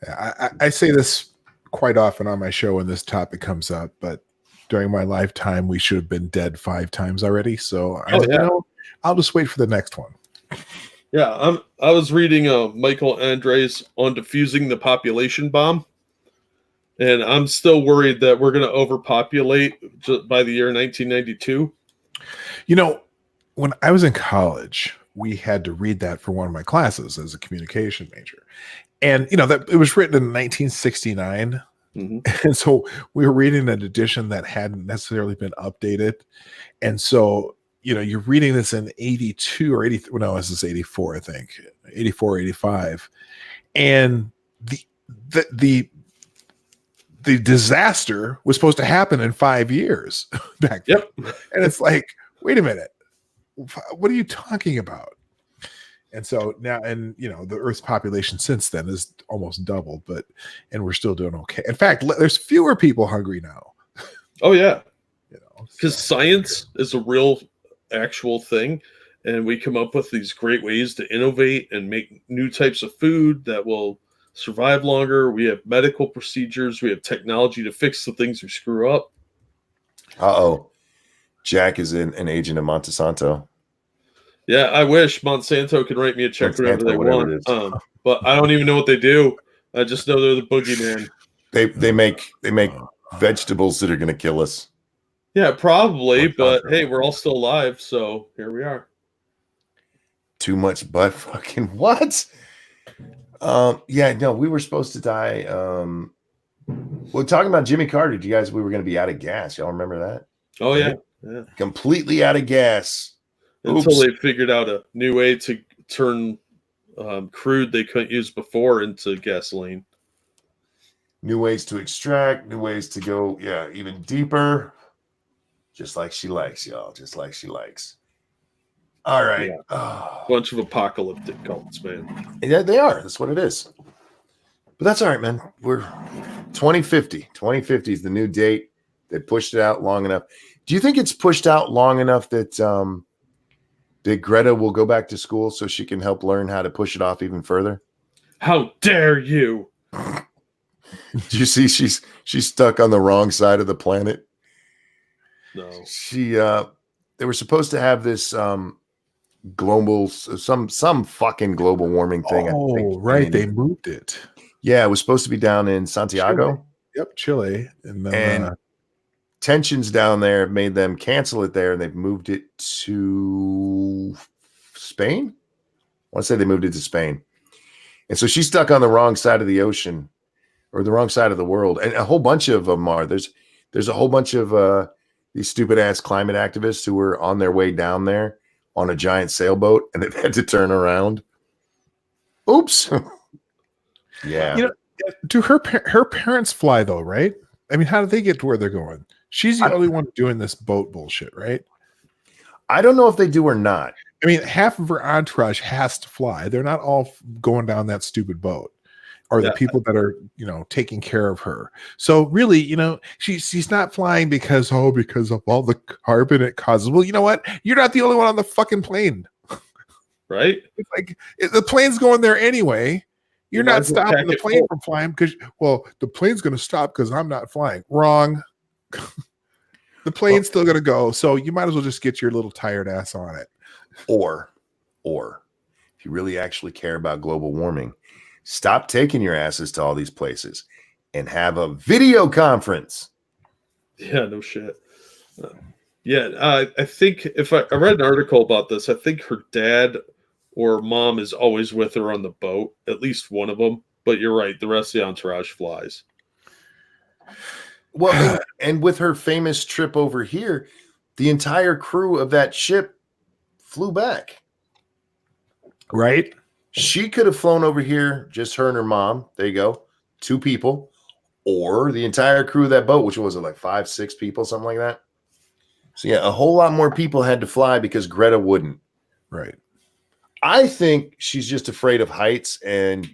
I say this quite often on my show when this topic comes up, but during my lifetime, we should have been dead 5 times already. So I'll just wait for the next one. Yeah, I was reading Michael Andre's on defusing the population bomb. And I'm still worried that we're going to overpopulate by the year 1992. When I was in college, we had to read that for one of my classes as a communication major. And, that it was written in 1969. Mm-hmm. And so we were reading an edition that hadn't necessarily been updated. And so, you're reading this in 82 or 80. Well, no, this is 84, I think. 84, 85. And the disaster was supposed to happen in 5 years back then. Yep. And it's like, wait a minute, what are you talking about? And so now, and the Earth's population since then is almost doubled, and we're still doing okay. In fact, there's fewer people hungry now. Oh yeah. Because science is a real actual thing. And we come up with these great ways to innovate and make new types of food that will survive longer. We have medical procedures. We have technology to fix the things we screw up. Jack is an agent of Monsanto. Yeah, I wish Monsanto could write me a check whenever they want. But I don't even know what they do. I just know they're the boogeyman. They make vegetables that are going to kill us. Yeah, probably. But hey, we're all still alive, so here we are. Too much butt fucking what? We were supposed to die. We're talking about Jimmy Carter. We were going to be out of gas. Y'all remember that? Oh, yeah. Yeah. Completely out of gas. Until they figured out a new way to turn crude they couldn't use before into gasoline. New ways to extract, new ways to go, even deeper. Just like she likes, y'all. Just like she likes. All right. Yeah. Bunch of apocalyptic cults, man. Yeah, they are. That's what it is. But that's all right, man. We're 2050. 2050 is the new date. They pushed it out long enough. Do you think it's pushed out long enough that Greta will go back to school so she can help learn how to push it off even further? How dare you? Do you see she's stuck on the wrong side of the planet? No. They were supposed to have this global some fucking global warming thing. Oh, right. They moved it. Yeah, it was supposed to be down in Santiago. Chile. Yep, Chile. And tensions down there have made them cancel it there, and they've moved it to Spain. I want to say they moved it to Spain. And so she's stuck on the wrong side of the ocean, or the wrong side of the world. And a whole bunch of them are. There's a whole bunch of these stupid ass climate activists who were on their way down there on a giant sailboat, and they've had to turn around. Oops. Yeah. Do her parents fly though, right? I mean, how do they get to where they're going? She's the only one doing this boat bullshit, right? I don't know if they do or not. I mean, half of her entourage has to fly. They're not all going down that stupid boat, or the people that are, taking care of her. So really, she's not flying because of all the carbon it causes. Well, you know what? You're not the only one on the fucking plane. Right? It's like the plane's going there anyway. You're not stopping the plane from flying because, the plane's going to stop because I'm not flying. Wrong. The plane's still going to go. So you might as well just get your little tired ass on it. Or Or if you really actually care about global warming, stop taking your asses to all these places and have a video conference. Yeah, no shit. I think if I read an article about this, I think her dad or mom is always with her on the boat, at least one of them. But you're right, the rest of the entourage flies. Well, and with her famous trip over here, the entire crew of that ship flew back. Right? She could have flown over here, just her and her mom. There you go. 2 people. Or the entire crew of that boat, which was it, like 5, 6 people, something like that. So yeah, a whole lot more people had to fly because Greta wouldn't. Right. I think she's just afraid of heights and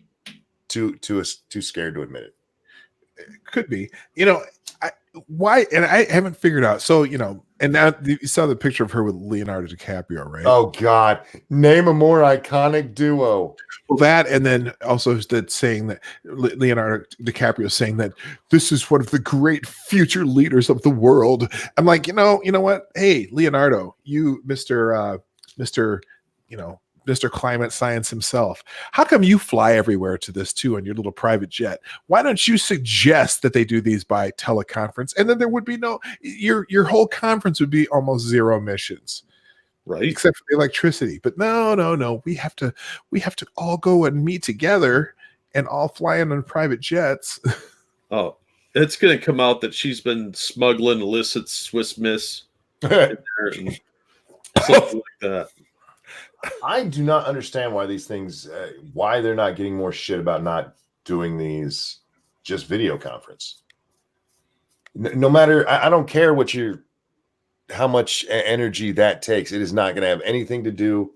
too scared to admit it. Could be. Why? And I haven't figured out. So, and now you saw the picture of her with Leonardo DiCaprio, right? Oh God, name a more iconic duo. Well, that, and then also that saying that Leonardo DiCaprio saying that this is one of the great future leaders of the world. I'm like, you know what? Hey, Leonardo, you, Mr. Climate Science himself. How come you fly everywhere to this too on your little private jet? Why don't you suggest that they do these by teleconference? And then there would be your whole conference would be almost zero emissions. Right. Except for the electricity. But no. We have to all go and meet together and all fly in on private jets. Oh, it's going to come out that she's been smuggling illicit Swiss Miss in there and something like that. I do not understand why these things, why they're not getting more shit about not doing these just video conference. No matter, I don't care how much energy that takes. It is not going to have anything to do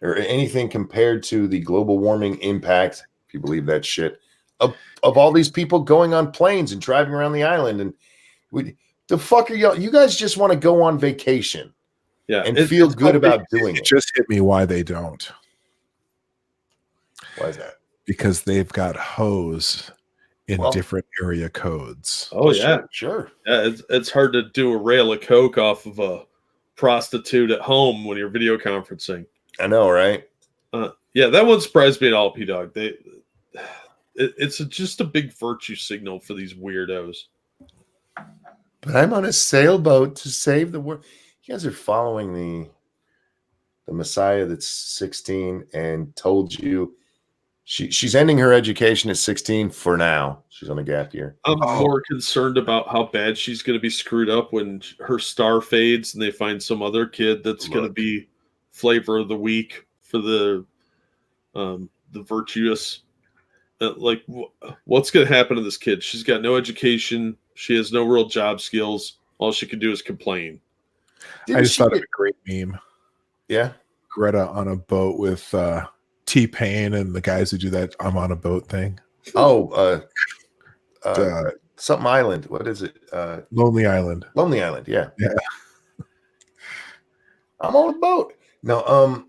or anything compared to the global warming impact, if you believe that shit, of all these people going on planes and driving around the island. And the fuck are y'all? You guys just want to go on vacation. Yeah, and feel good about doing it. It just hit me why they don't. Why is that? Because they've got hose in different area codes. Oh yeah, sure. Yeah, it's hard to do a rail of coke off of a prostitute at home when you're video conferencing. I know, right? Yeah, that won't surprise me at all, P-Dog. It's just a big virtue signal for these weirdos. But I'm on a sailboat to save the world. You guys are following the Messiah that's 16 and told you she's ending her education at 16 for now. She's on a gap year. I'm more concerned about how bad she's going to be screwed up when her star fades and they find some other kid that's going to be flavor of the week for the virtuous. What's going to happen to this kid? She's got no education. She has no real job skills. All she can do is complain. I just thought of a great meme. Yeah. Greta on a boat with T-Pain and the guys who do that I'm on a boat thing. Oh, something island. What is it? Lonely Island. Lonely Island, yeah. Yeah. I'm on a boat. No,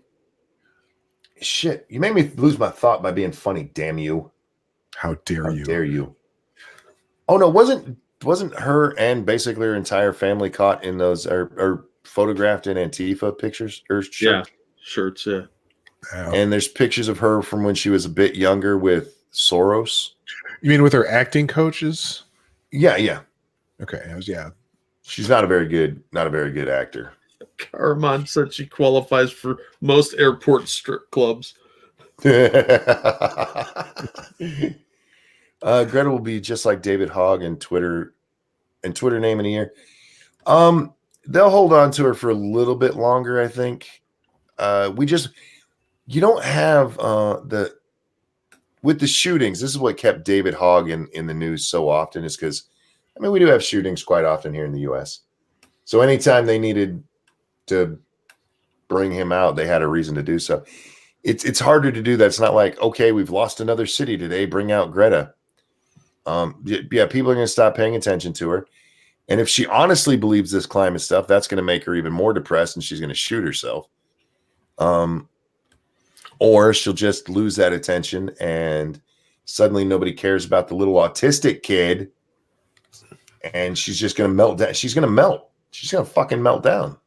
shit. You made me lose my thought by being funny, damn you. How dare you? How dare you? Oh no, wasn't her and basically her entire family caught in those or photographed in Antifa pictures or shirts? Yeah, shirts, yeah. And there's pictures of her from when she was a bit younger with Soros. You mean with her acting coaches? Yeah. Okay, yeah. She's not a very good actor. Carmon said she qualifies for most airport strip clubs. Greta will be just like David Hogg and Twitter name in a year. They'll hold on to her for a little bit longer, I think. You don't have with the shootings. This is what kept David Hogg in the news so often, is because we do have shootings quite often here in the U.S. So anytime they needed to bring him out, they had a reason to do so. It's harder to do that. It's not like, okay, we've lost another city today, bring out Greta. Yeah, people are going to stop paying attention to her. And if she honestly believes this climate stuff, that's going to make her even more depressed and she's going to shoot herself. Or she'll just lose that attention and suddenly nobody cares about the little autistic kid and she's just going to melt down. She's going to melt. She's going to fucking melt down.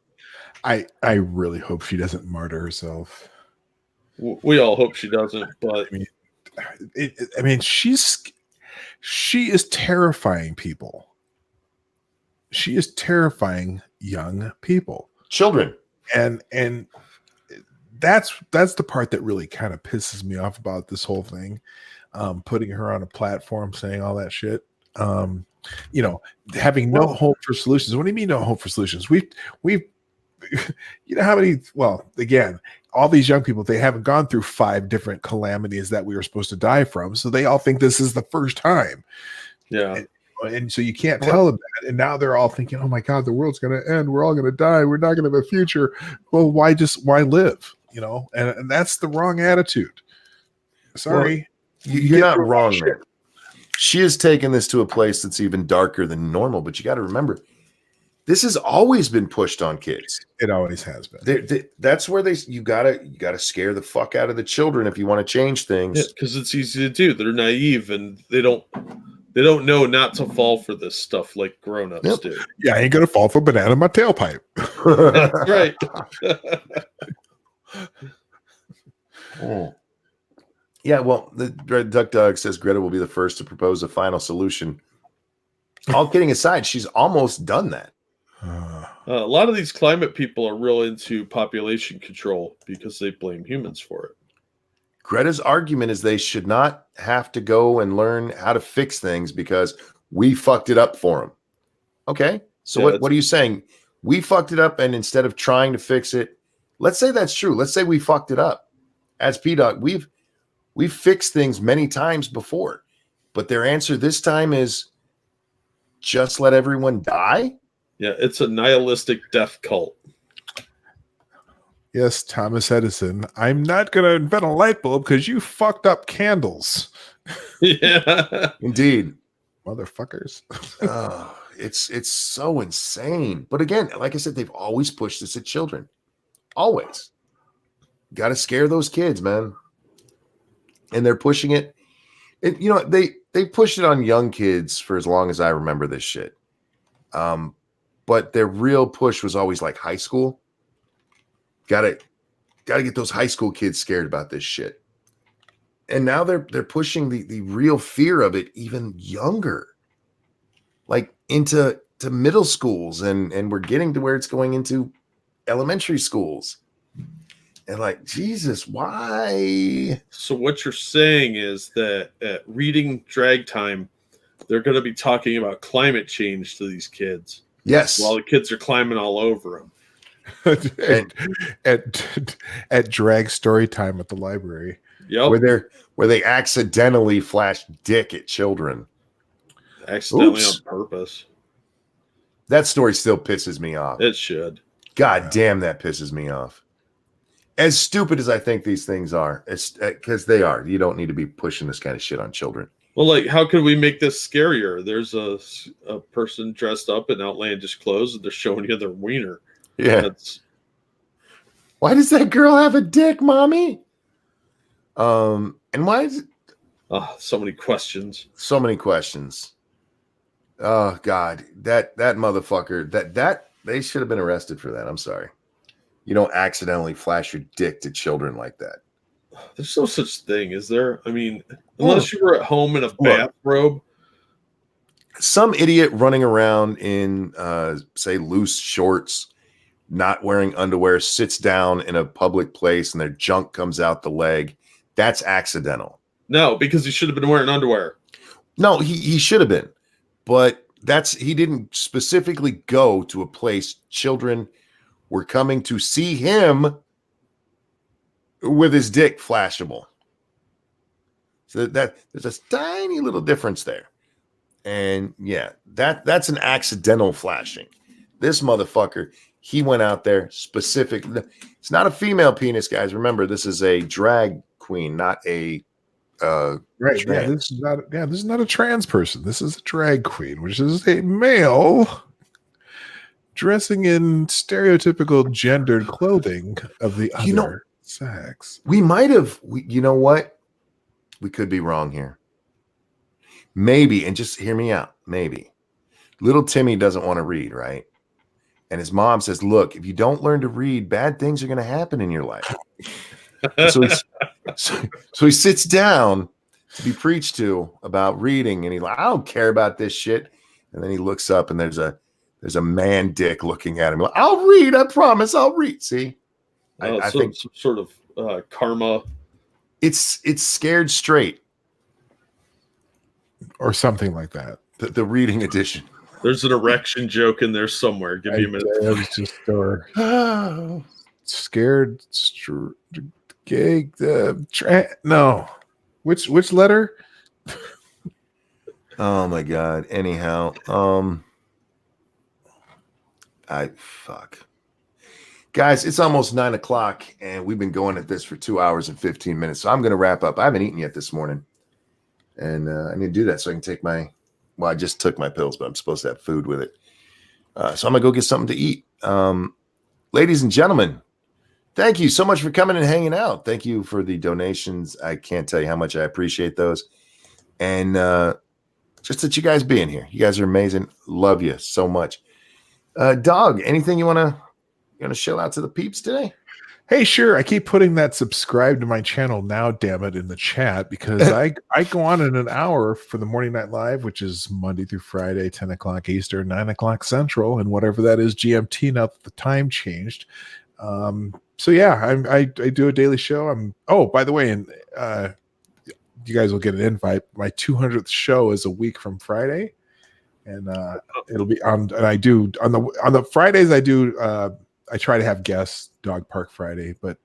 I really hope she doesn't martyr herself. We all hope she doesn't, but I mean, she is terrifying people. She is terrifying young people, children, and that's the part that really kind of pisses me off about this whole thing. Putting her on a platform, saying all that shit. You know, having no hope for solutions. What do you mean no hope for solutions? We've you know how many, well, again, all these young people, they haven't gone through 5 different calamities that we were supposed to die from, so they all think this is the first time. Yeah. And so you can't tell them that, and now they're all thinking, oh my god, the world's going to end, we're all going to die, we're not going to have a future. Well, why live, you know? And that's the wrong attitude. Sorry. Well, you're not wrong, man. She has taken this to a place that's even darker than normal, but you got to remember, this has always been pushed on kids. It always has been. That's where you gotta scare the fuck out of the children if you want to change things. Because it's easy to do. They're naive and they don't know not to fall for this stuff like grown-ups do. Yeah, I ain't gonna fall for banana in my tailpipe. That's right. Oh. Yeah, well, the Duck Dog says Greta will be the first to propose a final solution. All kidding aside, she's almost done that. A lot of these climate people are real into population control because they blame humans for it. Greta's argument is they should not have to go and learn how to fix things because we fucked it up for them. Okay, so what are you saying? We fucked it up, and instead of trying to fix it, let's say that's true. Let's say we fucked it up. As P-Dog, we've fixed things many times before, but their answer this time is just let everyone die? Yeah, it's a nihilistic death cult. Yes, Thomas Edison. I'm not going to invent a light bulb because you fucked up candles. Yeah. Indeed. Motherfuckers. It's so insane. But again, like I said, they've always pushed this at children. Always. Got to scare those kids, man. And they're pushing it. You know, they pushed it on young kids for as long as I remember this shit. But their real push was always like high school. Gotta get those high school kids scared about this shit. And now they're pushing the real fear of it even younger. Like into middle schools, and we're getting to where it's going into elementary schools. And like, Jesus, why? So what you're saying is that at reading drag time, they're going to be talking about climate change to these kids. Yes. While the kids are climbing all over them. at drag story time at the library. Yep. Where they accidentally flash dick at children. Accidentally on purpose. That story still pisses me off. It should. God damn, that pisses me off. As stupid as I think these things are, it's because they are. You don't need to be pushing this kind of shit on children. Well, like, how can we make this scarier? There's a person dressed up in outlandish clothes, and they're showing you their wiener. Yeah. Why does that girl have a dick, mommy? And why is it? So many questions. So many questions. Oh God, that motherfucker. That they should have been arrested for that. I'm sorry. You don't accidentally flash your dick to children like that. There's no such thing, is there? I mean, unless you were at home in a bathrobe. Some idiot running around in, say, loose shorts, not wearing underwear, sits down in a public place and their junk comes out the leg. That's accidental. No, because he should have been wearing underwear. No, he should have been. But he didn't specifically go to a place children were coming to see him with his dick flashable. So that there's a tiny little difference there. And yeah, that's an accidental flashing. This motherfucker, he went out there specifically. It's not a female penis, guys. Remember, this is a drag queen, not a right. Trans. This is not a trans person. This is a drag queen, which is a male dressing in stereotypical gendered clothing of the other sex. We might have. You know what? We could be wrong here. Maybe, and just hear me out. Maybe little Timmy doesn't want to read, right? And his mom says, "Look, if you don't learn to read, bad things are going to happen in your life." So he sits down to be preached to about reading, and he's like, I don't care about this shit. And then he looks up, and there's a man dick looking at him. Like, I'll read, I promise, I'll read. See, I think some sort of karma. It's Scared Straight or something like that. The reading edition. There's an erection joke in there somewhere. Give me a minute. It was just scared gay. No, which letter? Oh my god. Anyhow, guys, it's almost 9:00, and we've been going at this for 2 hours and 15 minutes. So I'm going to wrap up. I haven't eaten yet this morning, and I need to do that so I can take my. Well, I just took my pills, but I'm supposed to have food with it. So I'm going to go get something to eat. Ladies and gentlemen, thank you so much for coming and hanging out. Thank you for the donations. I can't tell you how much I appreciate those. And just that you guys being here. You guys are amazing. Love you so much. Dog, anything you want to show out to the peeps today? Hey, sure. I keep putting that subscribe to my channel now, damn it, in the chat because I go on in an hour for the Morning Night Live, which is Monday through Friday, 10 o'clock Eastern, 9 o'clock Central, and whatever that is GMT now that the time changed. So yeah, I do a daily show. Oh, by the way, and you guys will get an invite. My 200th show is a week from Friday, and it'll be on. And I do on the Fridays. I try to have guests, Dog Park Friday, but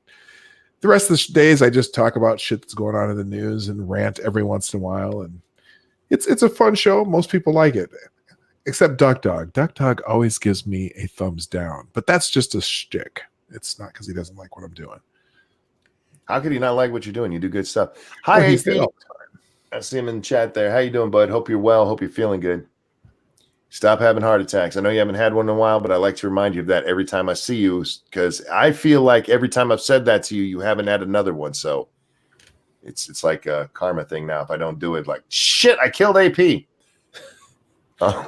the rest of the days I just talk about shit that's going on in the news and rant every once in a while. And it's a fun show. Most people like it, except Duck Dog. Duck Dog always gives me a thumbs down, but that's just a shtick. It's not because he doesn't like what I'm doing. How could he not like what you're doing? You do good stuff. Hi, AP. I see him in the chat there. How you doing, bud? Hope you're well. Hope you're feeling good. Stop having heart attacks. I know you haven't had one in a while, but I like to remind you of that every time I see you because I feel like every time I've said that to you, you haven't had another one. So it's like a karma thing now. If I don't do it, like, shit, I killed AP. Oh.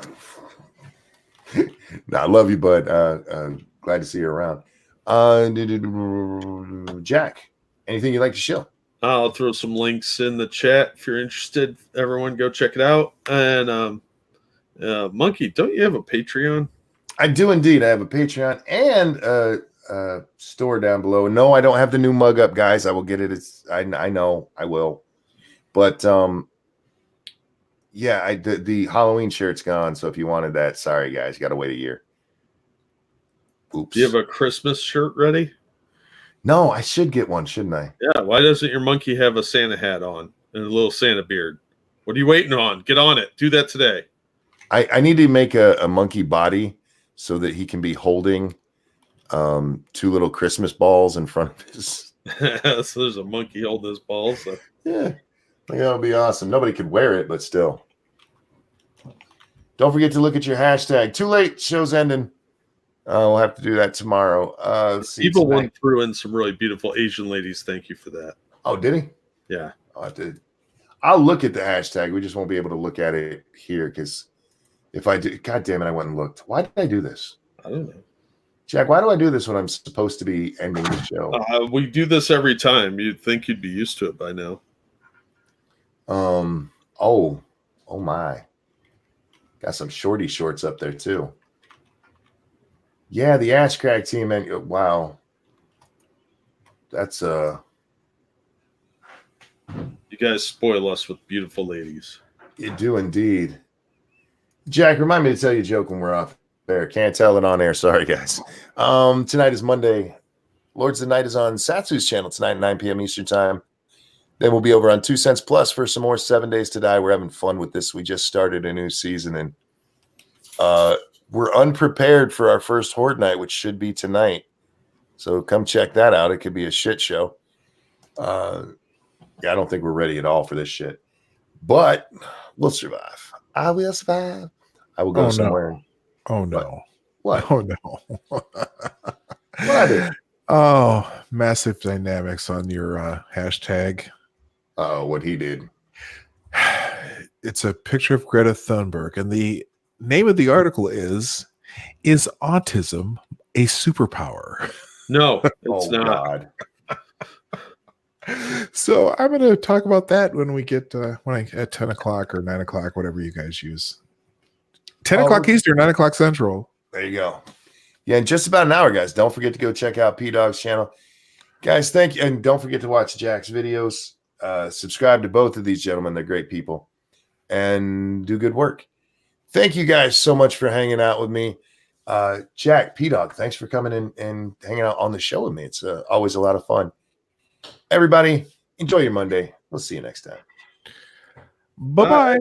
No, I love you, bud. Glad to see you around. Jack, anything you'd like to show? I'll throw some links in the chat if you're interested. Everyone go check it out. And Monkey, don't you have a Patreon? I do indeed. I have a Patreon and a store down below. No, I don't have the new mug up, guys. I will get it. I know I will. But yeah, the Halloween shirt's gone. So if you wanted that, sorry guys, you got to wait a year. Oops. Do you have a Christmas shirt ready? No, I should get one, shouldn't I? Yeah. Why doesn't your monkey have a Santa hat on and a little Santa beard? What are you waiting on? Get on it. Do that today. I need to make a monkey body so that he can be holding 2 little Christmas balls in front of his. So there's a monkey holding his balls. So. Yeah, I think that would be awesome. Nobody could wear it, but still. Don't forget to look at your hashtag. Too late. Show's ending. We'll have to do that tomorrow. Let's see. People went through in some really beautiful Asian ladies. Thank you for that. Oh, did he? Yeah. I'll look at the hashtag. We just won't be able to look at it here because if I do, God damn it, I went and looked. Why did I do this? I don't know. Jack, why do I do this when I'm supposed to be ending the show? We do this every time. You'd think you'd be used to it by now. Oh my. Got some shorty shorts up there too. Yeah, the Ash Crack team, and wow. That's You guys spoil us with beautiful ladies. You do indeed. Jack, remind me to tell you a joke when we're off air. Can't tell it on air. Sorry, guys. Tonight is Monday. Lords of the Night is on Satsu's channel tonight at 9 p.m. Eastern Time. Then we'll be over on 2 Cents Plus for some more 7 Days to Die. We're having fun with this. We just started a new season, and we're unprepared for our first Horde Night, which should be tonight. So come check that out. It could be a shit show. I don't think we're ready at all for this shit. But we'll survive. I will survive. I will go somewhere. No. Oh, no. What? Oh, no. What? Oh, massive dynamics on your hashtag. What he did. It's a picture of Greta Thunberg, and the name of the article is autism a superpower? No, it's not. God. So I'm going to talk about that when we get at 10 o'clock or 9 o'clock, whatever you guys use. 10 o'clock Eastern, 9 o'clock Central. There you go. Yeah, in just about an hour, guys. Don't forget to go check out P-Dog's channel. Guys, thank you. And don't forget to watch Jack's videos. Subscribe to both of these gentlemen. They're great people. And do good work. Thank you guys so much for hanging out with me. Jack, P-Dog, thanks for coming in and hanging out on the show with me. It's always a lot of fun. Everybody, enjoy your Monday. We'll see you next time. Bye-bye.